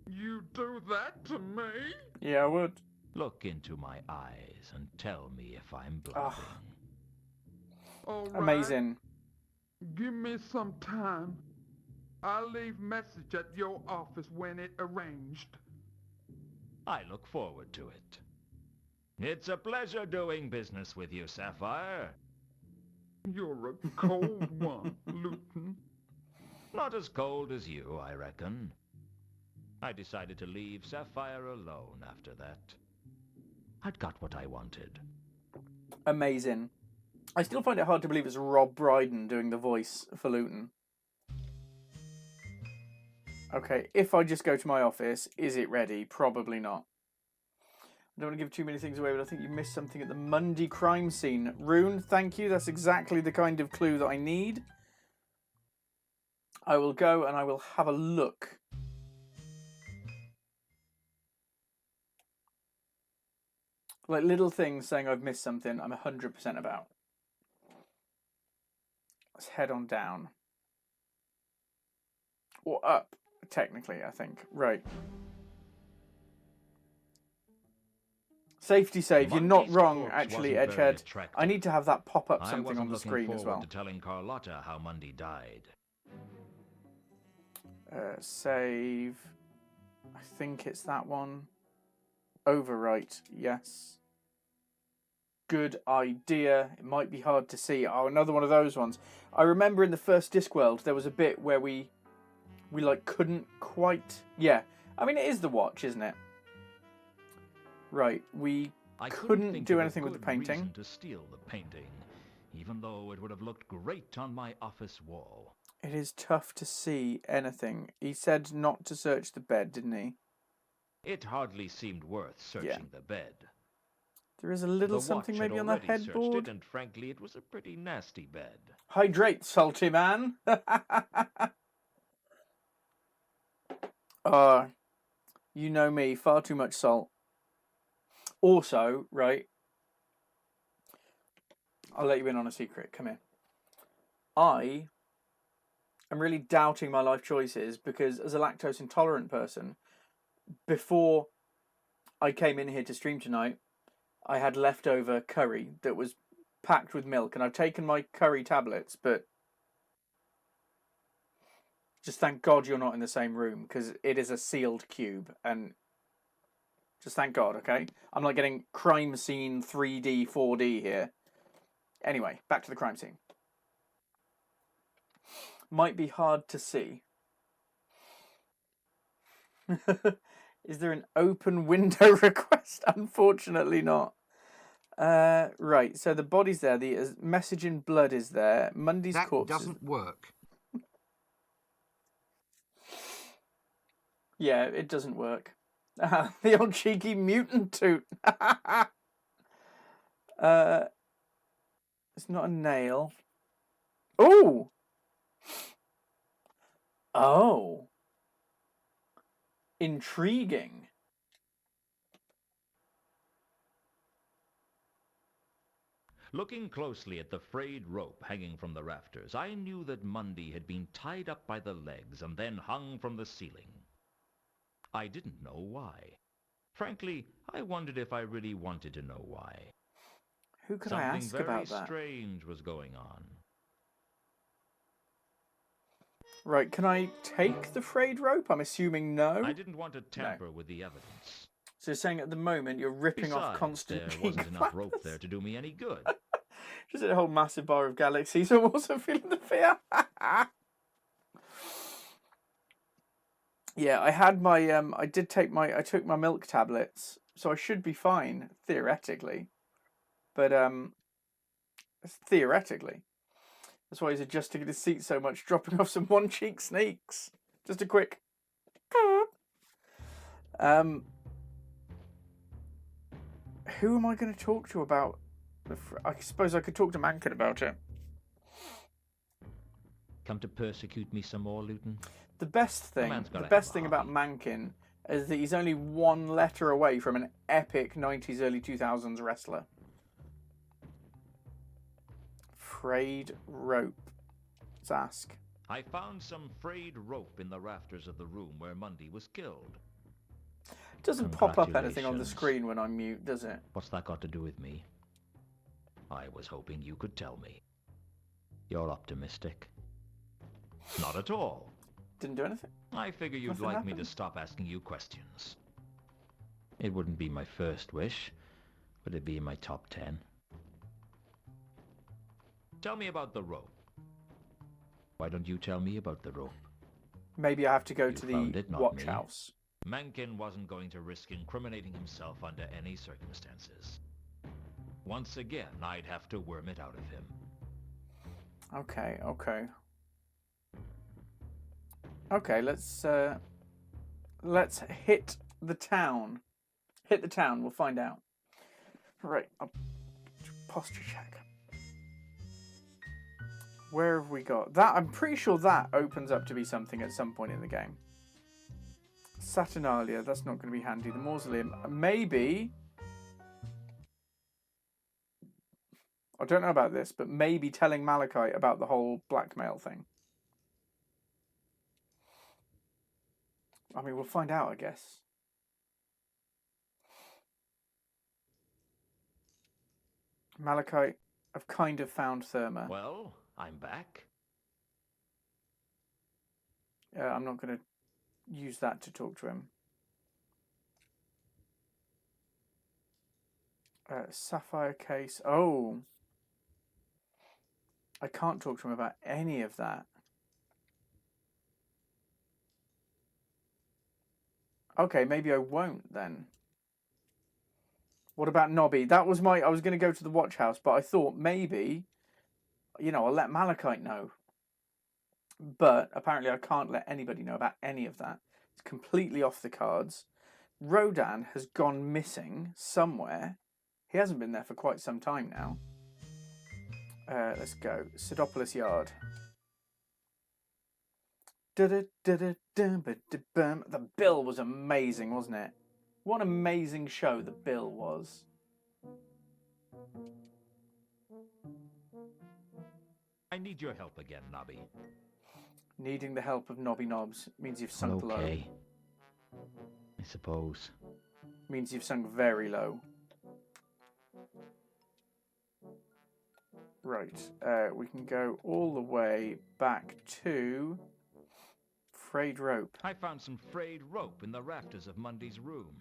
You do that to me? Yeah, I would. Look into my eyes and tell me if I'm bluffing. All right. Amazing. Give me some time. I'll leave message at your office when it arranged. I look forward to it. It's a pleasure doing business with you, Sapphire. You're a cold one, Luton. Not as cold as you, I reckon. I decided to leave Sapphire alone after that. I'd got what I wanted. Amazing. I still find it hard to believe it's Rob Brydon doing the voice for Luton. Okay, if I just go to my office, is it ready? Probably not. I don't want to give too many things away, but I think you missed something at the Monday crime scene. Rune, thank you. That's exactly the kind of clue that I need. I will go and I will have a look. Like little things saying I've missed something, I'm 100% about. Let's head on down. Or up, technically, I think. Right. Safety save. You're not Monty's wrong, corpse actually, wasn't very Edgehead. attractive. I need to have that pop up I something wasn't on the looking screen as forward well. to telling Carlotta how Mundy died. Save. I think it's that one. Overwrite. Yes. Good idea. It might be hard to see. Oh, another one of those ones. I remember in the first Discworld there was a bit where we like couldn't quite. Yeah. I mean, it is the watch, isn't it? Right. We I couldn't think do of a anything with the good painting. reason to steal the painting, even though it would have looked great on my office wall. It is tough to see anything. He said not to search the bed, didn't he? It hardly seemed worth searching the bed. There is a little The something watch had maybe on the already searched headboard. it, and frankly, it was a pretty nasty bed. Hydrate, salty man. You know me, far too much salt. Also, right, I'll let you in on a secret. Come here. I am really doubting my life choices because as a lactose intolerant person, before I came in here to stream tonight, I had leftover curry that was packed with milk, and I've taken my curry tablets, but just thank God you're not in the same room because it is a sealed cube, and just thank God, okay? I'm not getting crime scene 3D, 4D here. Anyway, back to the crime scene. Might be hard to see. Is there an open window request? Unfortunately not. Right, so the body's there. The message in blood is there. Mundy's corpse doesn't work. Yeah, it doesn't work. The old cheeky mutant toot. It's not a nail. Ooh! Oh. Intriguing. Looking closely at the frayed rope hanging from the rafters, I knew that Mundy had been tied up by the legs and then hung from the ceiling. I didn't know why. Frankly, I wondered if I really wanted to know why. Who could I Something ask very about that? strange was going on. Right, can I take the frayed rope? I'm assuming no. I didn't want to tamper with the evidence. So you're saying at the moment you're ripping off Besides, constant there cheek wasn't enough rope flappers? there to do me any good. Just a whole massive bar of galaxy, so I'm also feeling the fear. Yeah, I had my I took my milk tablets, so I should be fine theoretically. But theoretically, that's why he's adjusting his seat so much, dropping off some one cheek sneaks. Just a quick. Who am I going to talk to about? I suppose I could talk to Mankin about it. Come to persecute me some more, Luton? The best thing about Mankin is that he's only one letter away from an epic 90s, early 2000s wrestler. Frayed rope. Let's ask. I found some frayed rope in the rafters of the room where Mundy was killed. It doesn't pop up anything on the screen when I'm mute, does it? What's that got to do with me? I was hoping you could tell me. You're optimistic. Not at all. Didn't do anything? I figure you'd Nothing like me happened? to stop asking you questions. It wouldn't be my first wish, but it'd be in my top 10. Tell me about the rope. Why don't you tell me about the rope? Maybe I have to go You to found the it, not watch me. house. Mencken wasn't going to risk incriminating himself under any circumstances. Once again, I'd have to worm it out of him. Okay, okay. Okay, let's hit the town. Hit the town, we'll find out. Right, I'll posture check. Where have we got? That, I'm pretty sure that opens up to be something at some point in the game. Saturnalia, that's not going to be handy. The mausoleum, maybe... I don't know about this, but maybe telling Malachite about the whole blackmail thing. I mean, we'll find out, I guess. Malachite, I've kind of found Therma. Well, I'm back. I'm not going to use that to talk to him. Sapphire case. Oh. I can't talk to him about any of that. Okay, maybe I won't then. What about Nobby? That was I was going to go to the watch house, but I thought maybe, I'll let Malachite know. But apparently I can't let anybody know about any of that. It's completely off the cards. Rodan has gone missing somewhere. He hasn't been there for quite some time now. Let's go. Sidopolis Yard. The bill was amazing, wasn't it? What an amazing show the bill was. I need your help again, Nobby. Needing the help of Nobby Knobs means you've sunk low. Okay. I suppose. Means you've sunk very low. Right, we can go all the way back to frayed rope. I found some frayed rope in the rafters of Mundy's room.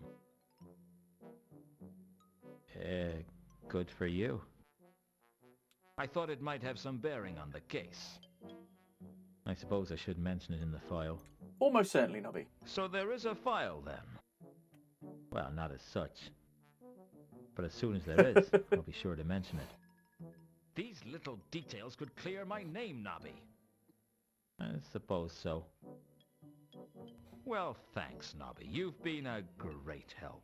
Good for you. I thought it might have some bearing on the case. I suppose I should mention it in the file. Almost certainly, Nobby. So there is a file, then? Well, not as such. But as soon as there is, I'll be sure to mention it. These little details could clear my name, Nobby. I suppose so. Well, thanks, Nobby. You've been a great help.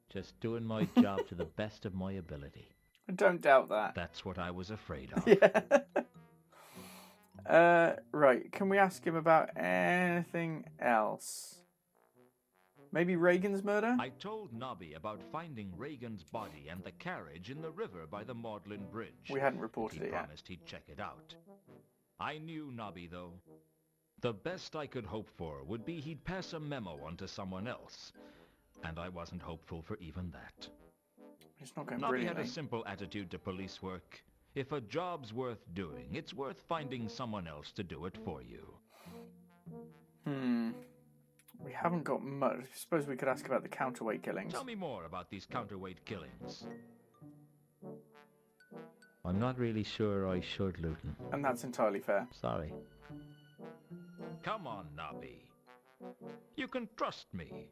Just doing my job to the best of my ability. I don't doubt that. That's what I was afraid of. Yeah. Right. Can we ask him about anything else? Maybe Reagan's murder? I told Nobby about finding Reagan's body and the carriage in the river by the Magdalen Bridge. We hadn't reported He it yet. promised he'd check it out. I knew Nobby, though. The best I could hope for would be he'd pass a memo on to someone else. And I wasn't hopeful for even that. It's not going Nobby had brilliantly. a simple attitude to police work. If a job's worth doing, it's worth finding someone else to do it for you. We haven't got much. I suppose we could ask about the counterweight killings. Tell me more about these counterweight killings. I'm not really sure I should, Luton. And that's entirely fair. Sorry. Come on, Nobby. You can trust me.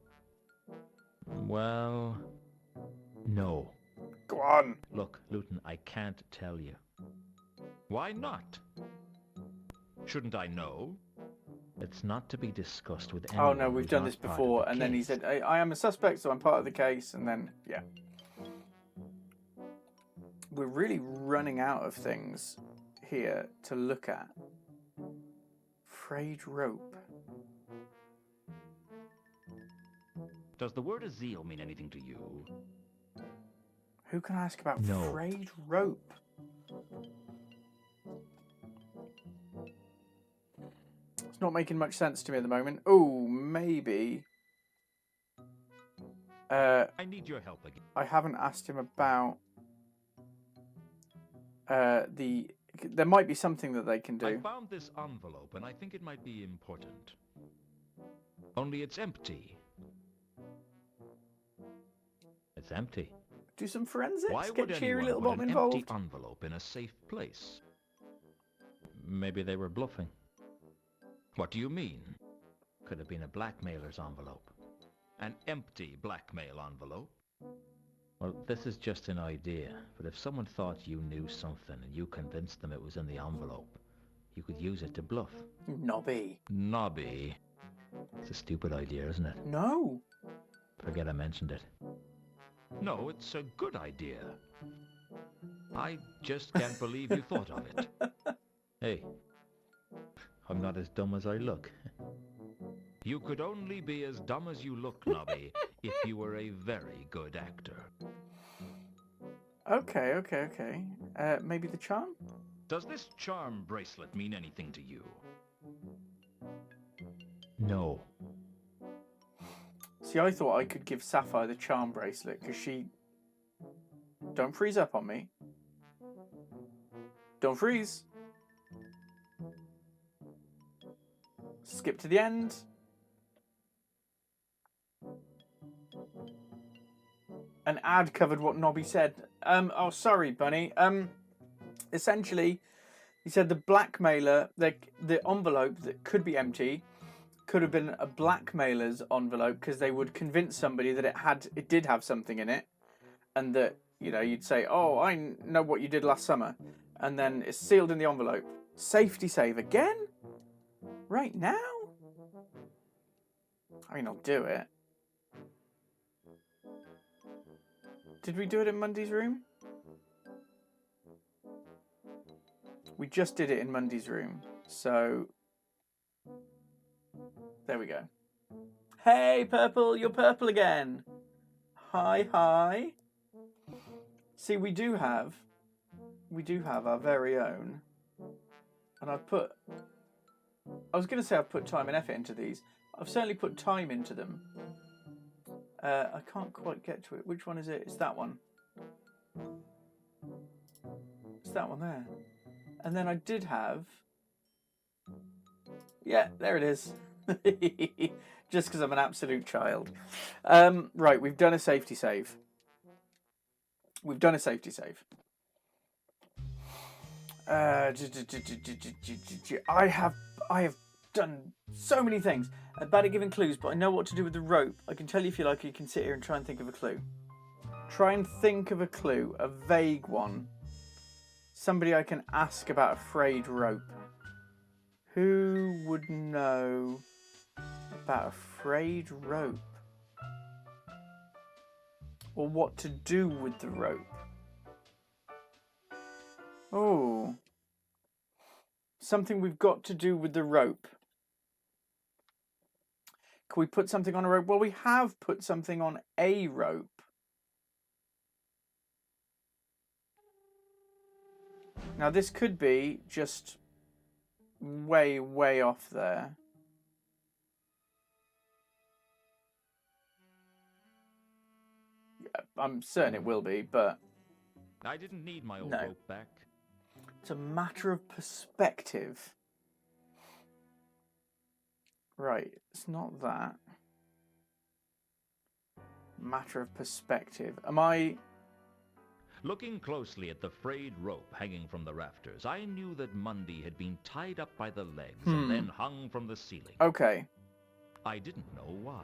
Well, no. Go on. Look, Luton, I can't tell you. Why not? Shouldn't I know? It's not to be discussed with anyone. Oh no, we've who's done not this part of before, the and then he case. said, I am a suspect, so I'm part of the case, and then, yeah. We're really running out of things here to look at. Frayed rope. Does the word Azil mean anything to you? Who can I ask about No. frayed rope? It's not making much sense to me at the moment. Oh, maybe. I need your help again. I haven't asked him about the. There might be something that they can I do. found this envelope, and I think it might be important. Only it's empty. It's empty. Do some forensics. Why Get would Cheery anyone Little put Bomb an involved. empty envelope in a safe place? Maybe they were bluffing. What do you mean? Could have been a blackmailer's envelope. An empty blackmail envelope? Well, this is just an idea, but if someone thought you knew something and you convinced them it was in the envelope, you could use it to bluff. Nobby. Nobby. It's a stupid idea, isn't it? No. Forget I mentioned it. No, it's a good idea. I just can't believe you thought of it. Hey, I'm not as dumb as I look. You could only be as dumb as you look, Nobby, if you were a very good actor. Okay. Maybe the charm? Does this charm bracelet mean anything to you? No. See, I thought I could give Sapphire the charm bracelet because she. Don't freeze up on me. Don't freeze. Skip to the end. An ad covered what Nobby said. Oh, sorry, Bunny. Essentially, he said the blackmailer, the envelope that could be empty, could have been a blackmailer's envelope because they would convince somebody that it did have something in it, and that you'd say, "Oh, I know what you did last summer," and then it's sealed in the envelope. Safety save again? Right now? I mean, I'll do it. Did we do it in Mundy's room? We just did it in Mundy's room, so there we go. Hey, Purple, you're purple again. Hi. See, we do have our very own, and I was going to say I've put time and effort into these. I've certainly put time into them. I can't quite get to it. Which one is it? It's that one. It's that one there. And then I did have... Yeah, there it is. Just because I'm an absolute child. Right, we've done a safety save. I have done so many things. I'm bad at giving clues, but I know what to do with the rope. I can tell you if you like, you can sit here and try and think of a clue. Try and think of a clue, a vague one. Somebody I can ask about a frayed rope. Who would know about a frayed rope. Or what to do with the rope. Oh. Something we've got to do with the rope. Can we put something on a rope? Well, we have put something on a rope. Now, this could be just way, way off there. I'm certain it will be, but... I didn't need my old No. rope back. It's a matter of perspective. Right, it's not that. Matter of perspective. Am I... Looking closely at the frayed rope hanging from the rafters, I knew that Mundy had been tied up by the legs and then hung from the ceiling. Okay. I didn't know why.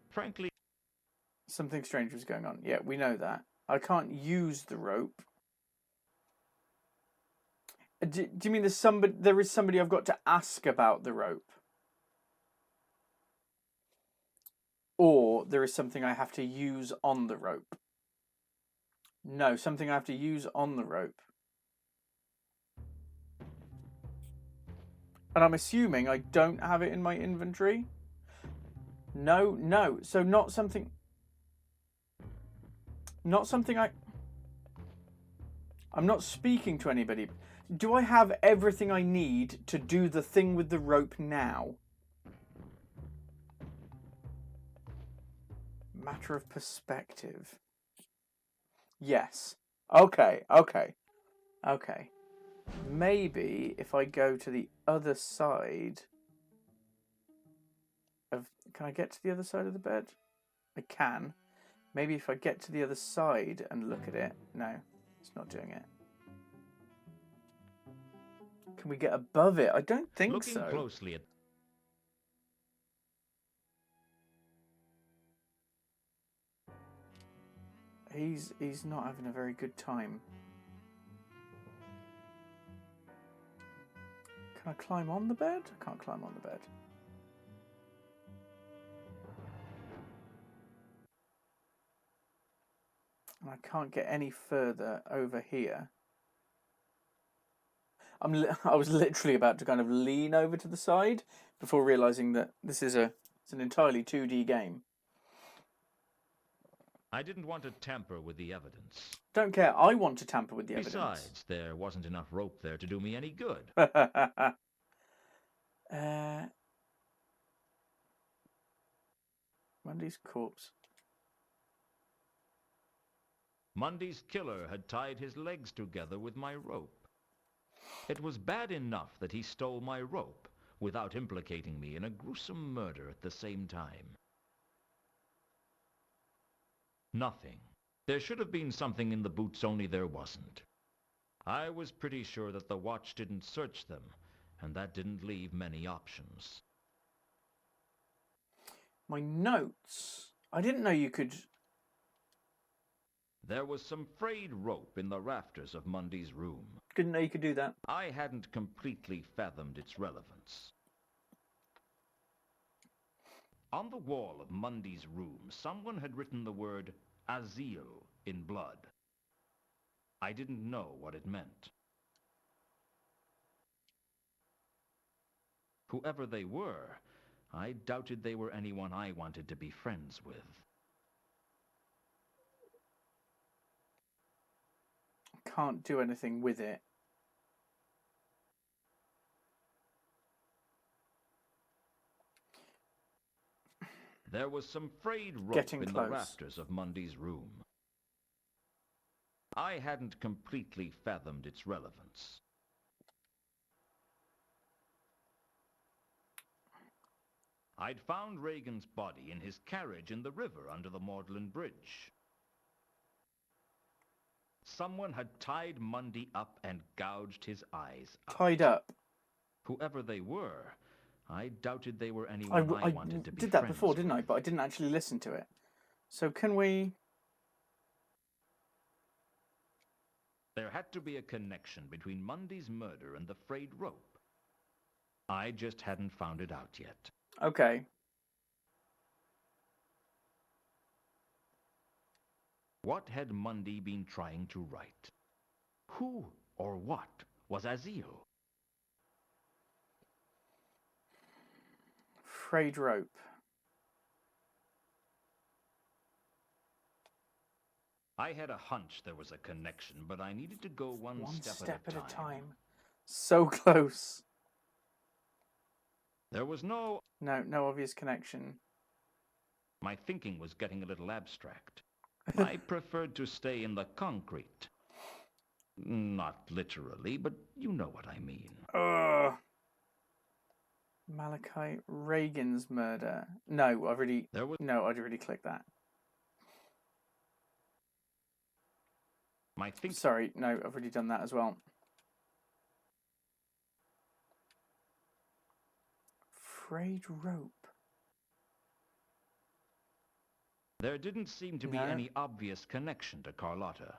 Frankly, Something strange was going on. Yeah, we know that. I can't use the rope. Do you mean there is somebody I've got to ask about the rope? Or there is something I have to use on the rope? No, something I have to use on the rope. And I'm assuming I don't have it in my inventory? No. So not something... Not something I'm not speaking to anybody. Do I have everything I need to do the thing with the rope now? Matter of perspective. Yes. Okay. Maybe if I go to the other side of... Can I get to the other side of the bed? I can. Maybe if I get to the other side and look at it... No, it's not doing it. Can we get above it? I don't think so. looking closely at... He's not having a very good time. Can I climb on the bed? I can't climb on the bed. And I can't get any further over here. I was literally about to kind of lean over to the side before realising that this is it's an entirely 2D game. I didn't want to tamper with the evidence. Don't care. I want to tamper with the evidence. Besides, there wasn't enough rope there to do me any good. Mundy's corpse. Mundy's killer had tied his legs together with my rope. It was bad enough that he stole my rope without implicating me in a gruesome murder at the same time. Nothing. There should have been something in the boots, only there wasn't. I was pretty sure that the watch didn't search them, and that didn't leave many options. My notes. I didn't know you could... There was some frayed rope in the rafters of Mundy's room. Didn't know you could do that. I hadn't completely fathomed its relevance. On the wall of Mundy's room, someone had written the word Azil in blood. I didn't know what it meant. Whoever they were, I doubted they were anyone I wanted to be friends with. Can't do anything with it. There was some frayed rope Getting in close. the rafters of Mundy's room. I hadn't completely fathomed its relevance. I'd found Reagan's body in his carriage in the river under the Magdalen Bridge. Someone had tied Mundy up and gouged his eyes out. Tied up. Whoever they were, I doubted they were anyone I wanted to be did that friends before, didn't I? with. But I didn't actually listen to it. So can we... There had to be a connection between Mundy's murder and the frayed rope. I just hadn't found it out yet. Okay. What had Mundy been trying to write? Who or what was Azil? Frayed rope. I had a hunch there was a connection, but I needed to go one step at a time. So close. There was no... No obvious connection. My thinking was getting a little abstract. I preferred to stay in the concrete. Not literally, but you know what I mean. Ugh. Malachi Reagan's murder. No, I'd already clicked that. Sorry, no, I've already done that as well. Frayed rope. There didn't seem to be any obvious connection to Carlotta.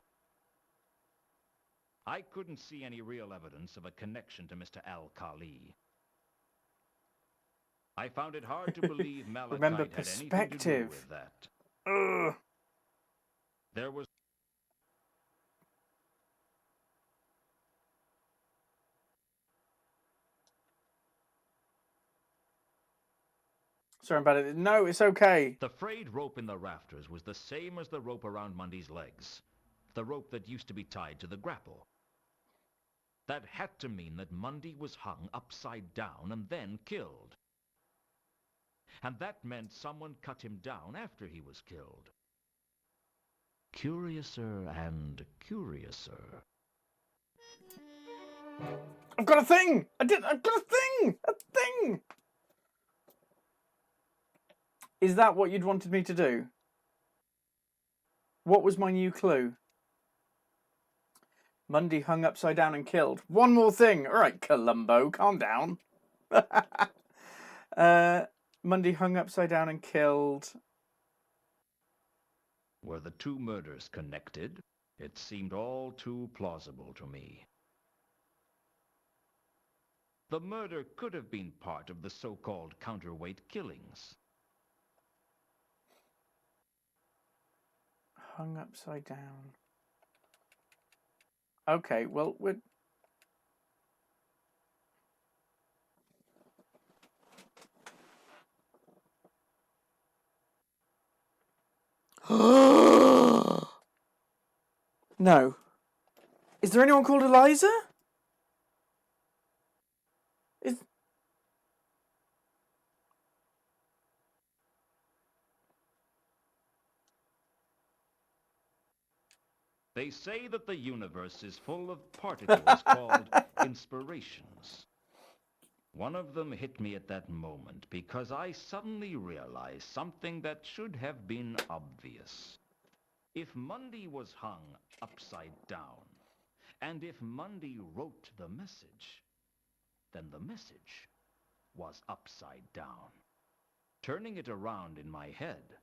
I couldn't see any real evidence of a connection to Mr. Al-Khali. I found it hard to believe Malachite Remember had anything to do perspective. with that. Ugh. There was... Sorry about it. No, it's okay. The frayed rope in the rafters was the same as the rope around Mundy's legs. The rope that used to be tied to the grapple. That had to mean that Mundy was hung upside down and then killed. And that meant someone cut him down after he was killed. Curiouser and curiouser. I've got a thing! I've got a thing! A thing! Is that what you'd wanted me to do? What was my new clue? Mundy hung upside down and killed. One more thing. All right, Columbo, calm down. Mundy hung upside down and killed. Were the two murders connected? It seemed all too plausible to me. The murder could have been part of the so-called counterweight killings. Hung upside down. Okay, well, we're... No. Is there anyone called Eliza? They say that the universe is full of particles called inspirations. One of them hit me at that moment because I suddenly realized something that should have been obvious. If Mundy was hung upside down, and if Mundy wrote the message, then the message was upside down. Turning it around in my head,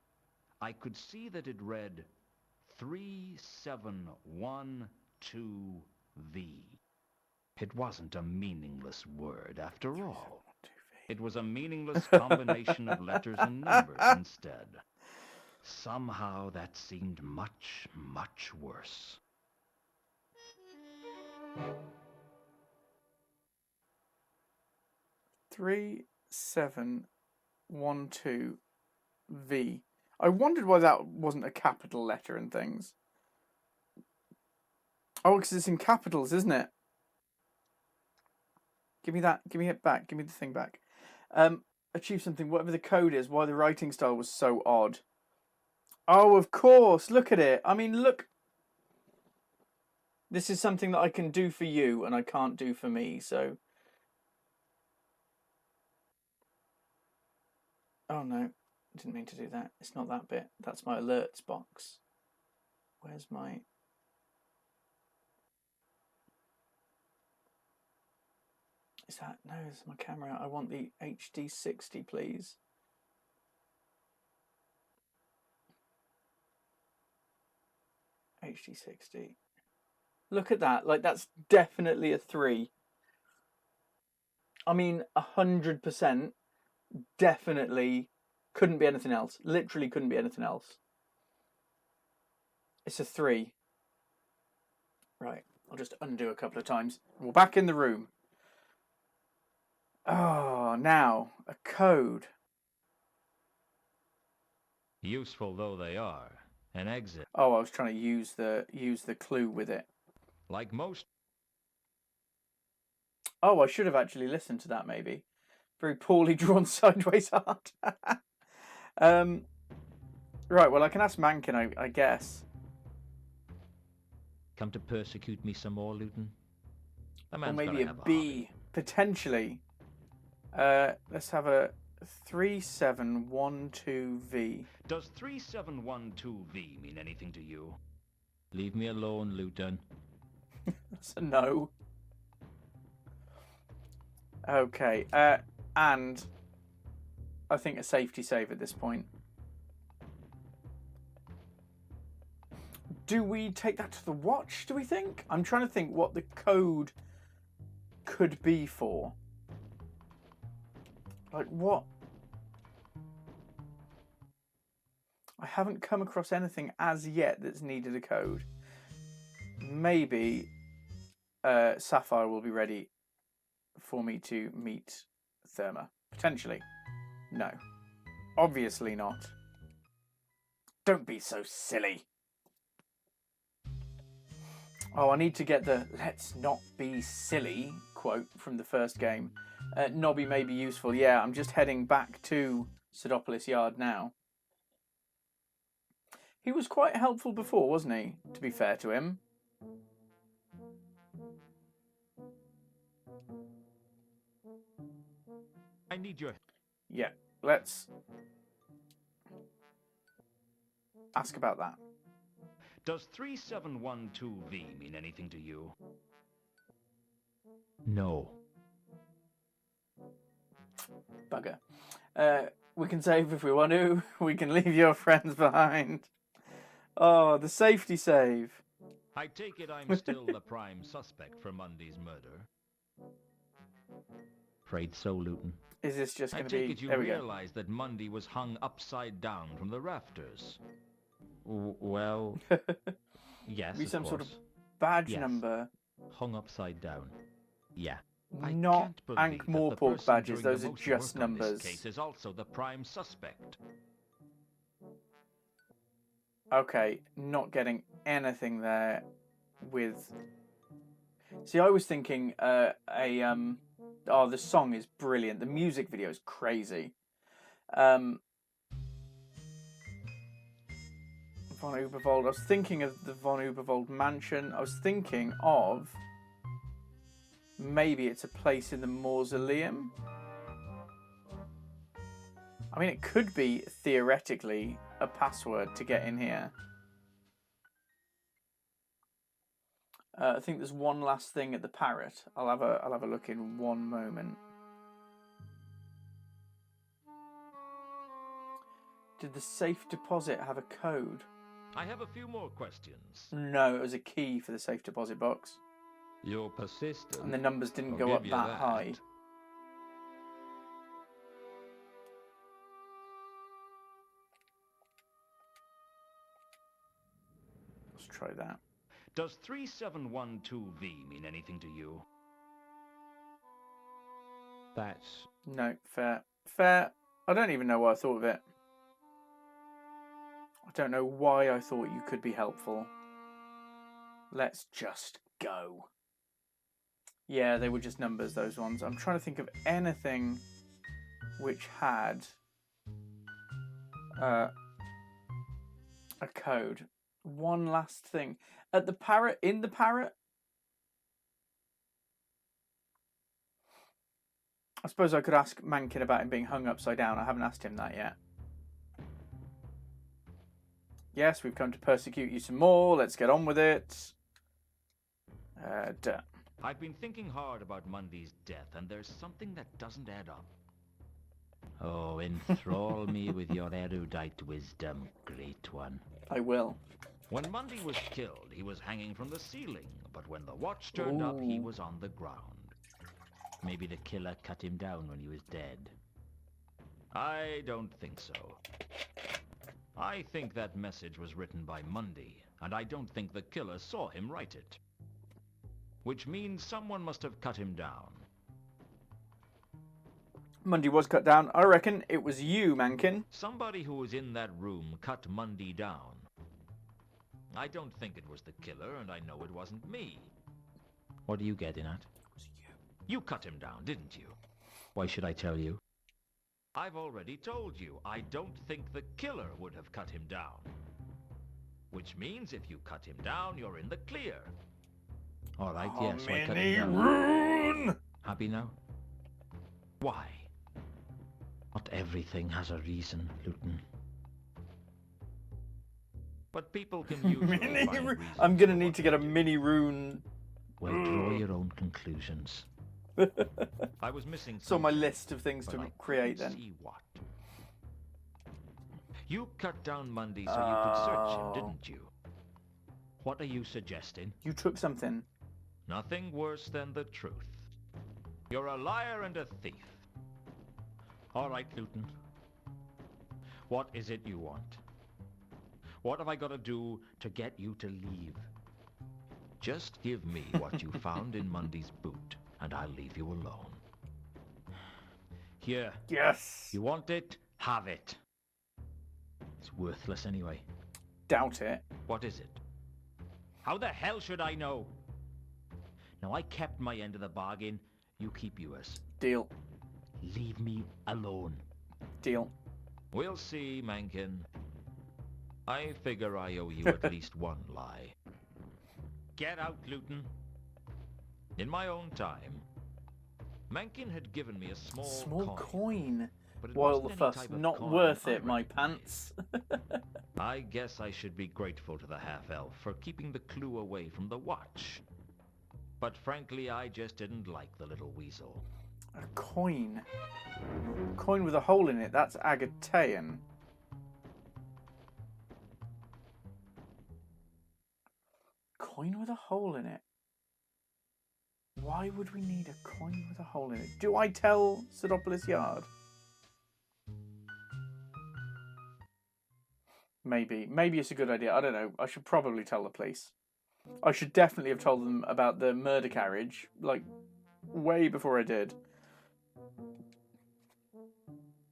I could see that it read 3712V. It wasn't a meaningless word after all. It was a meaningless combination of letters and numbers instead. Somehow that seemed much, much worse. Three, 712V. I wondered why that wasn't a capital letter and things. Oh, because it's in capitals, isn't it? Give me that. Give me it back. Give me the thing back. Achieve something. Whatever the code is, why the writing style was so odd. Oh, of course. Look at it. I mean, look. This is something that I can do for you and I can't do for me, so... Oh, no. I didn't mean to do that. It's not that bit. That's my alerts box. Where's my... Is that... No, it's my camera. I want the HD 60, please. HD 60. Look at that. Like, that's definitely a 3. I mean, 100%. Definitely couldn't be anything else. Literally couldn't be anything else. It's a 3. Right, I'll just undo a couple of times. We're back in the room. Oh, now a code. Useful though they are, an exit. Oh, I was trying to use the clue with it. Like most... Oh, I should have actually listened to that, maybe. Very poorly drawn sideways art. Right, well, I can ask Mankin, I guess. Come to persecute me some more, Luton? The Or man's maybe gotta a have B, potentially. Let's have a 3712V. Does 3712V mean anything to you? Leave me alone, Luton. That's a no. Okay, and I think a safety save at this point. Do we take that to the watch, do we think? I'm trying to think what the code could be for. Like, what? I haven't come across anything as yet that's needed a code. Maybe Sapphire will be ready for me to meet Therma. Potentially. No. Obviously not. Don't be so silly. Oh, I need to get the "let's not be silly" quote from the first game. Nobby may be useful. Yeah, I'm just heading back to Sidopolis Yard now. He was quite helpful before, wasn't he? To be fair to him. I need your... Yeah, let's ask about that. Does 3712V mean anything to you? No. Bugger. We can save if we want to. We can leave your friends behind. Oh, the safety save. I take it I'm still the prime suspect for Monday's murder. Afraid so, Luton. Is this just I going to take be... it you There we go. realize that Monday was hung upside down from the rafters. Well, yes, Be of some sort of course. badge Yes. number. Hung upside down. Yeah. I Not can't believe that the Ankh-Morpork person badges. doing Those the are most just work on this numbers. case is also the prime suspect. Okay, not getting anything there with... See, I was thinking oh, the song is brilliant. The music video is crazy. Von Ubervold. I was thinking of the Von Ubervold mansion. I was thinking of... Maybe it's a place in the mausoleum. I mean, it could be, theoretically, a password to get in here. I think there's one last thing at the Parrot. I'll have a look in one moment. Did the safe deposit have a code? I have a few more questions. No, it was a key for the safe deposit box. You're persistent. And the numbers didn't I'll go give up you that that. high. Let's try that. Does 3712V mean anything to you? That's... No, fair. Fair. I don't even know why I thought of it. I don't know why I thought you could be helpful. Let's just go. Yeah, they were just numbers, those ones. I'm trying to think of anything which had a code. One last thing. At the Parrot, in the Parrot? I suppose I could ask Mankin about him being hung upside down. I haven't asked him that yet. Yes, we've come to persecute you some more. Let's get on with it. Duh. I've been thinking hard about Monday's death, and there's something that doesn't add up. Oh, enthrall me with your erudite wisdom, great one. I will. When Monday was killed, he was hanging from the ceiling, but when the watch turned up, he Ooh. was on the ground. Maybe the killer cut him down when he was dead. I don't think so. I think that message was written by Mundy, and I don't think the killer saw him write it. Which means someone must have cut him down. Mundy was cut down. I reckon it was you, Mankin. Somebody who was in that room cut Mundy down. I don't think it was the killer, and I know it wasn't me. What are you getting at? It was you. You cut him down, didn't you? Why should I tell you? I've already told you, I don't think the killer would have cut him down. Which means if you cut him down, you're in the clear. All right, yes, I cut him down. Rune! Happy now? Why? Not everything has a reason, Luton. But people can usually Mini find Rune. reasons I'm gonna for need what to they get a do. mini rune. Well, draw your own conclusions. I was missing It's on my something, list of things but to I create couldn't then. see what. You cut down Mundy so you could search him, didn't you? What are you suggesting? You took something. Nothing worse than the truth. You're a liar and a thief. All right, Luton. What is it you want? What have I got to do to get you to leave? Just give me what you found in Mundy's boot, and I'll leave you alone. Here. Yes. You want it? Have it. It's worthless anyway. Doubt it. What is it? How the hell should I know? Now, I kept my end of the bargain. You keep yours. Deal. Leave me alone. Deal. We'll see, Mankin. I figure I owe you at least one lie. Get out, Luton. In my own time, Mankin had given me a small coin. but it While wasn't the any fuss. type of Not coin worth I it, my recognized. pants. I guess I should be grateful to the half-elf for keeping the clue away from the watch. But frankly, I just didn't like the little weasel. A coin. Coin with a hole in it. That's Agatean. Coin with a hole in it. Why would we need a coin with a hole in it? Do I tell Sidopolis Yard? Maybe. Maybe it's a good idea. I don't know. I should probably tell the police. I should definitely have told them about the murder carriage, like, way before I did.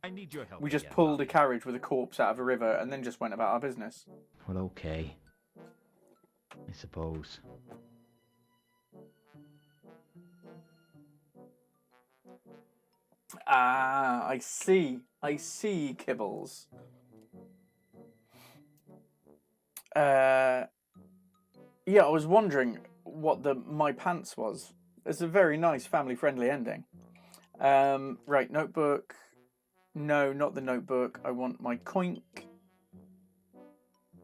I need your help. We just again, pulled a Bobby. carriage with a corpse out of a river and then just went about our business. Well, okay. I suppose. Ah, I see. I see, Kibbles. Yeah, I was wondering what the My Pants was. It's a very nice family-friendly ending. Right, notebook. No, not the notebook. I want my coink.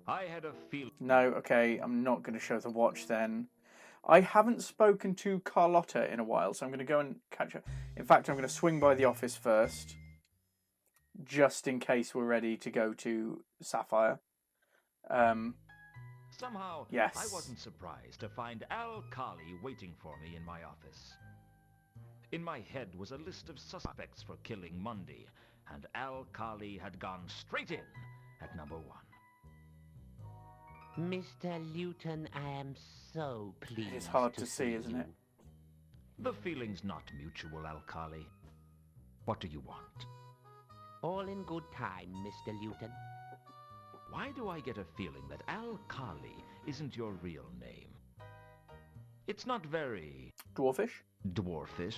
I had a feeling. No, okay, I'm not going to show the watch then. I haven't spoken to Carlotta in a while, so I'm going to go and catch her. In fact, I'm going to swing by the office first, just in case we're ready to go to Sapphire. Somehow, Yes. I wasn't surprised to find Al Kali waiting for me in my office. In my head was a list of suspects for killing Mundy, and Al Kali had gone straight in at number 1. Mr. Luton, I am so pleased. It's hard to see, isn't it? The feeling's not mutual, Al Kali. What do you want? All in good time, Mr. Luton. Why do I get a feeling that Al Kali isn't your real name? It's not very Dwarfish? dwarfish.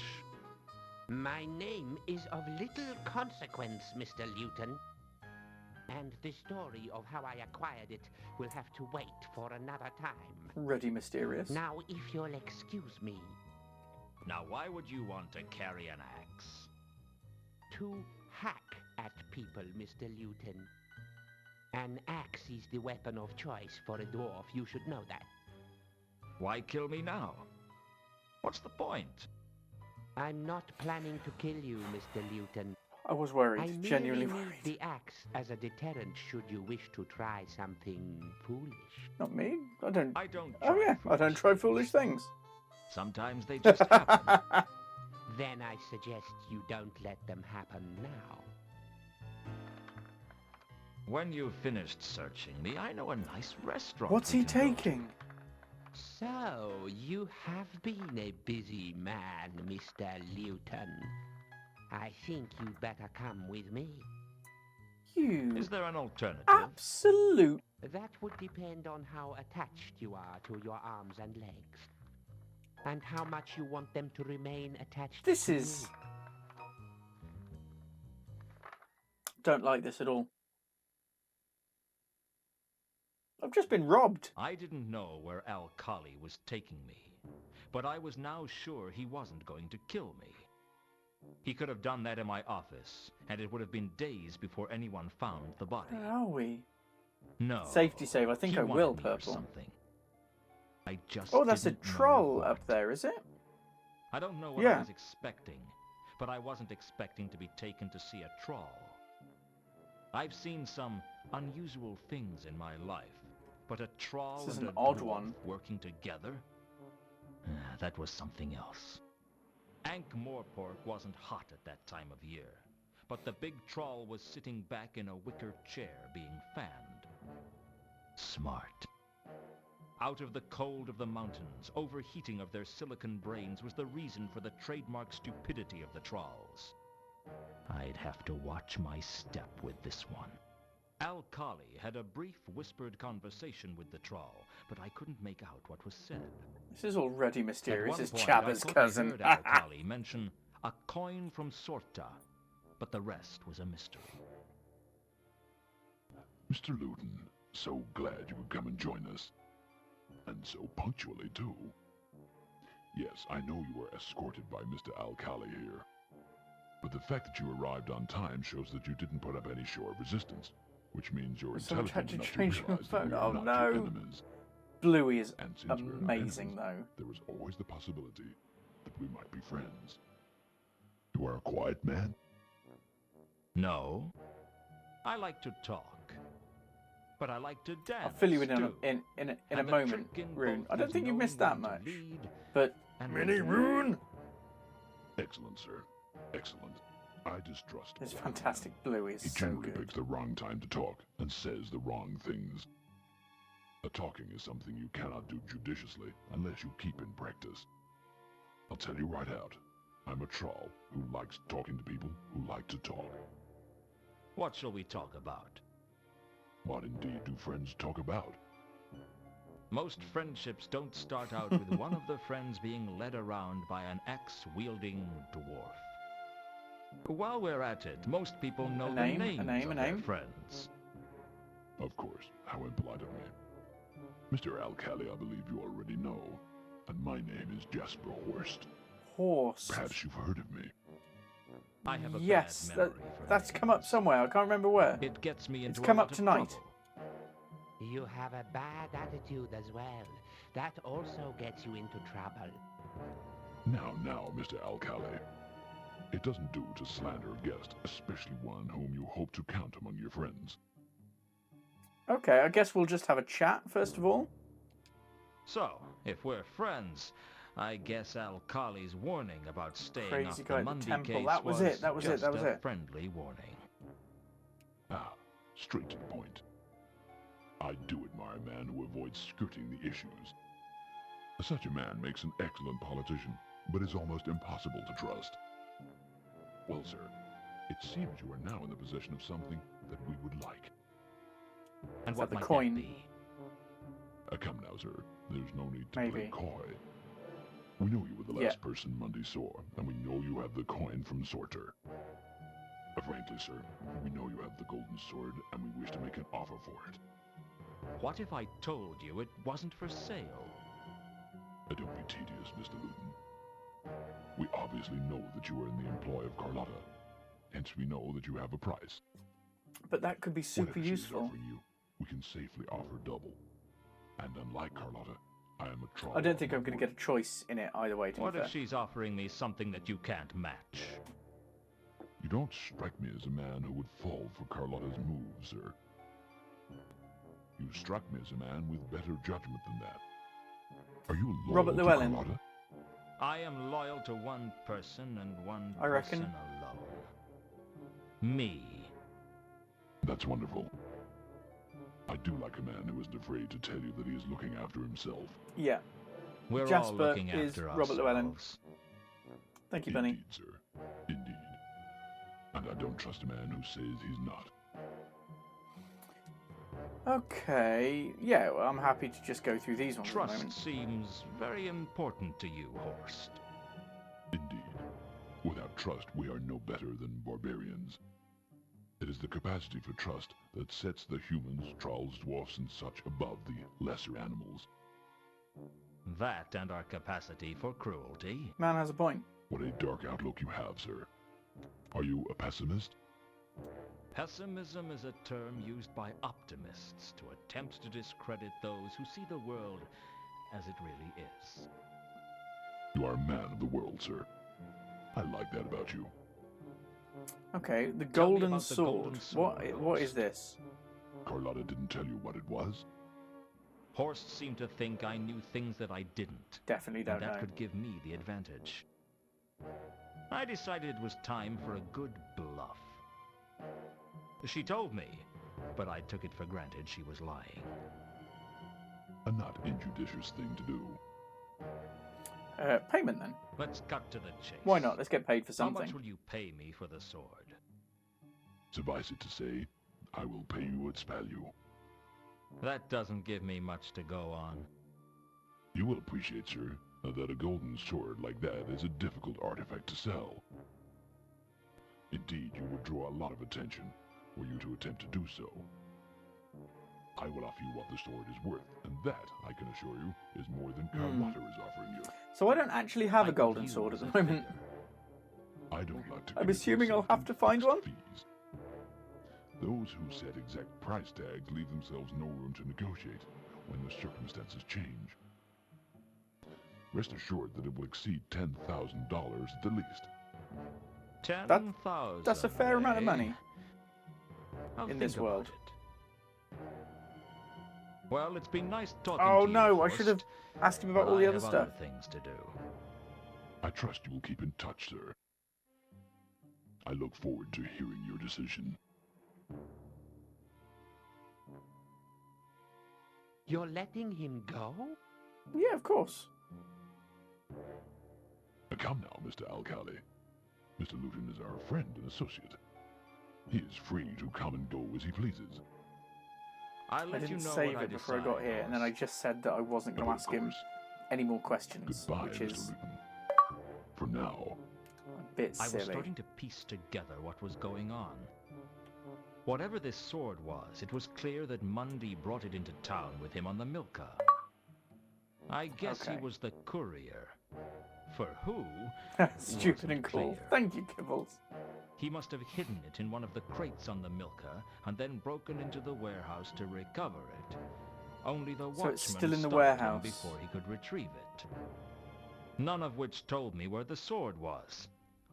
My name is of little consequence, Mr. Luton. And the story of how I acquired it will have to wait for another time. Ruddy mysterious. Now, if you'll excuse me, Now, why would you want to carry an axe? to hack at people, Mr. Luton. An axe is the weapon of choice for a dwarf, you should know that. Why kill me now? What's the point? I'm not planning to kill you, Mr. Luton. I was I worried. Genuinely merely need worried. the axe as a deterrent should you wish to try something foolish. Not me. I don't. I don't Oh try yeah, I don't try foolish things. Sometimes they just happen. Then I suggest you don't let them happen now. When you've finished searching me, I know a nice restaurant. What's we he can go to. taking? So, you have been a busy man, Mr. Luton. I think you'd better come with me. You Is there an alternative? absolute. That would depend on how attached you are to your arms and legs. And how much you want them to remain attached This to is. you. Don't like this at all. I've just been robbed. I didn't know where Al-Khali was taking me, but I was now sure he wasn't going to kill me. He could have done that in my office, and it would have been days before anyone found the body. Where are we? No. Safety save. I think he I will, wanted me or Purple. something. I just Oh, that's a didn't know troll what. up there, is it? I don't know what Yeah. I was expecting, but I wasn't expecting to be taken to see a troll. I've seen some unusual things in my life, but a troll This is and an a odd dwarf one. working together? That was something else. Ankh-Morpork wasn't hot at that time of year, but the big troll was sitting back in a wicker chair being fanned. Smart. Out of the cold of the mountains, overheating of their silicon brains was the reason for the trademark stupidity of the trolls. I'd have to watch my step with this one. Al-Khali had a brief whispered conversation with the troll, but I couldn't make out what was said. This is already At mysterious. one It's point, Jabba's I thought cousin. I heard Al-Khali mention a coin from Sorta, but the rest was a mystery. Mr. Luton, so glad you could come and join us. And so punctually, too. Yes, I know you were escorted by Mr. Al-Khali here. But the fact that you arrived on time shows that you didn't put up any show of resistance, which means you're Someone tried intelligent to enough change to your realize that phone. we Oh, are not no. your enemies. Bluey is And since we're not amazing, enemies, though. there is always the possibility that we might be friends. You are a quiet man? No. I like to talk. But I like to dance, I'll fill you in too. in a And the moment, trick in Rune. both I don't is think you knowing missed that when to much. lead But and when Mini to Rune! Excellent, sir. Excellent. I distrust It's all fantastic. Bluey He is so generally good. picks the wrong time to talk and says the wrong things. A talking is something you cannot do judiciously unless you keep in practice. I'll tell you right out. I'm a troll who likes talking to people who like to talk. What shall we talk about? What indeed do friends talk about? Most friendships don't start out with one of the friends being led around by an axe-wielding dwarf. While we're at it, most people know the names of their friends. Of course. How impolite of me. Mr. Al-Khali, I believe you already know. And my name is Jasper Horst. Horse. Perhaps you've heard of me. I have a Yes, bad memory for that's names. come up somewhere. I can't remember where. It gets me into It's come a up lot of tonight. trouble. You have a bad attitude as well. That also gets you into trouble. Now, Mr. Al-Khali. It doesn't do to slander a guest, especially one whom you hope to count among your friends. Okay, I guess we'll just have a chat first of all. So, if we're friends, I guess Al-Khali's warning about staying Crazy off guy the at the Mundi temple. case That was it, that was it, just that was a it. friendly warning. Ah, straight to the point. I do admire a man who avoids skirting the issues. Such a man makes an excellent politician, but is almost impossible to trust. Well, sir, it seems you are now in the possession of something that we would like. And Is what that the might coin? that be? Come now, sir. There's no need to Maybe. play coy. We know you were the Yeah. last person Mundy saw, and we know you have the coin from Sorter. Frankly, sir, we know you have the golden sword, and we wish to make an offer for it. What if I told you it wasn't for sale? Don't be tedious, Mr. Luton. We obviously know that you are in the employ of Carlotta. Hence we know that you have a price. But that could be super Whatever she is useful. offering you, we can safely offer double. And unlike Carlotta, I am a troll. I don't think I'm going to get a choice in it either way, to What be fair. if she's offering me something that you can't match? You don't strike me as a man who would fall for Carlotta's moves, sir. You struck me as a man with better judgment than that. Are you loyal Robert to Llewellyn. Carlotta? I am loyal to one person and one I reckon. person alone. Me. That's wonderful. do like a man who isn't afraid to tell you that he is looking after himself. Yeah. We're all Jasper looking is after Robert Llewellyn. ourselves. Thank you, Bunny. Indeed, sir. Indeed. And I don't trust a man who says he's not. Okay. Yeah, well, I'm happy to just go through these ones at the Trust moment. seems very important to you, Horst. Indeed. Without trust, we are no better than barbarians. It is the capacity for trust that sets the humans, trolls, dwarfs, and such above the lesser animals. That and our capacity for cruelty. Man has a point. What a dark outlook you have, sir. Are you a pessimist? Pessimism is a term used by optimists to attempt to discredit those who see the world as it really is. You are a man of the world, sir. I like that about you. Okay, the Tell me golden about the sword. golden sword, What is Horst. this? Carlotta didn't tell you what it was? Horst seemed to think I knew things that I didn't. Definitely don't And that know. could give me the advantage. I decided it was time for a good bluff. She told me, but I took it for granted she was lying. A not injudicious thing to do. Payment then. Let's cut to the chase. Why not? Let's get paid for How something. much will you pay me for the sword? Suffice it to say, I will pay you its value. That doesn't give me much to go on. You will appreciate, sir, that a golden sword like that is a difficult artifact to sell. Indeed, you would draw a lot of attention were you to attempt to do so. I will offer you what the sword is worth, and that, I can assure you, is more than Carlotta is offering you. So I don't actually have I a could golden use sword at the a moment. figure. I don't like to I'm commit assuming I'll myself have to into find fixed one? fees. Those who set exact price tags leave themselves no room to negotiate when the circumstances change. Rest assured that it will exceed $10,000 at the least. 10,000. That's a fair amount of money. I'll in this think about world. it. Well, it's been nice talking Oh to you, no, I Horst, should have asked him about but all the I other have stuff. things to do. I trust you will keep in touch, sir. I look forward to hearing your decision. You're letting him go? Yeah, of course. Come now, Mr. Alcali. Mr. Luton is our friend and associate. He is free to come and go as he pleases. I'll I let you didn't know save what it before I got decide, here, and then I Horst. just said that I wasn't going to Of ask him course. any more questions, Goodbye, which Mr. is Luton. For now. a bit I was silly. starting to piece together what was going on. Whatever this sword was, it was clear that Mundy brought it into town with him on the Milka. I guess Okay. he was the courier. For who? Stupid and wasn't cool. clear. Thank you, Kibbles. He must have hidden it in one of the crates on the Milka and then broken into the warehouse to recover it. Only the So watchman it's still in the stopped warehouse. him before he could retrieve it. None of which told me where the sword was,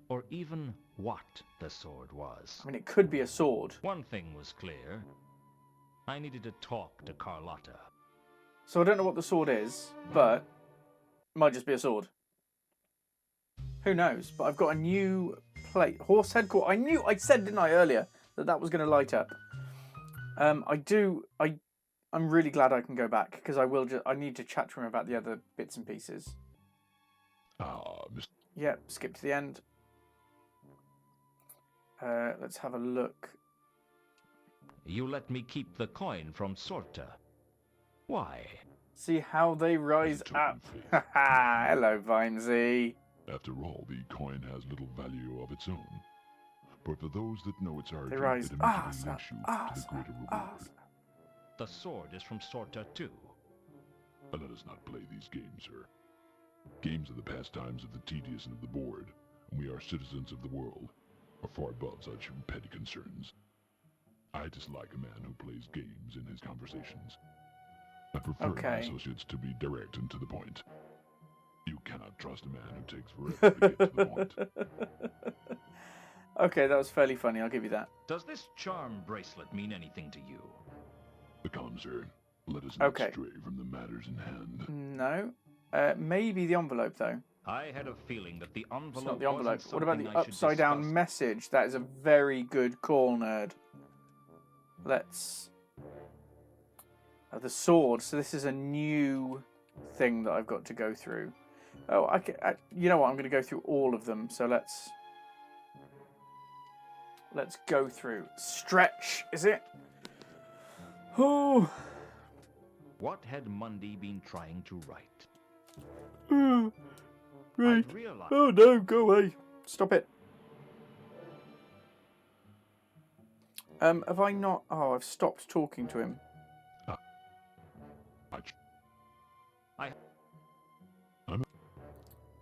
or even what the sword was. I mean, it could be a sword. One thing was clear. I needed to talk to Carlotta. So I don't know what the sword is, but it might just be a sword. Who knows? But I've got a new plate. Horse headquarters. I said, didn't I, earlier, that that was going to light up. I'm really glad I can go back, because I need to chat to him about the other bits and pieces. Ah, Mr. Yep, skip to the end. Let's have a look. You let me keep the coin from Sorta. Why? See how they rise token up. of faith. Haha, hello, Vimesy. After all, the coin has little value of its own. But for those that know its origin, They rise it immediately up, links you up, to the greater reward. up. The sword is from Sorta too. But let us not play these games, sir. Games are the pastimes of the tedious and of the bored, and we are citizens of the world, are far above such petty concerns. I dislike a man who plays games in his conversations. I prefer my Okay. associates to be direct and to the point. You cannot trust a man who takes forever to get to the point. Okay, that was fairly funny, I'll give you that. Does this charm bracelet mean anything to you? Come, sir. Let us not Okay. stray from the matters in hand. No. Maybe the envelope, though. I had a feeling that the envelope It's not the envelope. wasn't What about something the I should upside down discuss. message? That is a very good call, nerd. Let's The sword. So this is a new thing that I've got to go through. Oh, you know what? I'm going to go through all of them. So let's go through. Stretch, is it? Oh. What had Mundy been trying to write? Right. I realized Oh no, go away. Stop it. Have I not... Oh, I've stopped talking to him.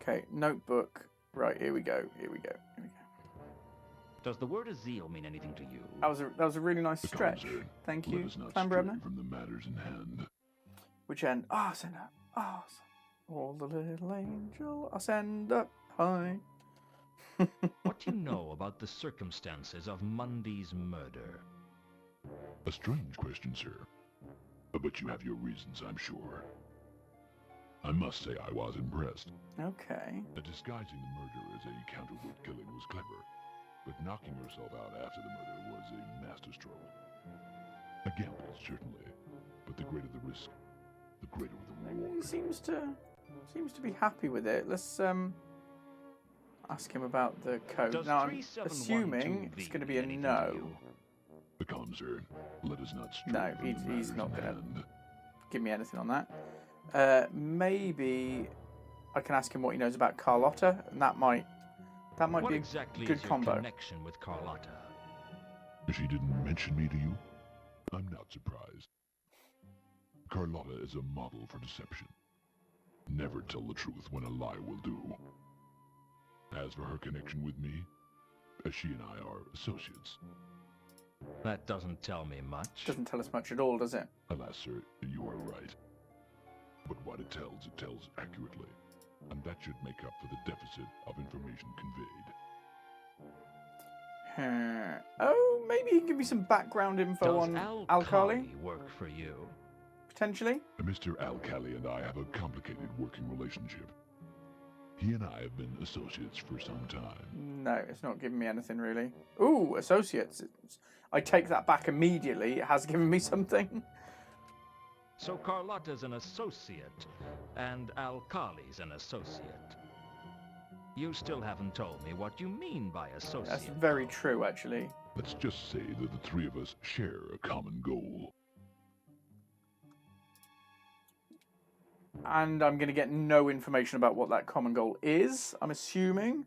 Okay, notebook. Right, here we go. Does the word Azil mean anything to you? That was a really nice stretch. Thank you, Clamberebner. From the matters in hand. Which end? Ah, send up. Ah, all the little angel. I'll send up high. What do you know about the circumstances of Mundy's murder? A strange question, sir. But you have your reasons, I'm sure. I must say I was impressed. Okay. Disguising the murder as a counterfeit killing was clever, but knocking herself out after the murder was a masterstroke. A gamble, certainly, but the greater the risk, the greater the reward. He seems to be happy with it. Let's ask him about the code. Does Now I'm assuming it's going to be a no. Come, sir. Let us not stray No, from the he's matters not in going to hand. give me anything on that. Maybe I can ask him what he knows about Carlotta, and that might What be exactly a good is your combo. connection with Carlotta? She didn't mention me to you? I'm not surprised. Carlotta is a model for deception. Never tell the truth when a lie will do. As for her connection with me, she and I are associates. That doesn't tell me much. Doesn't tell us much at all, does it? Alas, sir, you are right. But what it tells accurately. And that should make up for the deficit of information conveyed. Oh, maybe you can give me some background info Does on Alkali Alkali, work for you? potentially. Mr. Alkali and I have a complicated working relationship. He and I have been associates for some time. No, it's not giving me anything really. Ooh, associates. I take that back immediately. It has given me something. So Carlotta's an associate, and Alkali's an associate. You still haven't told me what you mean by associate. That's very though. true, actually. Let's just say that the three of us share a common goal. And I'm going to get no information about what that common goal is, I'm assuming.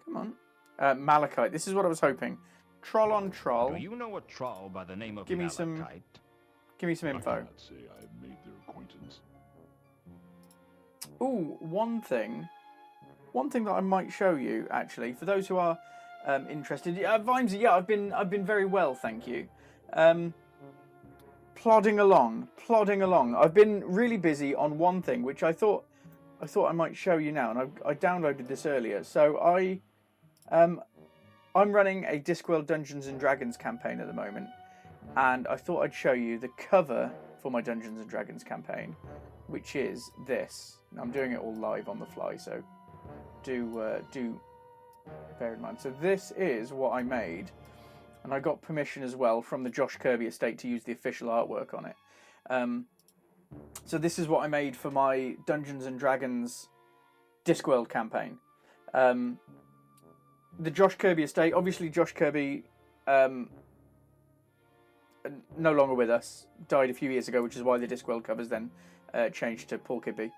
Come on. Malachite. This is what I was hoping. Troll on troll. Do you know a troll by the name of Give me Malachite? Give me some I info. cannot say I have made their acquaintance. Ooh, one thing that I might show you, actually, for those who are interested. Vimesy, yeah, I've been very well, thank you. Plodding along. I've been really busy on one thing, which I thought I might show you now, and I downloaded this earlier. So I'm running a Discworld Dungeons and Dragons campaign at the moment, and I thought I'd show you the cover for my Dungeons and Dragons campaign, which is this. Now, I'm doing it all live on the fly, so do bear in mind. So this is what I made, and I got permission as well from the Josh Kirby estate to use the official artwork on it. So this is what I made for my Dungeons and Dragons Discworld campaign. The Josh Kirby estate, obviously Josh Kirby, no longer with us, died a few years ago, which is why the Discworld covers then changed to Paul Kidby.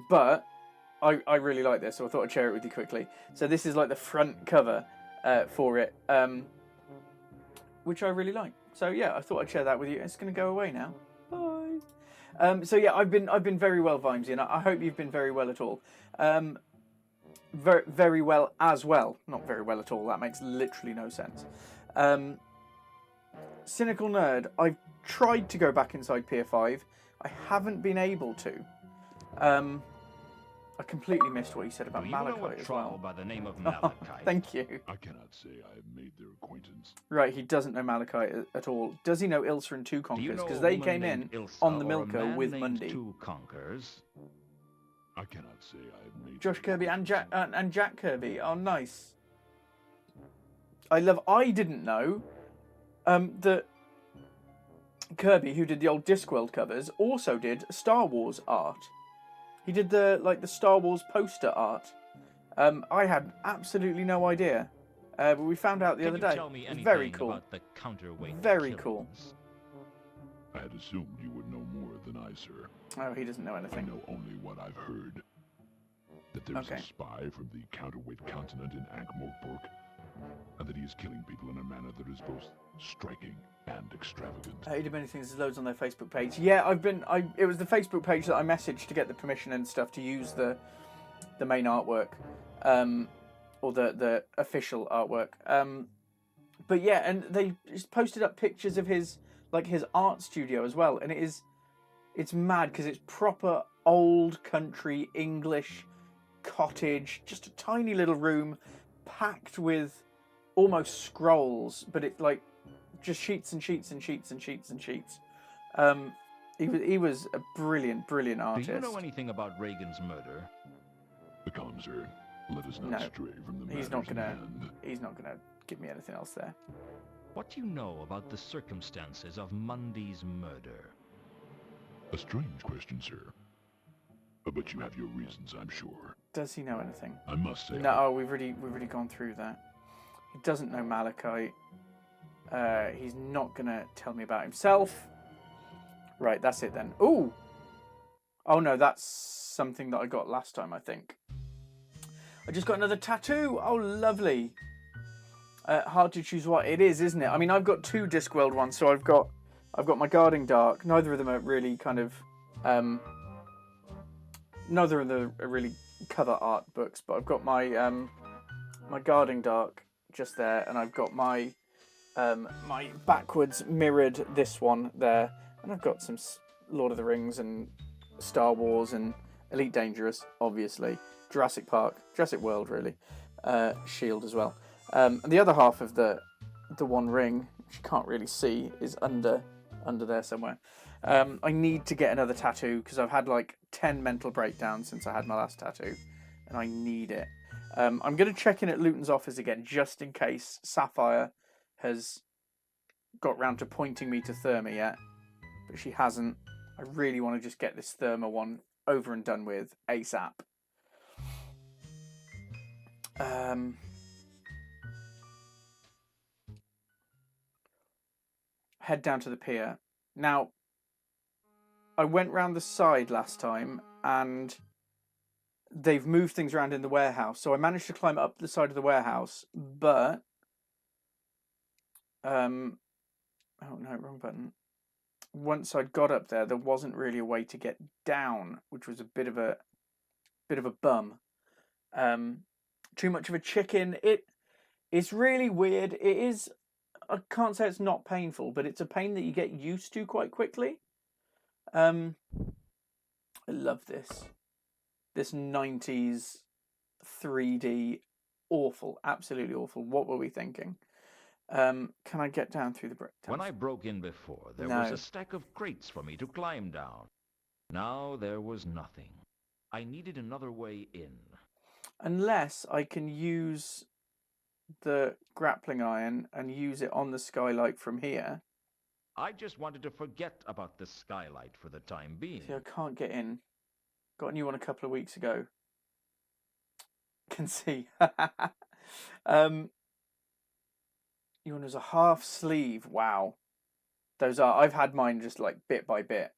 But I really like this, so I thought I'd share it with you quickly. So this is like the front cover for it, which I really like. So yeah, I thought I'd share that with you. It's going to go away now. Bye. So yeah, I've been very well, Vimesy, and I hope you've been very well at all. Very, very well as well. Not very well at all. That makes literally no sense. Cynical Nerd. I've tried to go back inside Pier 5. I haven't been able to. I completely missed what you said about Do you know a Malachite as troll well. by the name of Malachite? Thank you. I cannot say I have made their acquaintance. Right, he doesn't know Malachite at all. Does he know Ilsa and Two Do you Conquers? know Because a they woman came named in Ilsa on the or a Milker man with named Mundy. Two Conquers? I cannot say I have made Josh their Kirby and acquaintance. Jack Kirby. Oh, nice. I didn't know that Kirby, who did the old Discworld covers, also did Star Wars art. He did the Star Wars poster art. I had absolutely no idea, but we found out the Can other you day. tell me It's anything very cool. about the counterweight Very cool. killings? I had assumed you would know more than I, sir. Oh, he doesn't know I anything. know only what I've heard. That there's Okay. a spy from the counterweight continent in Ankh-Morpork, and that he is killing people in a manner that is both striking and extravagant. He did many things. There's loads on their Facebook page. Yeah, it was the Facebook page that I messaged to get the permission and stuff to use the main artwork, or the official artwork. But yeah, and they just posted up pictures of his art studio as well, and it's mad because it's proper old country English cottage, just a tiny little room packed with almost scrolls, but it's like just sheets and sheets and sheets and sheets and sheets. He was a brilliant artist. Do you know anything about Reagan's murder? Come, sir. Let us not No, stray from the he's matters not in gonna. hand. He's not gonna give me anything else there. What do you know about the circumstances of Mundy's murder? A strange question, sir. But you have your reasons, I'm sure. Does he know anything? I must say... No, we've already gone through that. He doesn't know Malachite. He's not gonna tell me about himself. Right, that's it then. Ooh! Oh no, that's something that I got last time, I think. I just got another tattoo. Oh, lovely. Hard to choose what it is, isn't it? I mean, I've got two Discworld ones, so I've got my Guarding Dark. Neither of them are really kind of neither of them are really cover art books, but I've got my my Guarding Dark just there, and I've got my my backwards mirrored this one there, and I've got some Lord of the Rings and Star Wars and Elite Dangerous, obviously, Jurassic Park, Jurassic World, really, Shield as well. And the other half of the One Ring, which you can't really see, is under there somewhere. I need to get another tattoo because I've had like 10 mental breakdowns since I had my last tattoo, and I need it. I'm going to check in at Luton's office again just in case Sapphire has got round to pointing me to Therma yet, but she hasn't. I really want to just get this Therma one over and done with ASAP. Head down to the pier. Now, I went round the side last time and they've moved things around in the warehouse. So I managed to climb up the side of the warehouse, but oh no, wrong button. Once I'd got up there wasn't really a way to get down, which was a bit of a bum. Too much of a chicken. It's really weird. It is, I can't say it's not painful, but it's a pain that you get used to quite quickly. I love this 90s 3D, awful, absolutely awful. What were we thinking? Can I get down through the brick? When I broke in before, there No. was a stack of crates for me to climb down. Now there was nothing. I needed another way in. Unless I can use the grappling iron and use it on the skylight from here. I just wanted to forget about the skylight for the time being. See, I can't get in. Got a new one a couple of weeks ago. Can see. You want as a half sleeve. Wow. Those are, I've had mine just like bit by bit.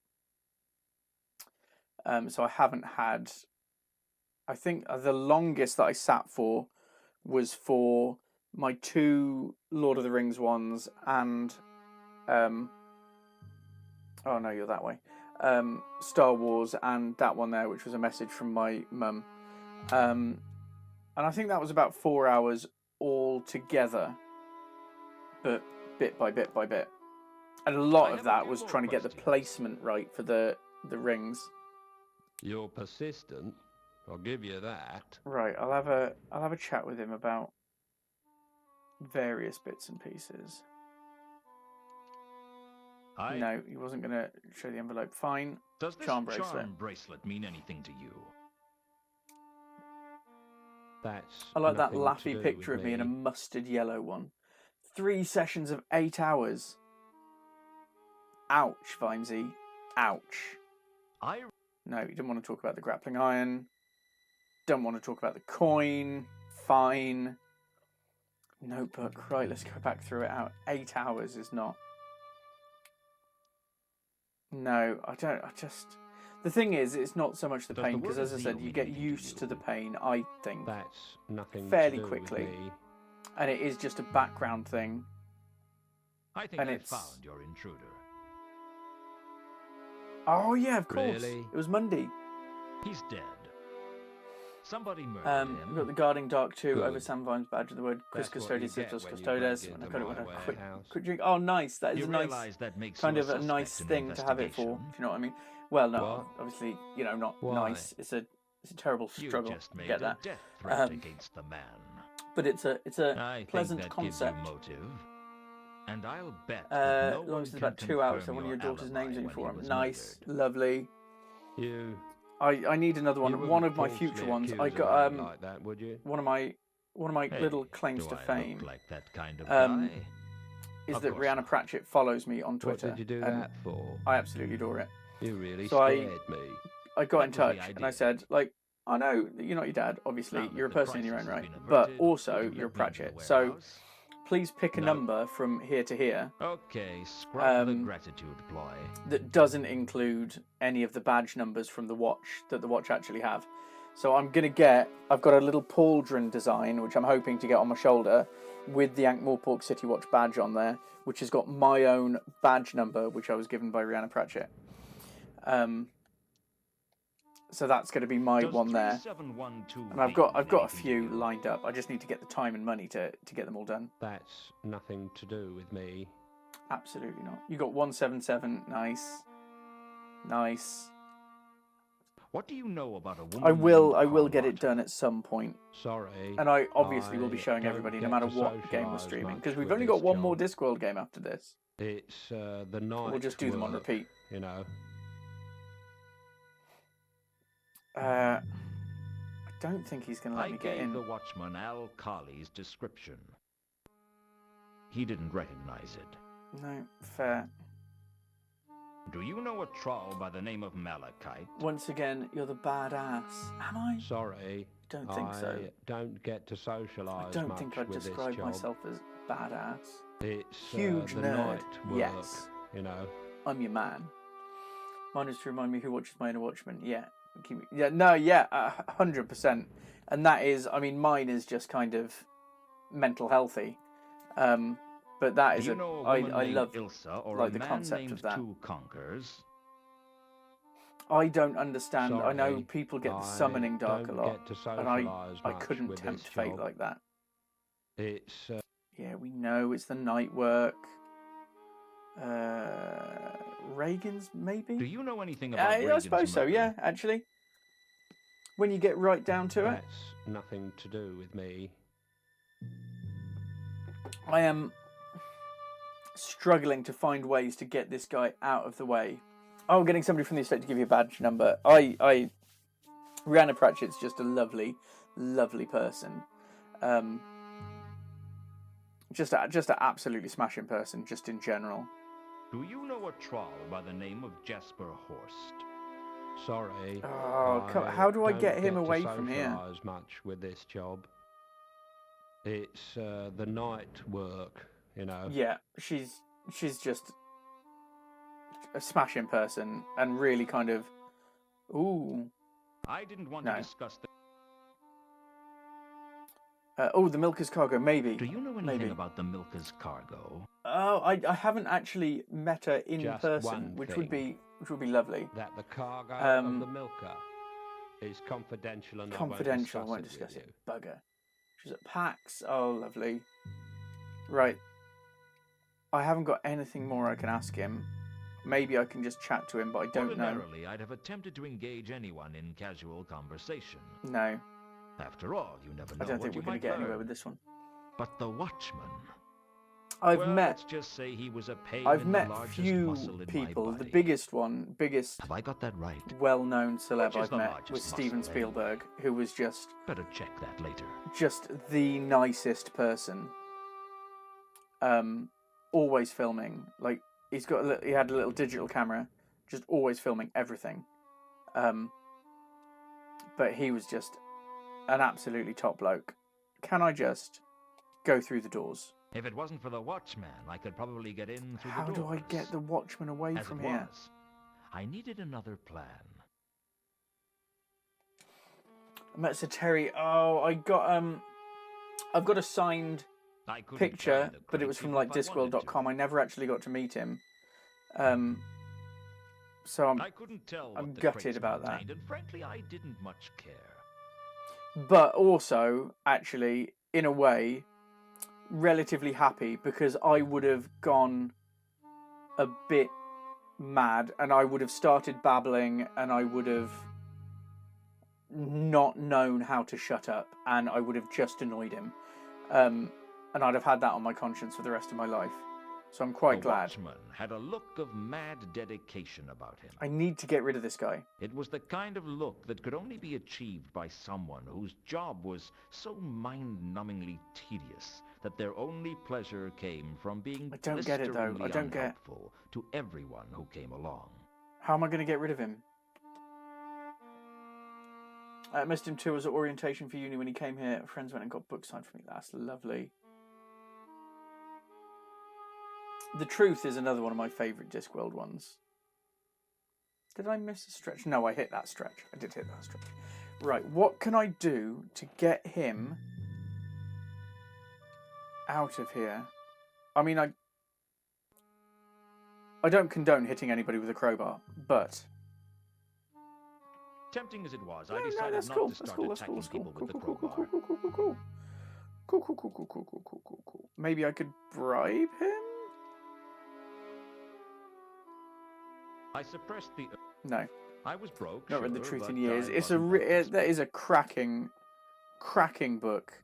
So I haven't had, I think the longest that I sat for was for my two Lord of the Rings ones and oh no, you're that way. Star Wars and that one there, which was a message from my mum. And I think that was about 4 hours all together, but bit by bit by bit. And a lot of that was trying to get the placement right for the rings. You're persistent, I'll give you that. Right, I'll have a chat with him about various bits and pieces. No, he wasn't going to show the envelope. Fine. Does this Charm bracelet. bracelet mean anything to you? That's I like that nothing to laughy do picture with of me in a me. mustard yellow one. 3 sessions of 8 hours. Ouch, Vimesy. Ouch. I No, you didn't want to talk about the grappling iron. Don't want to talk about the coin. Fine. Notebook. Right, let's go back through it out. 8 hours is not. No, I don't. I just. The thing is, it's not so much the Does pain, the because word as I said, zeal you mean get anything to used to you? the pain, I think, That's nothing fairly to do quickly. with me. And it is just a background thing. think And I it's- found your intruder. Oh yeah, of course. Really? It was Monday. He's dead. Somebody murdered him. We've got the Guarding Dark 2 Good. over Sam Vine's badge of the word. Chris That's what you Custodes, get Citos when you Custodes. break And I into got it my with a quick warehouse. drink. Oh, nice. That is You a nice realize that makes kind you of a nice suspect in thing to have it for. investigation? If you know what I mean. Well, no, What? obviously, you know, not Why? nice. It's a terrible You struggle. just to made get a that. death threat Um, against the man. But it's a I pleasant think that concept. gives you motive. And I'll bet that As no long one as it's can about 2 hours, confirm and one of your daughter's alibi names in when for he him. was Nice, murdered. lovely. You. I need another You one. wouldn't One of my falsely future ones. I accuse a got man like that, would you? one of my Hey, little claims do to I fame look like that kind of um, guy? is Of that course Rihanna not. Pratchett follows me on What Twitter. did you do and that for? I absolutely adore it. You really So I- scared me. I got That in was the touch and I idea. said, like, I know that you're not your dad, obviously, Now that you're a the person in your own crisis has right, been but averted, also would you you're a let me into the Pratchett. So warehouse? please pick a No. number from here to here Okay, scrub the Um, gratitude ploy. that doesn't include any of the badge numbers from the watch that the watch actually have. So I've got a little pauldron design, which I'm hoping to get on my shoulder, with the Ankh-Morpork City Watch badge on there, which has got my own badge number, which I was given by Rihanna Pratchett. So that's going to be my Does one there. 3712 And I've got a mean few anything to you? lined up. I just need to get the time and money to get them all done. That's nothing to do with me. Absolutely not. You got 177. Nice. Nice. What do you know about a woman? I will named get it Carlotta? done at some point. Sorry. And I obviously will be I showing don't everybody no get matter to what game we're socialise streaming. much Because we've with only got this one more job. Discworld game after this. It's the night. We'll just do them on work, repeat. You know. I don't think he's going to let I me get gave in. the watchman Al Kali's description. He didn't recognize it. No, fair. Do you know a troll by the name of Malachite? Once again, you're the badass. Am I? Sorry. Don't think I so. don't get to I socialise don't much think I'd with describe this job. myself as badass. It's Huge the nerd. night work. Yes. You know. I'm your man. Mine is to remind me who watches my inner watchman. Yeah. Keep me, yeah, no, yeah, 100%. And that is, I mean, mine is just kind of mental healthy. But that Do is you know a I woman named love Ilsa or like a the man concept named of that. Two Conquers? I don't understand. I know Sorry, people get the I summoning dark a don't lot. get to And I socialise much couldn't with tempt this fate job. like that. It's Yeah, we know it's the night work. Reagan's maybe? Do you know anything about I Reagan's suppose so, murder? yeah, actually. When you get right down to it. that's nothing to do with me. I am struggling to find ways to get this guy out of the way. Oh, getting somebody from the estate to give you a badge number. Rihanna Pratchett's just a lovely, lovely person. Just an absolutely smashing person, just in general. Do you know a troll by the name of Jasper Horst? Sorry. Oh, how do I don't get him to away from here? socialise much with this job. It's the night work, you know. Yeah, she's just a smashing person and really kind of. Ooh. I didn't want No. to discuss the... The Milker's cargo, maybe. Do you know anything Maybe. about the Milker's cargo? Oh, I haven't actually met her in Just person, one which would thing. be lovely. That the cargo Um, of the milker is confidential and Confidential, I won't it discuss with it. Bugger. She's at PAX. Oh, lovely. Right. I haven't got anything more I can ask him. Maybe I can just chat to him, but I don't know. Ordinarily, I'd have attempted to engage anyone in casual conversation. No, After all, you never know I don't what think you we're going might to get learn. anywhere with this one. But the Watchman... I've well, met let's just say he was a pain I've in met the largest few muscle in people. my The body. biggest Have I got that right? well-known celeb Which is I've the met largest was Steven muscle, eh? Spielberg, who was just Better check that later. the nicest person. Always filming. Like, he had a little digital camera, just always filming everything. But he was just an absolutely top bloke. Can I just go through the doors? If it wasn't for the watchman, I could probably get in through How the doors. do I get the watchman away As from it here? was, I needed another plan. I met Sir Terry. Oh, I've got a signed I couldn't picture, carry the but it crate was from even like if I wanted to. Discworld.com. I never actually got to meet him. So I couldn't tell I'm what the gutted crates about that. contained, and frankly, I didn't much care. but also, actually, in a way, relatively happy because I would have gone a bit mad and I would have started babbling and I would have not known how to shut up and I would have just annoyed him. And I'd have had that on my conscience for the rest of my life. So I'm quite The glad. watchman had a look of mad dedication about him. I need to get rid of this guy. It was the kind of look that could only be achieved by someone whose job was so mind-numbingly tedious that their only pleasure came from being I don't get it, though. I blisteringly don't get- unhelpful to everyone who came along. How am I going to get rid of him? I missed him too as an orientation for uni when he came here. Friends went and got books signed for me. That's lovely. The Truth is another one of my favourite Discworld ones. Did I miss a stretch? No, I hit that stretch. I did hit that stretch. Right, what can I do to get him out of here? I mean, I don't condone hitting anybody with a crowbar, but... Tempting as it was, No, I decided that's not cool. to That's start cool. That's attacking cool. That's cool. people Cool. with the Cool. Cool. crowbar. Cool. Cool. Cool. Cool. Cool. Cool. Cool. Cool. Cool. Cool. Cool. Cool. Cool. Maybe I could bribe him. I suppressed the... No, I was broke, not read The sure, Truth but in years. I It's a wasn't that that is a cracking book.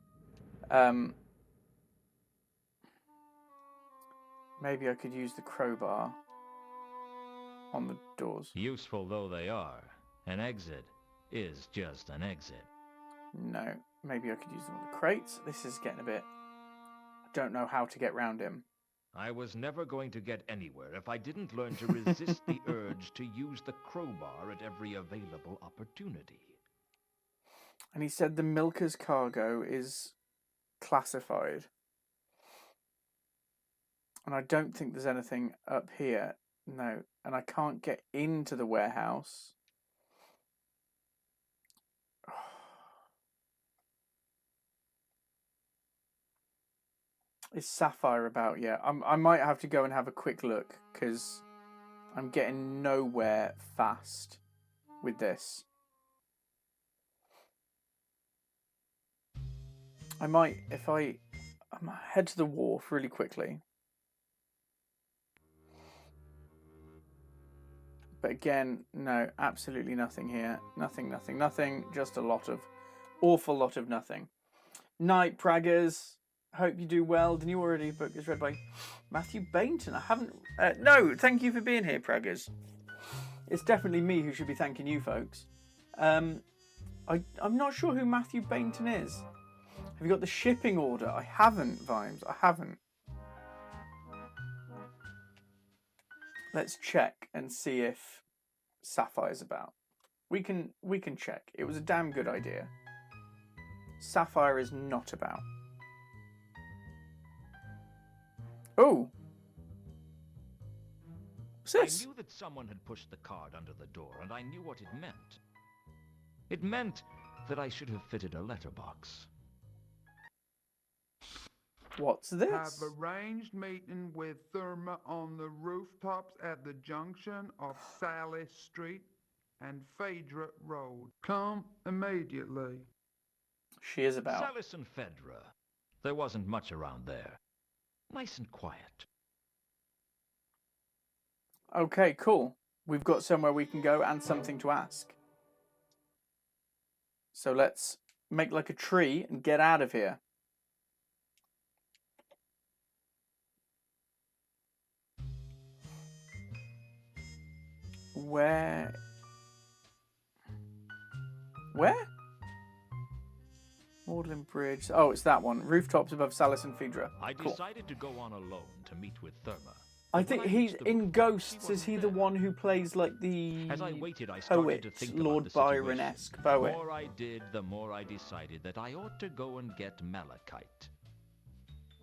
Maybe I could use the crowbar on the doors. useful though they are. An exit is just an exit. No, maybe I could use them on the crates. This is getting a bit... I don't know how to get round him. I was never going to get anywhere if I didn't learn to resist the urge to use the crowbar at every available opportunity. And he said the Milker's cargo is classified. And I don't think there's anything up here. No. And I can't get into the warehouse. Is Sapphire about yet? I might have to go and have a quick look because I'm getting nowhere fast with this. I might, if I head to the wharf really quickly. But again, no, absolutely nothing here. Nothing, nothing, nothing. Just a lot of, awful lot of nothing. Night, Praggers. Hope you do well. The new already book is read by Matthew Bainton. I haven't... no, thank you for being here, Praggers. It's definitely me who should be thanking you, folks. I'm not sure who Matthew Bainton is. Have you got the shipping order? I haven't, Vimes. I haven't. Let's check and see if Sapphire's about. We can check. It was a damn good idea. Sapphire is not about. Oh! What's this? I knew that someone had pushed the card under the door, and I knew what it meant. It meant that I should have fitted a letterbox. What's Have this? arranged meeting with Therma on the rooftops at the junction of Sally Street and Phaedra Road. Come immediately. She is about. Salis and Phaedra. There wasn't much around there. Nice and quiet. Okay, cool. We've got somewhere we can go and something to ask. So let's make like a tree and get out of here. Where? Magdalen Bridge. Oh, it's that one. Rooftops above Salis and Phaedra. I Cool. decided to go on alone to meet with Therma. I But think when I he's reached the in rooftop, Ghosts. she Is he wasn't the there. one who plays like the As I waited, I started to poet, think about Lord the situation. Byron-esque The poet? more I did, the more I decided that I ought to go and get Malachite.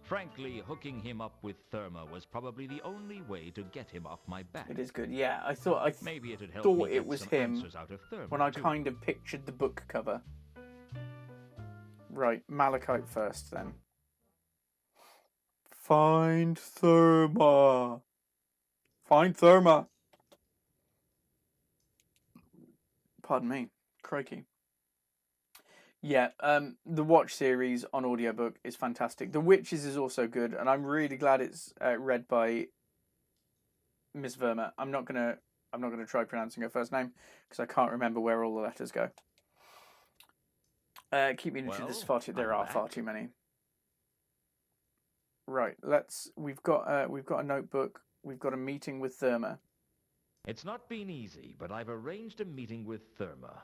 Frankly, hooking him up with Therma was probably the only way to get him off my back. It is good. Yeah, I Maybe it'd help thought me it get was some him answers out of Therma, when I too. kind of pictured the book cover. Right, Malachite first then. Find Therma. Find Therma. Pardon me. Crikey. Yeah, the Watch series on audiobook is fantastic. The Witches is also good, and I'm really glad it's read by Miss Verma. I'm not gonna try pronouncing her first name because I can't remember where all the letters go. Keep me interested. There's far too. There are far too many. Right. We've got a notebook. We've got a meeting with Therma. It's not been easy, but I've arranged a meeting with Therma.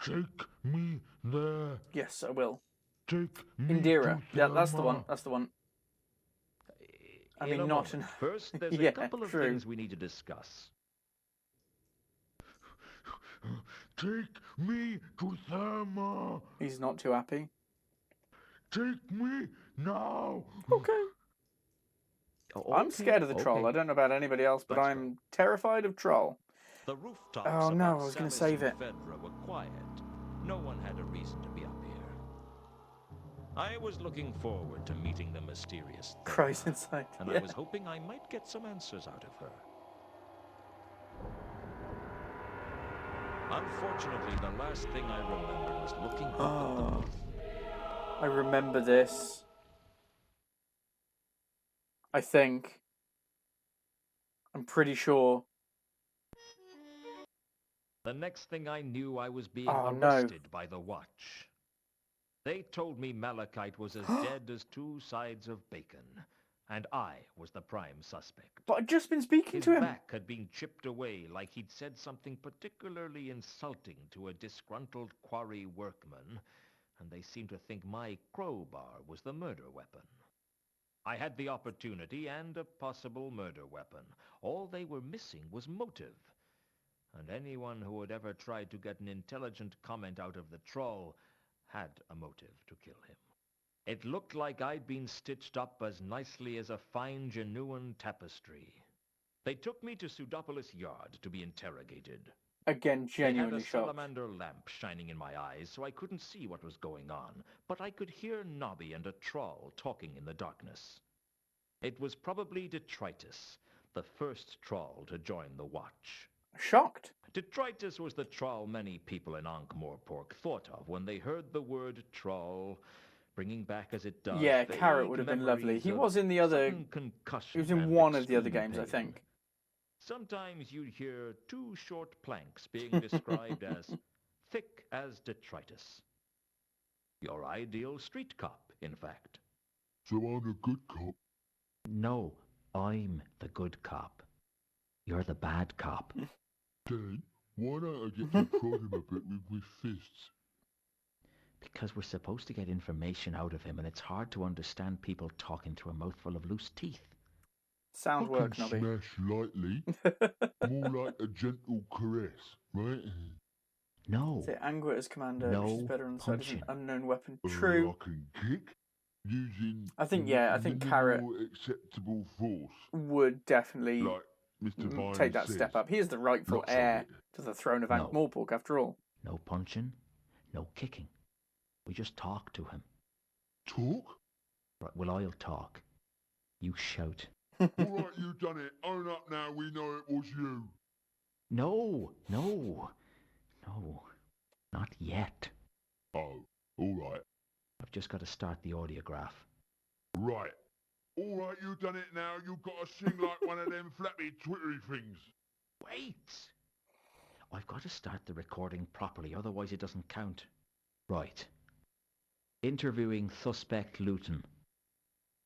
Take me there. Yes, I will. Take me Indira. to Yeah, that's the one. Therma. That's the one. I In mean, a not moment. First, there's Yeah, a couple of true. things we need to discuss. Take me to Therma. He's not too happy. Take me now. Okay. I'm scared of the troll. okay. I don't know about anybody else, but That's I'm terrified of troll. The rooftops Oh, no, above I was gonna Salis save and it. Fedra were quiet. No one had a reason to be up here. I was looking forward to meeting the mysterious Therma, Cries inside. and Yeah. I was hoping I might get some answers out of her. Unfortunately, the last thing I remembered was looking up at the Oh, roof. I remember this. I think. I'm pretty sure. The next thing I knew, I was being Oh, no. arrested by the Watch. They told me Malachite was as dead as two sides of bacon, and I was the prime suspect. But I'd just been speaking His to him. back had been chipped away like he'd said something particularly insulting to a disgruntled quarry workman, and they seemed to think my crowbar was the murder weapon. I had the opportunity and a possible murder weapon. All they were missing was motive. And anyone who had ever tried to get an intelligent comment out of the troll had a motive to kill him. It looked like I'd been stitched up as nicely as a fine genuine tapestry. They took me to Pseudopolis Yard to be interrogated. Again, genuinely They had a shocked. salamander lamp shining in my eyes, so I couldn't see what was going on, but I could hear Nobby and a troll talking in the darkness. It was probably Detritus, the first troll to join the Watch. Shocked. Detritus was the troll many people in Ankh-Morpork thought of when they heard the word troll, bringing back as it does. Yeah, Carrot would have been lovely. He was in the other. He was in one of the other games, I think. Sometimes you'd hear two short planks being described as thick as detritus. Your ideal street cop, in fact. So I'm a good cop. No, I'm the good cop. You're the bad cop. Dad, why don't I get to prod him a bit with my fists? Because we're supposed to get information out of him, and it's hard to understand people talking through a mouthful of loose teeth. Sound I work, can Nobby. smash lightly, more like a gentle caress, right? No. Say anger as commander, No which is better on the side of an punching. unknown weapon. Or True. I can kick, using I think Carrot minimal acceptable force, would definitely like Mr. Vine take that says. step up. He is the rightful Not so heir bit. to the throne of No. Ankh-Morpork, after all. No punching, no kicking. We just talk to him. Talk? Right, well, I'll talk. You shout. All right, you done it. Own up now. We know it was you. No, not yet. Oh, all right. I've just got to start the audiograph. Right. All right, you done it now. You've got to sing like one of them flappy twittery things. Wait! I've got to start the recording properly, otherwise it doesn't count. Right. Interviewing Suspect Luton.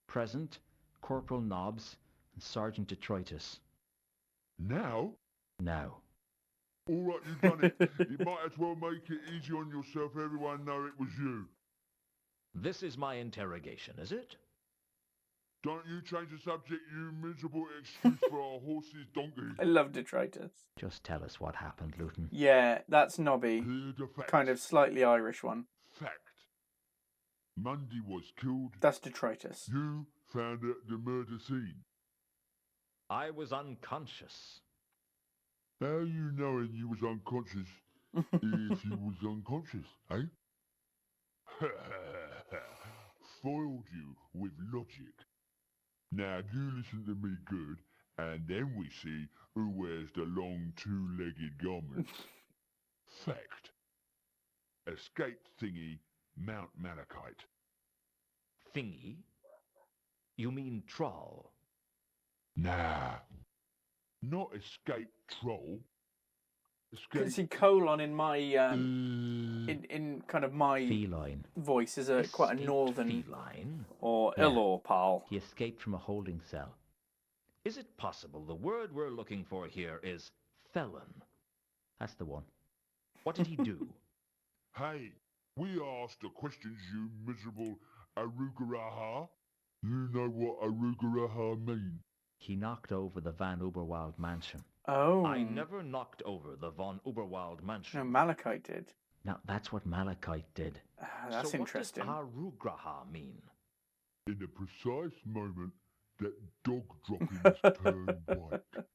Present, Corporal Nobbs and Sergeant Detritus. Now? Now. All right, you done it. You might as well make it easy on yourself. Everyone know it was you. This is my interrogation, is it? Don't you change the subject, you miserable excuse for our horse's donkey. I love detritus. Just tell us what happened, Luton. Yeah, that's Nobby. Hear the facts. Kind of slightly Irish one. Fact. Mundy was killed. That's detritus. You found at the murder scene. I was unconscious. How you knowing you was unconscious if you was unconscious, eh? Foiled you with logic. Now you listen to me good, and then we see who wears the long two-legged garments. Fact. Escaped thingy, Mount Malachite. Thingy? You mean troll? Nah. Not escape troll. Can Escape... see colon in my in kind of my Feline. voice is a quite a Escaped northern feline? or Yeah. Illor pal. He escaped from a holding cell. Is it possible the word we're looking for here is felon? That's the one. What did he do? Hey, we asked the questions, you miserable arugaraha. You know what arugaraha mean? He knocked over the Van Uberwald mansion. Oh, I never knocked over the von Uberwald mansion. no, Malachite did. Now, that's what Malachite did. That's so interesting. What does arugraha mean? In the precise moment that dog droppings turn white.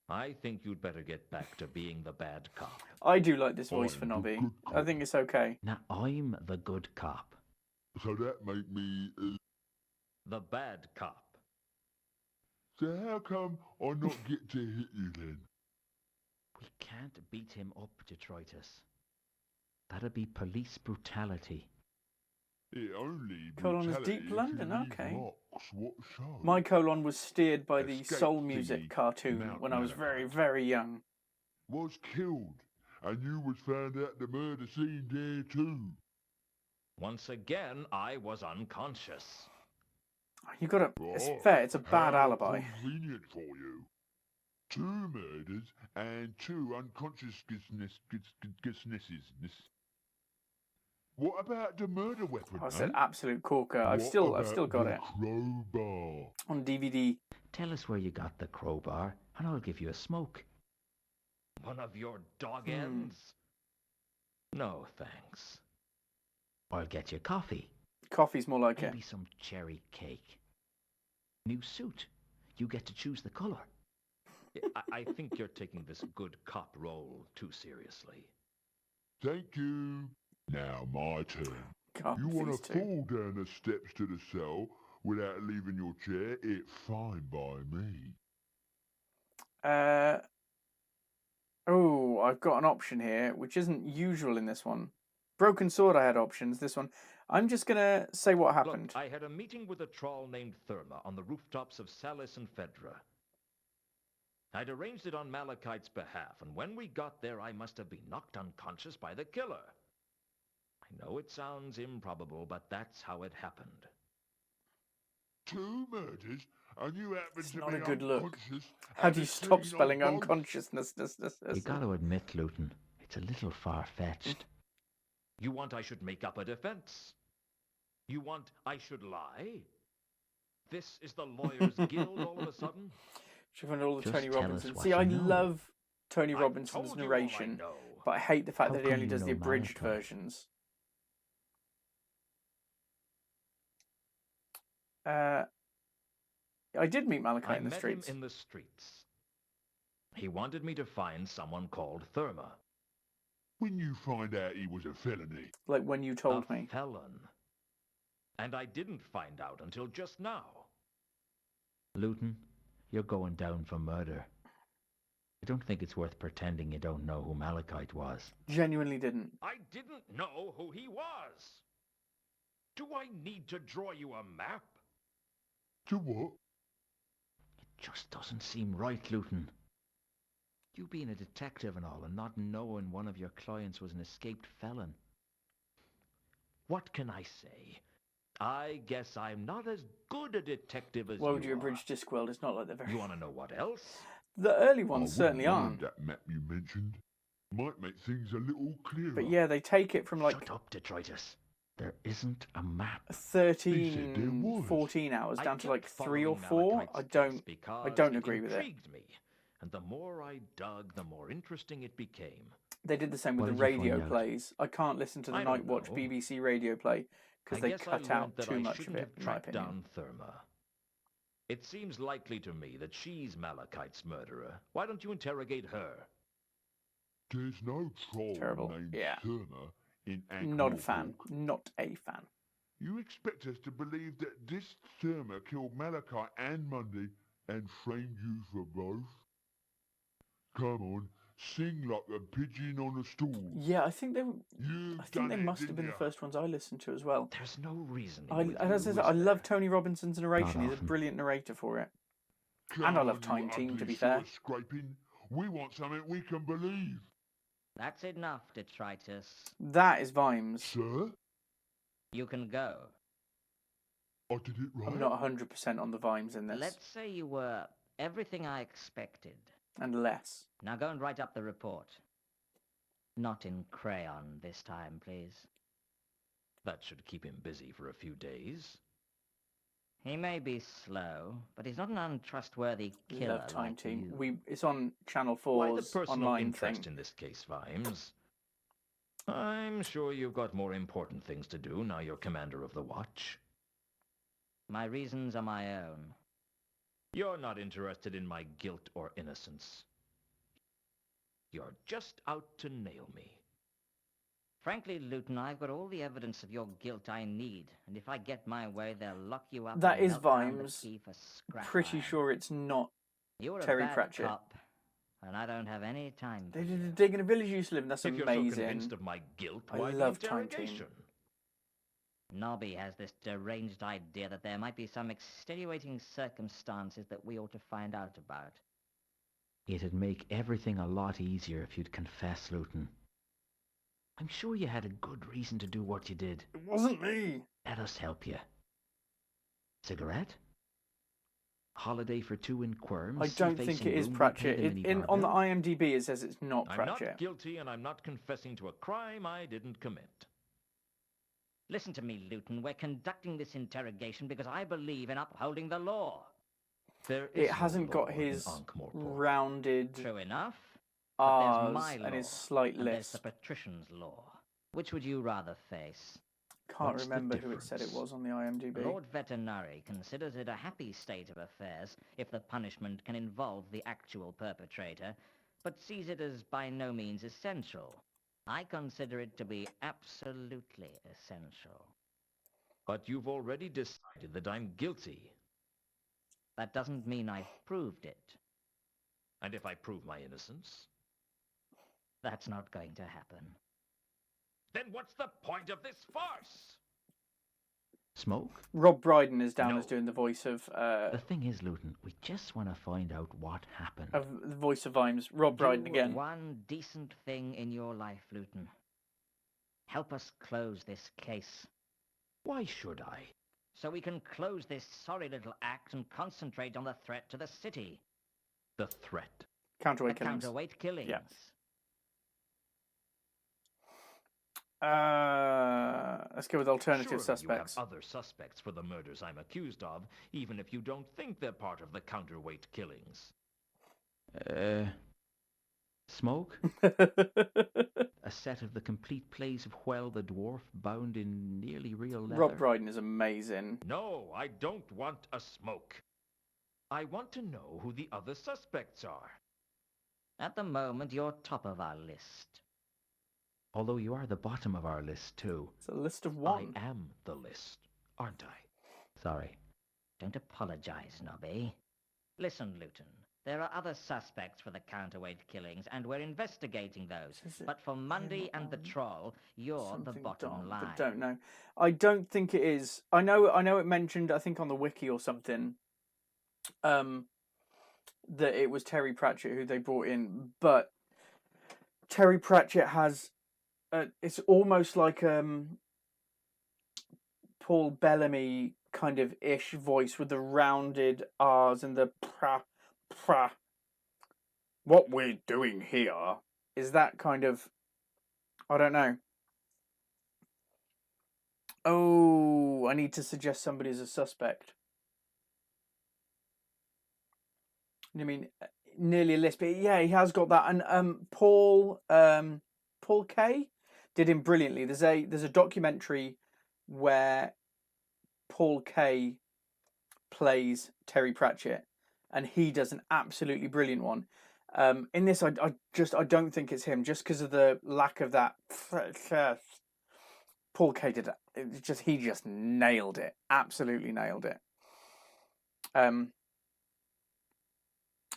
I think you'd better get back to being the bad cop. I do like this voice I'm for the Nobby. good I cop. think it's okay. Now, I'm the good cop. So that made me... The bad cop. So how come I not get to hit you then? We can't beat him up, detritus. That'd be police brutality. It only Colon is brutality Deep if you London, leave okay. marks. What show? My colon was steered by the Escape soul thingy, music cartoon Mount when I was very, Malachite. very young. Was killed, and you was found at the murder scene there too. Once again, I was unconscious. You gotta. It's Oh, fair. It's a bad how alibi. Convenient for you. 2 murders and 2 unconsciousnesses. What about the murder weapon? I said eh? absolute corker. I've What still about got the it crowbar? on DVD. Tell us where you got the crowbar, and I'll give you a smoke. One of your dog Hmm. ends? No, thanks. I'll get you coffee. Coffee's more like it. Maybe some cherry cake. New suit. You get to choose the colour. I think you're taking this good cop role too seriously. Thank you. Now my turn. God, You want these to two. fall down the steps to the cell without leaving your chair? It's fine by me. Oh, I've got an option here, which isn't usual in this one. Broken Sword, I had options. This one, I'm just gonna say what happened. Look, I had a meeting with a troll named Therma on the rooftops of Salis and Fedra. I'd arranged it on Malachite's behalf, and when we got there, I must have been knocked unconscious by the killer. I know it sounds improbable, but that's how it happened. 2 murders, and you happen It's to not be a good look. unconscious How at do you the stop scene of spelling dogs? unconsciousness? You got to admit, Luton, it's a little far-fetched. You want I should make up a defense? You want I should lie? This is the Lawyers Guild all of a sudden? Should find all the Just Tony tell us Robinson. what See, you I know. love Tony I've Robinson's told you all I narration, know. but I hate the fact How that he come only you does the know abridged Malachite? versions. I did meet Malachite I in the met streets. him in the streets. He wanted me to find someone called Therma. When you find out he was a felony. Like when you told a me. felon. And I didn't find out until just now. Luton, you're going down for murder. I don't think it's worth pretending you don't know who Malachite was. Genuinely didn't. I didn't know who he was. Do I need to draw you a map? To what? It just doesn't seem right, Luton. You being a detective and all, and not knowing one of your clients was an escaped felon. What can I say? I guess I'm not as good a detective as Why would you you are. abridge Discworld? It's not like the very... You want to know what else? The early I ones wouldn't certainly mind aren't. that map you mentioned. Might make things a little clearer. But yeah, they take it from like... Shut up, detritus. There isn't a map. 13, was. 14 hours I down to kept like 3 or following 4. Malachite's I case don't because agree with it. intrigued me, and the more I dug, the more interesting it became. They did the same with What the did you find radio out? plays. I can't listen to the I Night don't Watch know. BBC radio play because I they guess I cut learned out that too I much of shouldn't it, have in my tracked opinion. down Therma. It seems likely to me that she's Malachite's murderer. Why don't you interrogate her? There's no troll Terrible. named Yeah. Therma in Not a fan. Ankh-Morpork. Not a fan. You expect us to believe that this Therma killed Malachite and Mundy and framed you for both? Come on, sing like a pigeon on a stool. Yeah, I think they You I think they done it, must have didn't been the ya? first ones I listened to as well. There's no reasoning I, with as I you, said, is I love there? Tony Robinson's narration. Not He's a often. brilliant narrator for it. Come And I on, love you Time Team, to ugly be fair. sewer-scraping. We want something we can believe. That's enough, detritus. That is Vimes. Sir? You can go. I did it right? I'm not 100% on the Vimes in this. Let's say you were everything I expected. And less. Now go and write up the report. Not in crayon this time, please. That should keep him busy for a few days. He may be slow, but he's not an untrustworthy killer Love Time like Team. you. It's on Channel Why the 4's personal online interest thing. in this case, Vimes? I'm sure you've got more important things to do now you're commander of the watch. My reasons are my own. You're not interested in my guilt or innocence. You're just out to nail me. Frankly, Luton, I've got all the evidence of your guilt I need, and if I get my way, they'll lock you up That and is melt down the Vimes. key for scrap Pretty iron. sure it's not. You're Terry a bad Pratchett. cop, and I don't have any time for They you. did a dig in a village you used to live in. That's If you're so amazing. convinced of my guilt, I why love the Time Team. interrogation? Nobby has this deranged idea that there might be some extenuating circumstances that we ought to find out about. It'd make everything a lot easier if you'd confess, Luton. I'm sure you had a good reason to do what you did. It wasn't me. Let us help you. Cigarette? Holiday for two in Quirm? I don't think it is Pratchett. On the IMDb, it says it's not I'm Pratchett. not guilty, and I'm not confessing to a crime I didn't commit. Listen to me, Luton. We're conducting this interrogation because I believe in upholding the law. There is It hasn't no law got in his Ankh-Morpork. rounded True enough. But there's R's my law, and his slight and there's the lisp. patrician's law. Which would you rather face? Can't What's the remember who it said it difference? was on the IMDb. Lord Veterinary considers it a happy state of affairs if the punishment can involve the actual perpetrator, but sees it as by no means essential. I consider it to be absolutely essential. But you've already decided that I'm guilty. That doesn't mean I've proved it. And if I prove my innocence, That's not going to happen. then what's the point of this farce? Smoke? Rob Brydon is down No. as doing the voice of The thing is, Luton, we just want to find out what happened. the voice of Vimes. Rob Brydon Do again. one decent thing in your life, Luton. Help us close this case, Why should I? so we can close this sorry little act and concentrate on the threat to the city. The threat. Counterweight The killings. counterweight killings. Yeah. Let's go with alternative Surely suspects. you have other suspects for the murders I'm accused of, even if you don't think they're part of the counterweight killings. Smoke? A set of the complete plays of Whell the Dwarf bound in nearly real leather? Rob Brydon is amazing. No, I don't want a smoke. I want to know who the other suspects are. At the moment, you're top of our list. Although you are the bottom of our list, too. It's a list of one. I am the list, aren't I? Sorry. Don't apologize, Nobby. Listen, Luton. There are other suspects for the counterweight killings, and we're investigating those. Is it But for Mundy and the Troll, you're the Something bottom Dom, line. but don't know. I don't think it is. I know it mentioned, I think on the wiki or something, that it was Terry Pratchett who they brought in, but Terry Pratchett has, it's almost like Paul Bellamy kind of ish voice with the rounded R's and the pra. What we're doing here is that kind of, I don't know. Oh, I need to suggest somebody as a suspect. I mean, nearly a list, but yeah, he has got that. And Paul Kay did him brilliantly. There's a documentary where Paul Kay plays Terry Pratchett, and he does an absolutely brilliant one. In this, I don't think it's him, just because of the lack of that. Paul Kay did it. He just nailed it, absolutely nailed it.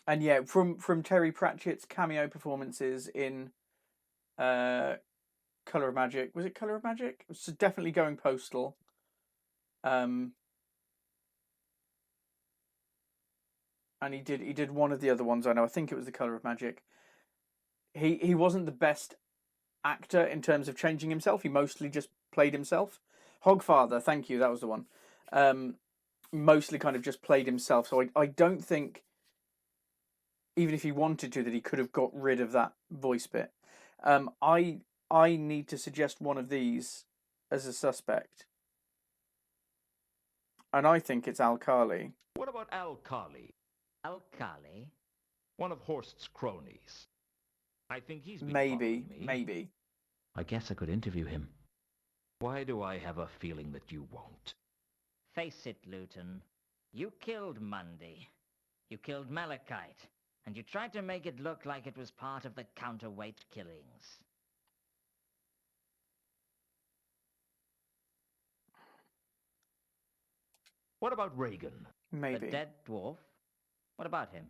And yeah, from Terry Pratchett's cameo performances in Colour of Magic. Was it Colour of Magic? It was definitely Going Postal. And he did one of the other ones. I know. I think it was The Colour of Magic. He wasn't the best actor in terms of changing himself. He mostly just played himself. Hogfather, thank you. That was the one. Mostly kind of just played himself. So I don't think, even if he wanted to, that he could have got rid of that voice bit. I need to suggest one of these as a suspect. And I think it's Al-Khali. What about Al-Khali? Al-Khali? One of Horst's cronies. I think he's been Maybe, following me. maybe. I guess I could interview him. Why do I have a feeling that you won't? Face it, Luton. You killed Mundy. You killed Malachite. And you tried to make it look like it was part of the counterweight killings. What about Reagan? Maybe. The dead dwarf? What about him?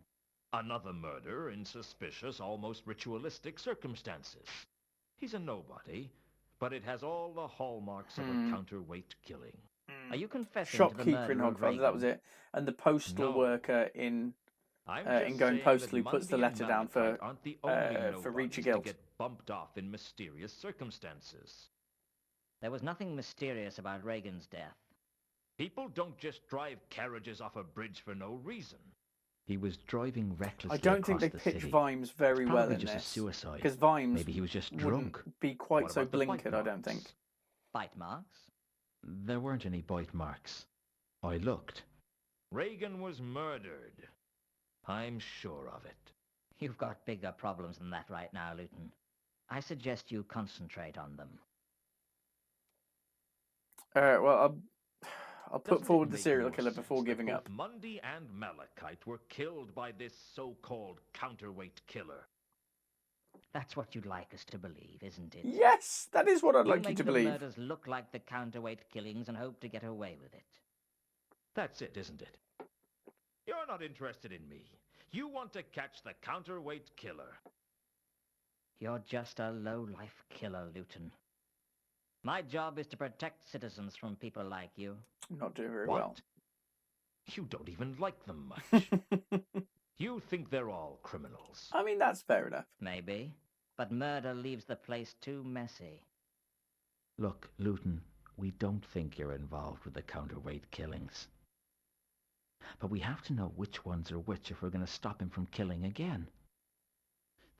Another murder in suspicious, almost ritualistic circumstances. He's a nobody, but it has all the hallmarks of a counterweight killing. Are you confessing Shopkeeper to the murder in of Hogfather, Reagan? that was it. And the postal worker in Going Postal, who puts the letter down for Reach a Guilt. To get bumped off in mysterious circumstances. There was nothing mysterious about Reagan's death. People don't just drive carriages off a bridge for no reason. He was driving recklessly. I don't think they pitch Vimes very well in just this. a suicide. Because Vimes Maybe he was just drunk. Be quite so blinkered, I don't think. Bite marks? There weren't any bite marks. I looked. Reagan was murdered. I'm sure of it. You've got bigger problems than that right now, Luton. I suggest you concentrate on them. Well, I'll put Doesn't forward it the make serial more killer sense before that giving both up. Mundy and Malachite were killed by this so-called counterweight killer. That's what you'd like us to believe, isn't it? Yes, that is what I'd like you make to the believe. murders look like the counterweight killings and hope to get away with it. That's it, isn't it? You're not interested in me. You want to catch the counterweight killer. You're just a low-life killer, Luton. My job is to protect citizens from people like you. I'm not doing very What? well. You don't even like them much. You think they're all criminals. I mean, that's fair enough. Maybe. But murder leaves the place too messy. Look, Luton, we don't think you're involved with the counterweight killings. But we have to know which ones are which if we're going to stop him from killing again.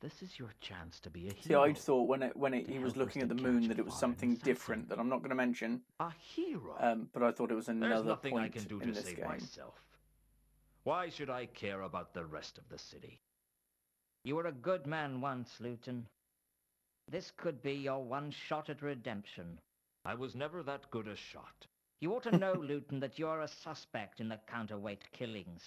This is your chance to be a See, hero. I'd thought when he was looking at the moon that it was something different that I'm not going to mention. A hero? But I thought it was another There's nothing point I can do in to this save game. myself. Why should I care about the rest of the city? You were a good man once, Luton. This could be your one shot at redemption. I was never that good a shot. You ought to know, Luton, that you're a suspect in the counterweight killings.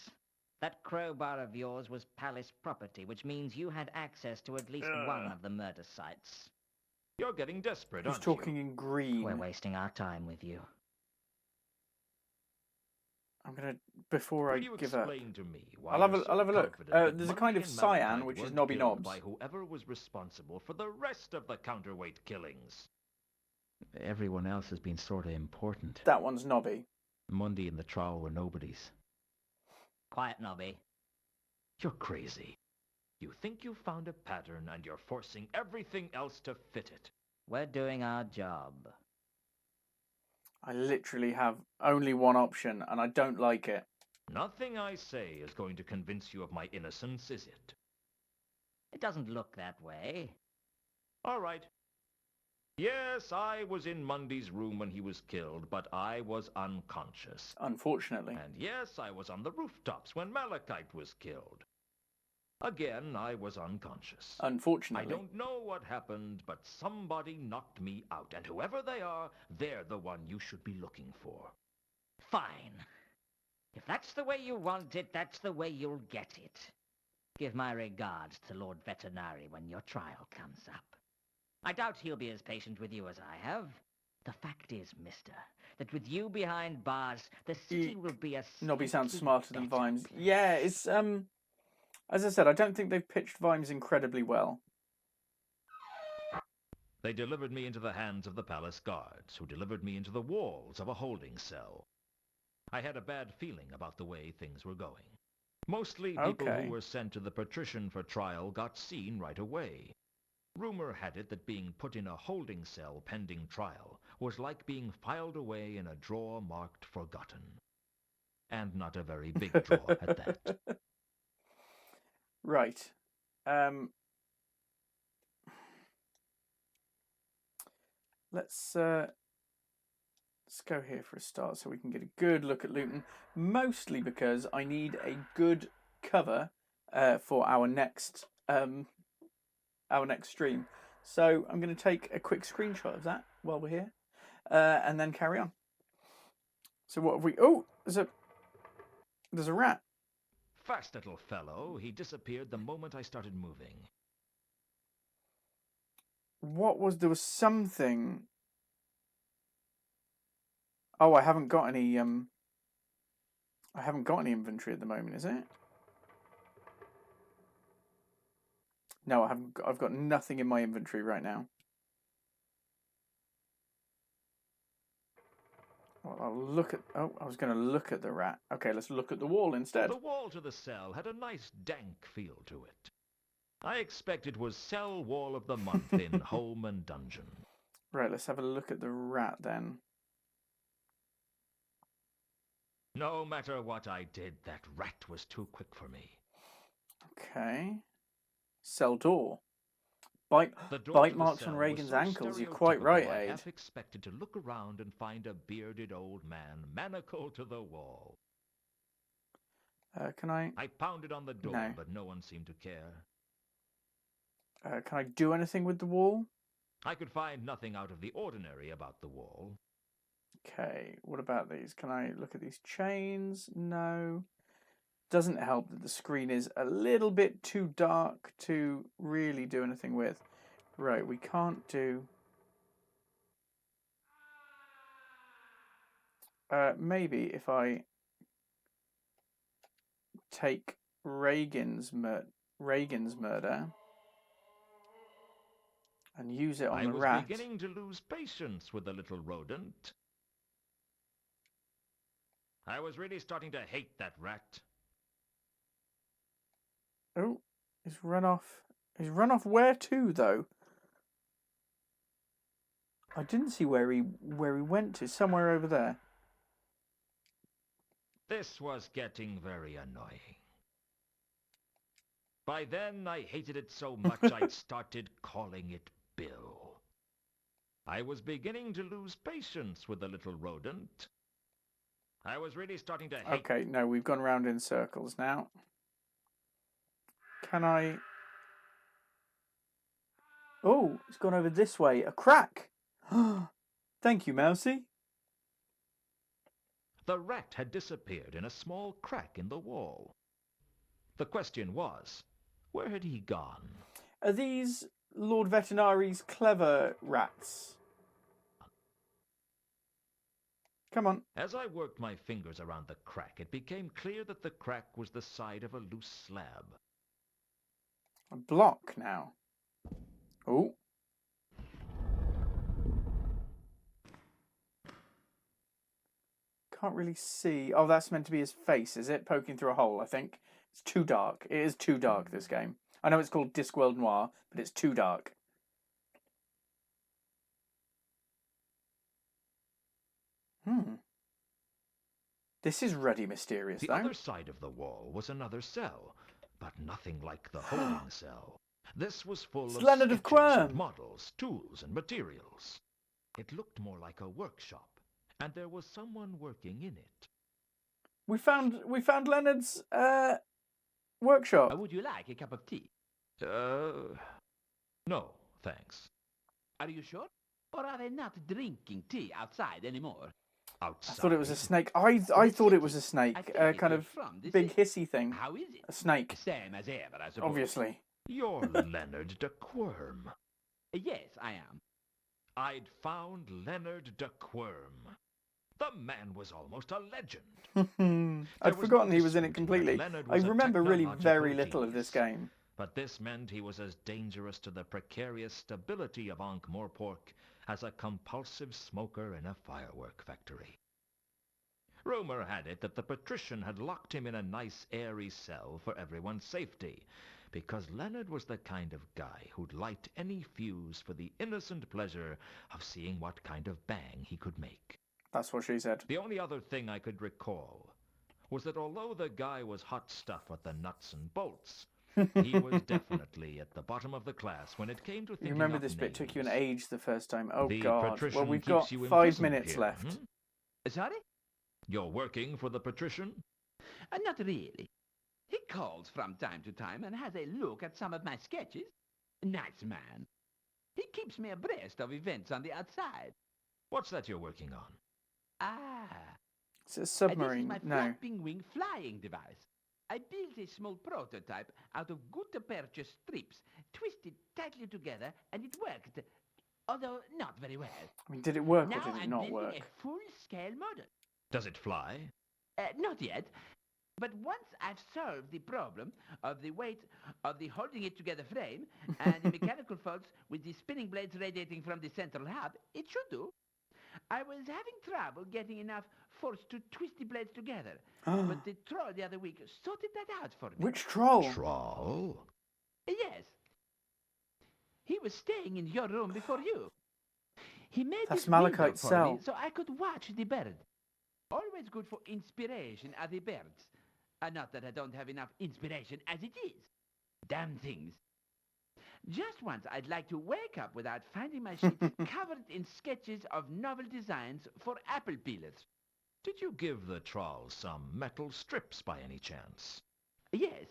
That crowbar of yours was palace property, which means you had access to at least one of the murder sites. You're getting desperate, He's aren't you? talking in green. We're wasting our time with you. I'm gonna before I Will you give up. explain to me why I'll have you're a look. confident that There's a Mundy kind of and cyan, Malachite which is weren't Nobby killed Knobs. by whoever was responsible for the rest of the counterweight killings. Everyone else has been sort of important. That one's Nobby. Mundy and the Troll were nobodies. Quiet, Nobby. You're crazy. You think you found a pattern and you're forcing everything else to fit it. We're doing our job. I literally have only one option, and I don't like it. Nothing I say is going to convince you of my innocence, is it? It doesn't look that way. All right. Yes, I was in Mundy's room when he was killed, but I was unconscious. Unfortunately. And yes, I was on the rooftops when Malachite was killed. Again, I was unconscious. Unfortunately. I don't know what happened, but somebody knocked me out, and whoever they are, they're the one you should be looking for. Fine. If that's the way you want it, that's the way you'll get it. Give my regards to Lord Veterinary when your trial comes up. I doubt he'll be as patient with you as I have. The fact is, mister, that with you behind bars, the city will be a Nobby sounds slightly smarter than better Vimes. place. Yeah, it's as I said, I don't think they've pitched Vimes incredibly well. They delivered me into the hands of the palace guards, who delivered me into the walls of a holding cell. I had a bad feeling about the way things were going. Mostly people Okay. who were sent to the patrician for trial got seen right away. Rumor had it that being put in a holding cell pending trial was like being filed away in a drawer marked forgotten. And not a very big drawer at that. Right. Let's go here for a start so we can get a good look at Luton. Mostly because I need a good cover for our next stream. So I'm going to take a quick screenshot of that while we're here, and then carry on. So what have we? Oh, there's a rat. Fast little fellow, he disappeared the moment I started moving. There was something. Oh, I haven't got any inventory at the moment, is it? No, I haven't. I've got nothing in my inventory right now. Well, I'll look at. Oh, I was going to look at the rat. Okay, let's look at the wall instead. The wall to the cell had a nice dank feel to it. I expect it was cell wall of the month in Home and Dungeon. Right, let's have a look at the rat then. No matter what I did, that rat was too quick for me. Okay. Cell door. Bite marks on Reagan's ankles. You're quite right, I Aid. half expected to look around and find a bearded old man manacled to the wall. Can I? I pounded on the door, No. but no one seemed to care. Can I do anything with the wall? I could find nothing out of the ordinary about the wall. Okay, what about these? Can I look at these chains? No. Doesn't help that the screen is a little bit too dark to really do anything with. Right, we can't do... maybe if I take Reagan's murder and use it on the rat. I was beginning to lose patience with the little rodent. I was really starting to hate that rat. Oh, he's run off. He's run off where to, though? I didn't see where he went to. Somewhere over there. This was getting very annoying. By then, I hated it so much I'd started calling it Bill. I was beginning to lose patience with the little rodent. I was really starting to hate... Okay, no, we've gone round in circles now. Can I... Oh, it's gone over this way. A crack! Thank you, Mousy. The rat had disappeared in a small crack in the wall. The question was, where had he gone? Are these Lord Veterinary's clever rats? Come on. As I worked my fingers around the crack, it became clear that the crack was the side of a loose slab. A block now. Oh. Can't really see. Oh, that's meant to be his face, is it? Poking through a hole, I think. It's too dark. It is too dark, this game. I know it's called Discworld Noir, but it's too dark. This is ruddy mysterious, The though. other side of the wall was another cell, but nothing like the holding cell. This was full It's of Leonard of sketches and Quirm. models, tools, and materials. It looked more like a workshop, and there was someone working in it. We found Leonard's workshop. Would you like a cup of tea? No, thanks. Are you sure? Or are they not drinking tea outside anymore? Outside. I thought it was a snake. I thought it was a snake, kind of big hissy thing. How is it? A snake. Same as ever, I suppose. Obviously. You're Leonard de Quirm. Yes, I am. I'd found Leonard de Quirm. The man was almost a legend. I'd was forgotten no he was in it disputing that completely. Leonard I was a remember really technological very little of this genius. game. But this meant he was as dangerous to the precarious stability of Ankh-Morpork as a compulsive smoker in a firework factory. Rumor had it that the patrician had locked him in a nice airy cell for everyone's safety, because Leonard was the kind of guy who'd light any fuse for the innocent pleasure of seeing what kind of bang he could make. That's what she said. The only other thing I could recall was that although the guy was hot stuff at the nuts and bolts, he was definitely at the bottom of the class when it came to thinking You remember up this bit took you an names. age the first time. Oh, The God. patrician Well, we've keeps got you 5 imprisoned minutes here, left. Sorry? You're working for the patrician? Not really. He calls from time to time and has a look at some of my sketches. Nice man. He keeps me abreast of events on the outside. What's that you're working on? It's a This submarine. is my No. flapping wing flying device. I built a small prototype out of gutta-percha strips, twisted tightly together, and it worked. Although not very well. I mean, did it work or Now did it I'm not building work? a full-scale model. Does it fly? Not yet. But once I've solved the problem of the weight of the holding it together frame and the mechanical faults with the spinning blades radiating from the central hub, it should do. I was having trouble getting enough force to twist the blades together, but the troll the other week sorted that out for me. Which troll? Troll? Yes. He was staying in your room before you. He made That's this window Malachite's for cell. me so I could watch the bird. Always good for inspiration are the birds. Not that I don't have enough inspiration as it is. Damn things. Just once I'd like to wake up without finding my sheets covered in sketches of novel designs for apple peelers. Did you give the troll some metal strips by any chance? Yes.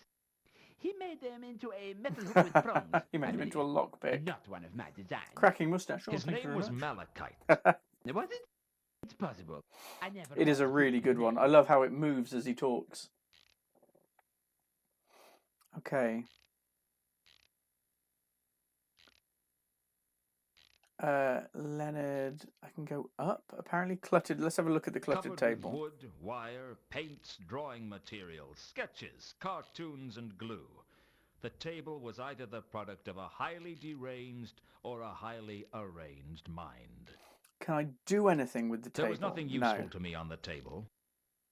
He made them into a metal hook with prongs. He made him into a lockpick. Not one of my designs. Cracking moustache. Oh, His thank you name very was much. Malachite. Was it? It's possible. I never It is a was really good one. I love how it moves as he talks. Okay. Leonard, I can go up. Apparently cluttered. Let's have a look at the cluttered Covered with table. wood, wire, paints, drawing materials, sketches, cartoons, and glue. The table was either the product of a highly deranged or a highly arranged mind. Can I do anything with the table? There was nothing useful No. to me on the table.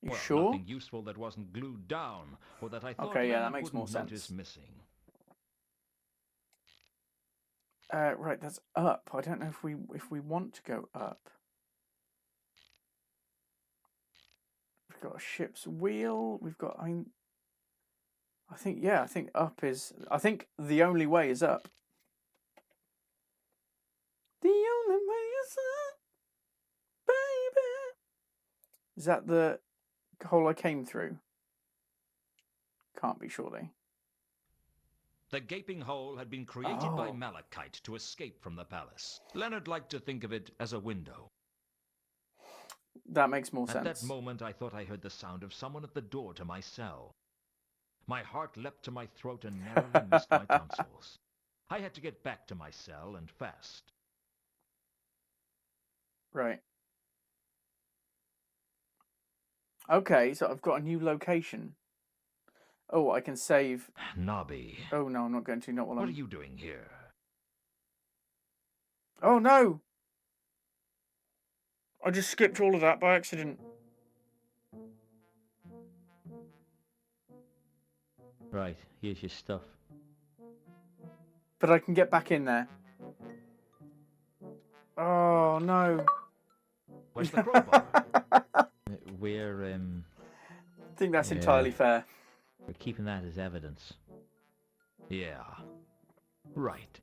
You Well, sure? nothing useful that wasn't glued down, or that I thought Okay, yeah, that Leonard makes more wouldn't notice sense. missing. Right, that's up. I don't know if we want to go up. We've got a ship's wheel. We've got. I think up is. I think the only way is up. The only way is up, baby. Is that the hole I came through? Can't be, surely. The gaping hole had been created by Oh. Malachite to escape from the palace. Leonard liked to think of it as a window. That makes more At sense. that moment, I thought I heard the sound of someone at the door to my cell. My heart leapt to my throat and narrowly missed my tonsils. I had to get back to my cell and fast. Right. Okay, so I've got a new location. Oh, I can save. Nobby, Oh no, I'm not going to. Not while what I'm. are you doing here? Oh no! I just skipped all of that by accident. Right, here's your stuff. But I can get back in there. Oh no! Where's the crowbar? We're I think that's Yeah. entirely fair. we're keeping that as evidence. Yeah. Right.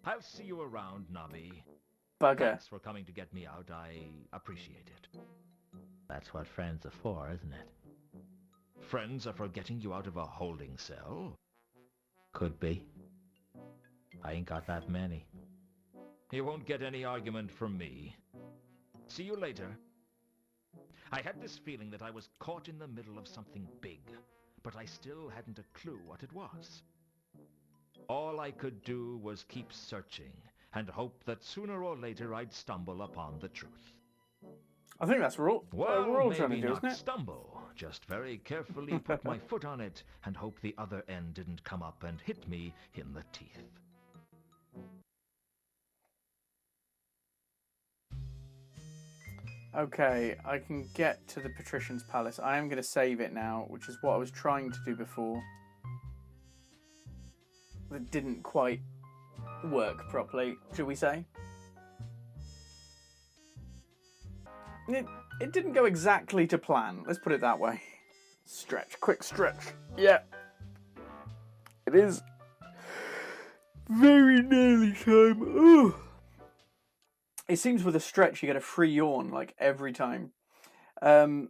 I'll see you around, Navi. Bugger. Thanks for coming to get me out. I appreciate it. That's what friends are for, isn't it? Friends are for getting you out of a holding cell? Could be. I ain't got that many. You won't get any argument from me. See you later. I had this feeling that I was caught in the middle of something big, but I still hadn't a clue what it was. All I could do was keep searching and hope that sooner or later I'd stumble upon the truth. I think that's what we're all trying to maybe do, not isn't it? stumble, just very carefully put my foot on it and hope the other end didn't come up and hit me in the teeth. Okay, I can get to the Patrician's Palace. I am going to save it now, which is what I was trying to do before. That didn't quite work properly, should we say? It didn't go exactly to plan, let's put it that way. Stretch, quick stretch. Yeah. It is very nearly time. Ooh. It seems with a stretch you get a free yawn like every time. I'd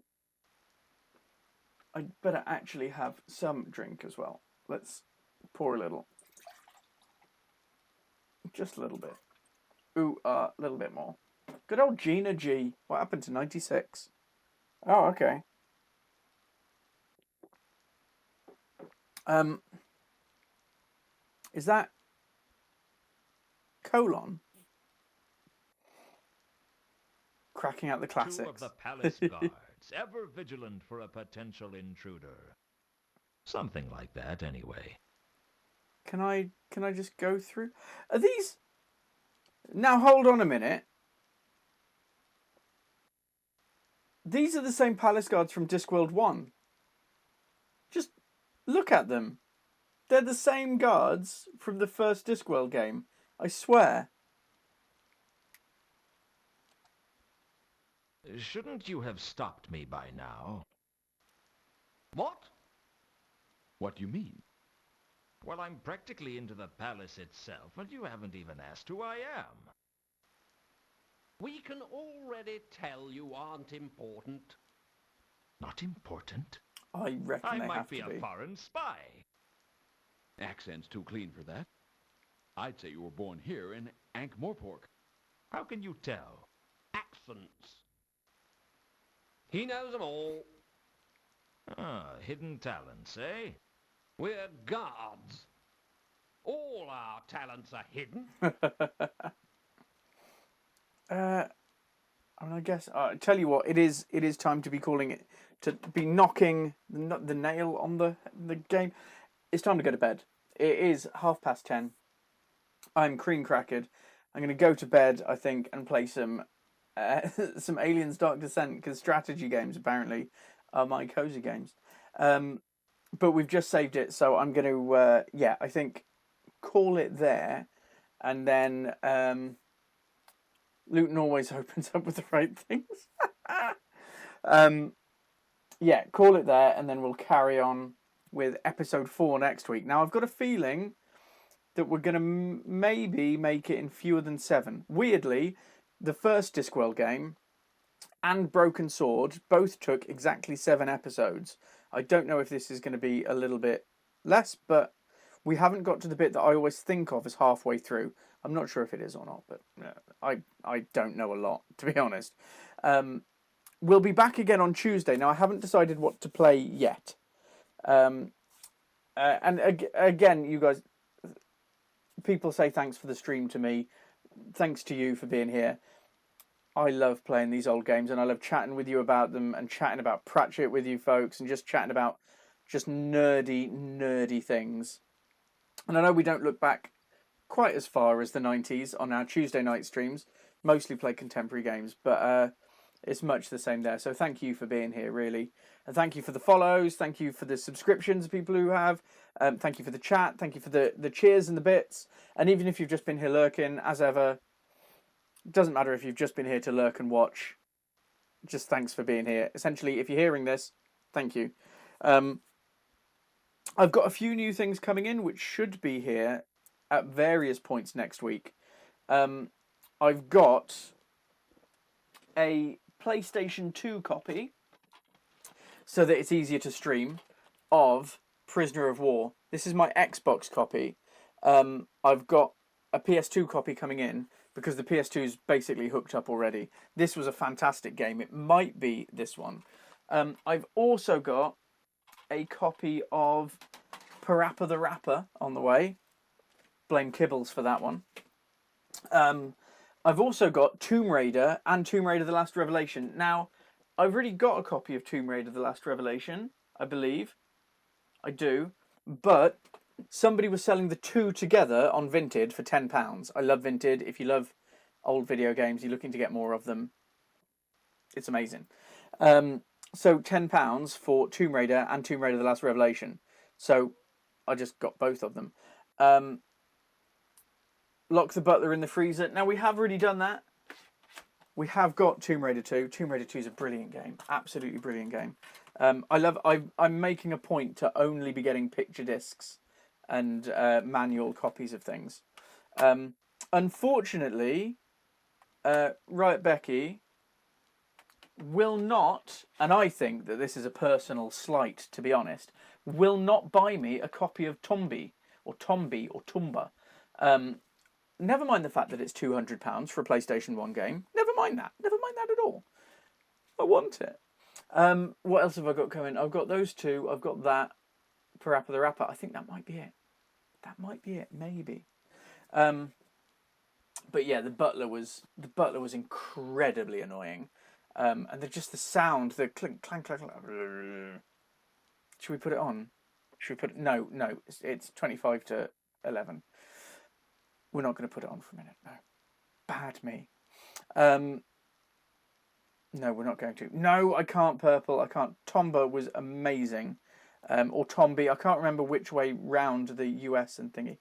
better actually have some drink as well. Let's pour a little. Just a little bit. Ooh, a little bit more. Good old Gina G. What happened to 96? Oh, okay. Is that colon? Cracking out the classics. Two of the palace guards, ever vigilant for a potential intruder. Something like that, anyway. Can I just go through? Are these... Now, hold on a minute. These are the same palace guards from Discworld 1. Just look at them. They're the same guards from the first Discworld game. I swear. Shouldn't you have stopped me by now? What? What do you mean? Well, I'm practically into the palace itself, and you haven't even asked who I am. We can already tell you aren't important. Not important? I reckon I they might have be to a be. foreign spy. Accent's too clean for that. I'd say you were born here in Ankh-Morpork. How can you tell? Accents. He knows them all. Ah, hidden talents, eh? We're guards. All our talents are hidden. I mean, I guess I tell you what, it is time to be calling it, to be knocking the nail on the game. It's time to go to bed. It is 10:30. I'm cream crackered. I'm going to go to bed, I think, and play some Aliens Dark Descent, because strategy games apparently are my cozy games. But we've just saved it, so I'm going to I think call it there, and then Luton always opens up with the right things. Call it there, and then we'll carry on with episode 4 next week. Now, I've got a feeling that we're going to maybe make it in fewer than 7. Weirdly, the first Discworld game and Broken Sword both took exactly 7 episodes. I don't know if this is going to be a little bit less, but we haven't got to the bit that I always think of as halfway through. I'm not sure if it is or not, but I don't know a lot, to be honest. We'll be back again on Tuesday. Now, I haven't decided what to play yet. And again, you guys, people say thanks for the stream to me. Thanks to you for being here. I love playing these old games, and I love chatting with you about them and chatting about Pratchett with you folks and just chatting about just nerdy things. And I know we don't look back quite as far as the 90s on our Tuesday night streams. Mostly play contemporary games, but it's much the same there. So thank you for being here, really. And thank you for the follows. Thank you for the subscriptions, people who have. Thank you for the chat. Thank you for the cheers and the bits. And even if you've just been here lurking, as ever, it doesn't matter if you've just been here to lurk and watch. Just thanks for being here. Essentially, if you're hearing this, thank you. I've got a few new things coming in, which should be here at various points next week. I've got a PlayStation 2 copy, so that it's easier to stream, of Prisoner of War. This is my Xbox copy. I've got a PS2 copy coming in, because the PS2 is basically hooked up already. This was a fantastic game. It might be this one. I've also got a copy of Parappa the Rapper on the way. Blame Kibbles for that one. I've also got Tomb Raider and Tomb Raider The Last Revelation. Now, I've already got a copy of Tomb Raider The Last Revelation, I believe. I do. But somebody was selling the two together on Vinted for £10. I love Vinted. If you love old video games, you're looking to get more of them, it's amazing. So £10 for Tomb Raider and Tomb Raider The Last Revelation. So I just got both of them. Lock the Butler in the freezer. Now, we have already done that. We have got Tomb Raider 2. Tomb Raider 2 is a brilliant game. Absolutely brilliant game. I'm making a point to only be getting picture discs and manual copies of things. Unfortunately, Riot Becky will not, and I think that this is a personal slight, to be honest, will not buy me a copy of Tombi or Tumba. Never mind the fact that it's £200 for a PlayStation 1 game. Never mind that. Never mind that at all. I want it. What else have I got coming? I've got those two. I've got that. Parappa the Rapper. I think that might be it. That might be it. Maybe. But yeah, the butler was incredibly annoying. And just the sound, the clink, clank, clank, clank. Should we put it on? Should we put it? No. It's 25 to 11. We're not going to put it on for a minute. No. Bad me. No, we're not going to. No, I can't, Purple. I can't. Tomba was amazing. Or Tombi. I can't remember which way round the US and thingy.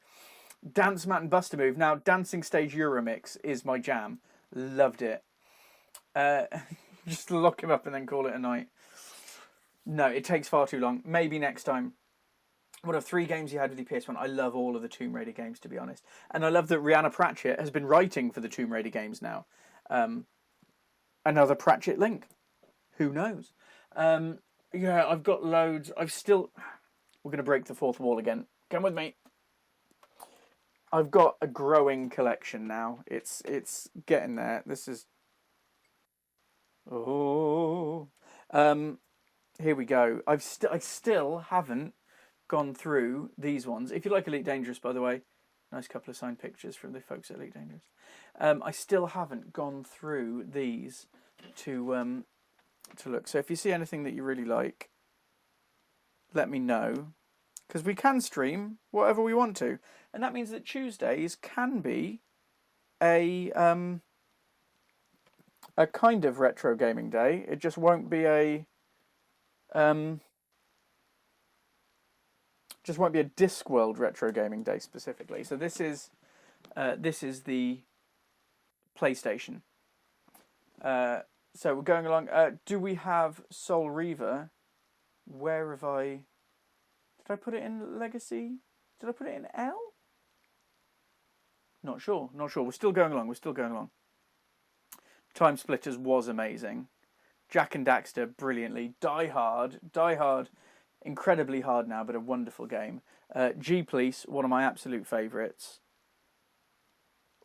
Dance Mat and Buster Move. Now, Dancing Stage Euromix is my jam. Loved it. Just lock him up and then call it a night. No, it takes far too long. Maybe next time. What are 3 games you had with your PS1? I love all of the Tomb Raider games, to be honest. And I love that Rhianna Pratchett has been writing for the Tomb Raider games now. Another Pratchett link. Who knows? Yeah, I've got loads. We're going to break the fourth wall again. Come with me. I've got a growing collection now. It's getting there. This is... Oh. Here we go. I still haven't gone through these ones. If you like Elite Dangerous, by the way, nice couple of signed pictures from the folks at Elite Dangerous. I still haven't gone through these to look. So if you see anything that you really like, let me know, because we can stream whatever we want to, and that means that Tuesdays can be a kind of retro gaming day. It just won't be a Discworld retro gaming day specifically. So this is the PlayStation. So we're going along. Do we have Soul Reaver? Where have I... Did I put it in Legacy? Did I put it in L? Not sure. We're still going along. Time Splitters was amazing. Jack and Daxter, brilliantly. Die Hard, incredibly hard now, but a wonderful game. G-Police, one of my absolute favourites.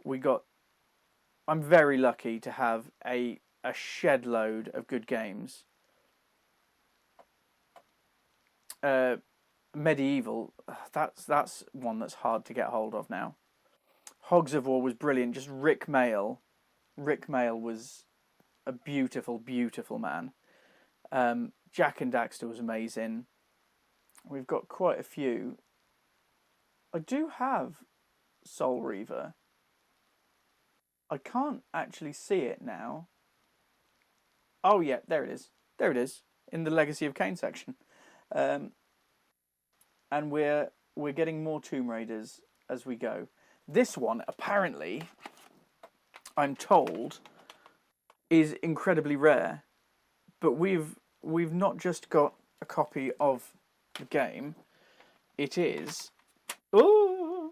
I'm very lucky to have a shed load of good games. Medieval, that's one that's hard to get hold of now. Hogs of War was brilliant. Just Rick Mail. Rick Mail was a beautiful, beautiful man. Jack and Daxter was amazing. We've got quite a few. I do have Soul Reaver. I can't actually see it now. Oh yeah, there it is. There it is, in the Legacy of Kain section. And we're getting more Tomb Raiders as we go. This one, apparently, I'm told, is incredibly rare. But we've not just got a copy of the game. It is... Oh!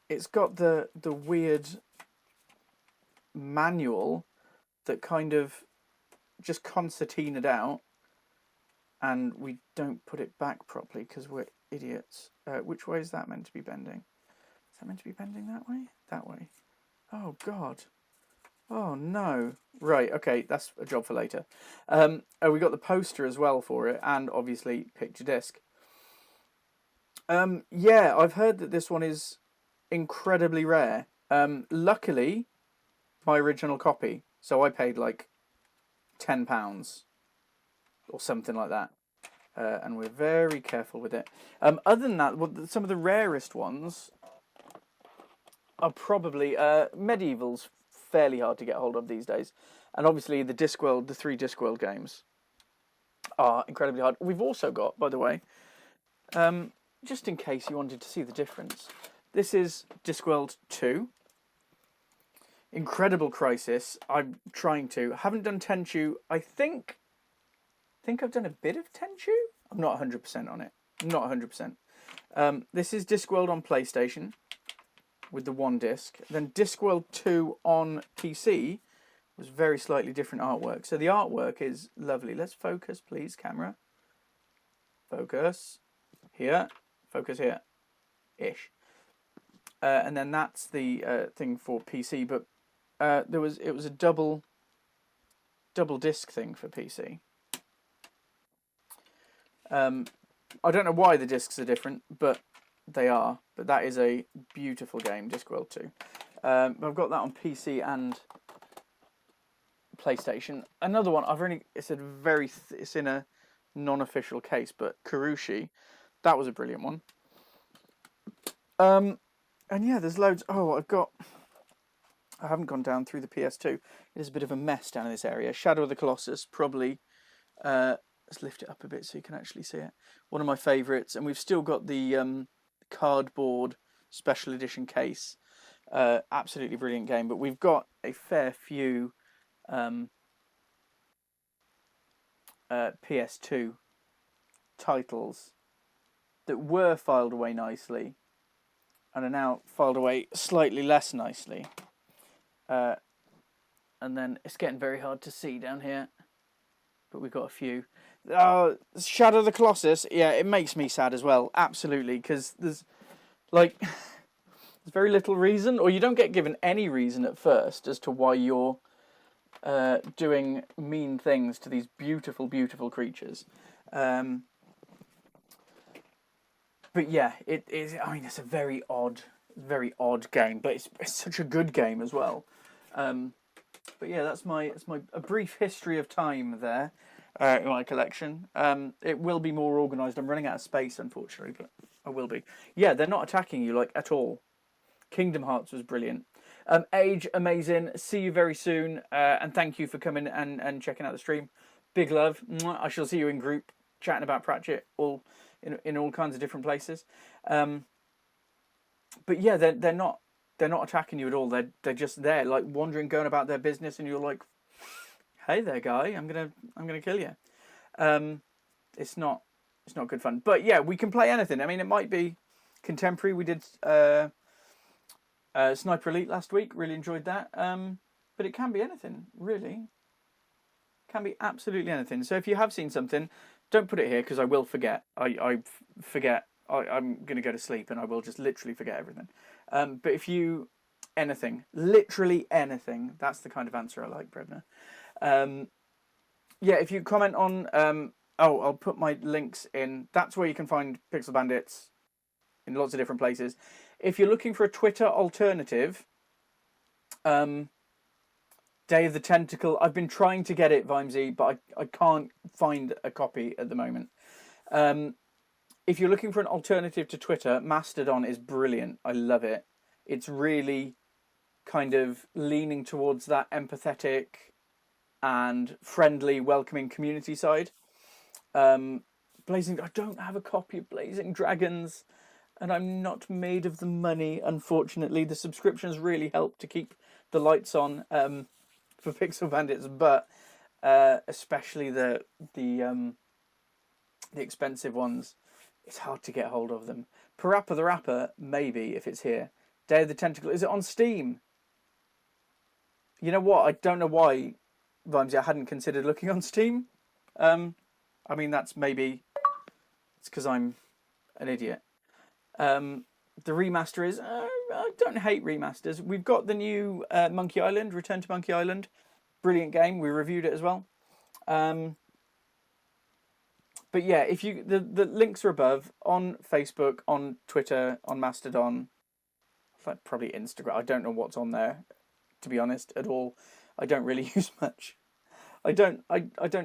it's got the weird manual that kind of just concertinaed out, and we don't put it back properly because we're idiots. Which way is that meant to be bending? Is that meant to be bending that way? That way. Oh, God. Oh, no. Right, okay, that's a job for later. We got the poster as well for it, and obviously picture disc. Yeah, I've heard that this one is incredibly rare. Luckily, my original copy, so I paid like £10 or something like that. And we're very careful with it. Other than that, some of the rarest ones are probably Medieval's fairly hard to get hold of these days, and obviously the Discworld, the 3 Discworld games are incredibly hard. We've also got, by the way, just in case you wanted to see the difference, this is Discworld 2. Incredible Crisis. I'm trying to. Haven't done Tenchu. I think I've done a bit of Tenchu. I'm not 100% on it. Not 100%. This is Discworld on PlayStation with the 1 disc. Then Discworld 2 on PC was very slightly different artwork. So the artwork is lovely. Let's focus, please, camera. Focus. Here. Focus here. Ish. And then that's the thing for PC. But it was a double disc thing for PC. I don't know why the discs are different, but they are. But that is a beautiful game, Discworld 2. I've got that on PC and PlayStation. Another one, it's in a non-official case, but Kurushi, that was a brilliant one. And yeah, there's loads. Oh, I haven't gone down through the PS2. It is a bit of a mess down in this area. Shadow of the Colossus, probably. Let's lift it up a bit so you can actually see it. One of my favourites. And we've still got the cardboard special edition case. Absolutely brilliant game. But we've got a fair few PS2 titles that were filed away nicely and are now filed away slightly less nicely. And then it's getting very hard to see down here. But we've got a few. Shadow of the Colossus, yeah, it makes me sad as well, absolutely, because there's very little reason, or you don't get given any reason at first as to why you're doing mean things to these beautiful, beautiful creatures. But yeah, it is. I mean, it's a very odd game, but it's such a good game as well. But yeah, that's a brief history of time there in my collection. It will be more organised. I'm running out of space, unfortunately, but I will be. Yeah, they're not attacking you at all. Kingdom Hearts was brilliant. Age, amazing. See you very soon, and thank you for coming and checking out the stream. Big love. I shall see you in group chatting about Pratchett, all in all kinds of different places. But yeah, they're not attacking you at all. They're just there, wandering, going about their business, and you're like, "Hey there, guy! I'm gonna kill you." It's not good fun. But yeah, we can play anything. I mean, it might be contemporary. We did Sniper Elite last week. Really enjoyed that. But it can be anything, really. Can be absolutely anything. So if you have seen something, don't put it here because I will forget. I forget. I'm going to go to sleep and I will just literally forget everything. But if you... anything. Literally anything. That's the kind of answer I like, Brebner. Yeah, if you comment on... I'll put my links in. That's where you can find Pixel Bandits in lots of different places. If you're looking for a Twitter alternative... Day of the Tentacle. I've been trying to get it, Vimesy, but I can't find a copy at the moment. If you're looking for an alternative to Twitter, Mastodon is brilliant. I love it. It's really kind of leaning towards that empathetic and friendly, welcoming community side. Blazing... I don't have a copy of Blazing Dragons, and I'm not made of the money, unfortunately. The subscriptions really help to keep the lights on for Pixel Bandits, but especially the expensive ones, it's hard to get hold of them. Parappa the Rapper, maybe, if it's here. Day of the Tentacle. Is it on Steam? You know what? I don't know why, Vimesy, I hadn't considered looking on Steam. I mean, that's maybe... It's because I'm an idiot. The remaster is... I don't hate remasters. We've got the new Monkey Island, Return to Monkey Island. Brilliant game. We reviewed it as well. But yeah, if you the links are above on Facebook, on Twitter, on Mastodon, like probably Instagram. I don't know what's on there, to be honest, at all. I don't really use much. I don't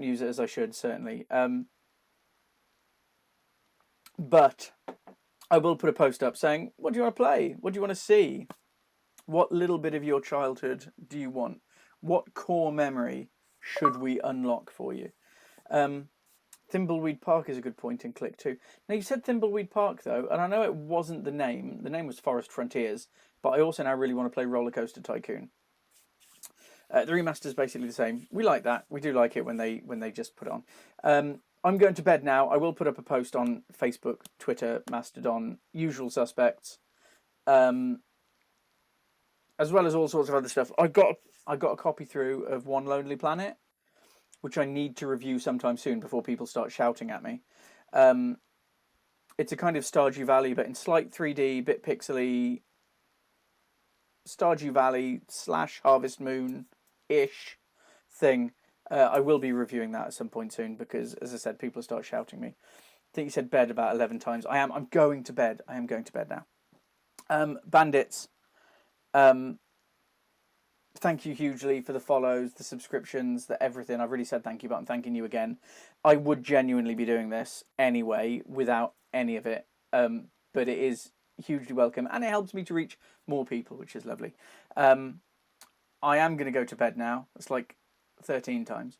use it as I should, certainly. But I will put a post up saying, what do you want to play? What do you want to see? What little bit of your childhood do you want? What core memory should we unlock for you? Thimbleweed Park is a good point and click too. Now, you said Thimbleweed Park, though, and I know it wasn't the name. The name was Forest Frontiers, but I also now really want to play Roller Coaster Tycoon. The remaster is basically the same. We like that. We do like it when they just put it on. I'm going to bed now. I will put up a post on Facebook, Twitter, Mastodon, usual suspects, as well as all sorts of other stuff. I got a copy through of One Lonely Planet, which I need to review sometime soon before people start shouting at me. It's a kind of Stardew Valley, but in slight 3D, bit pixely, Stardew Valley / Harvest Moon-ish thing. I will be reviewing that at some point soon because, as I said, people start shouting me. I think you said bed about 11 times. I'm going to bed. I am going to bed now. Bandits. Thank you hugely for the follows, the subscriptions, the everything. I've really said thank you, but I'm thanking you again. I would genuinely be doing this anyway without any of it. But it is hugely welcome and it helps me to reach more people, which is lovely. I am going to go to bed now. It's like 13 times.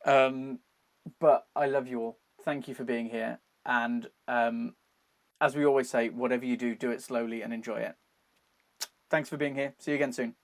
But I love you all. Thank you for being here. And as we always say, whatever you do, do it slowly and enjoy it. Thanks for being here. See you again soon.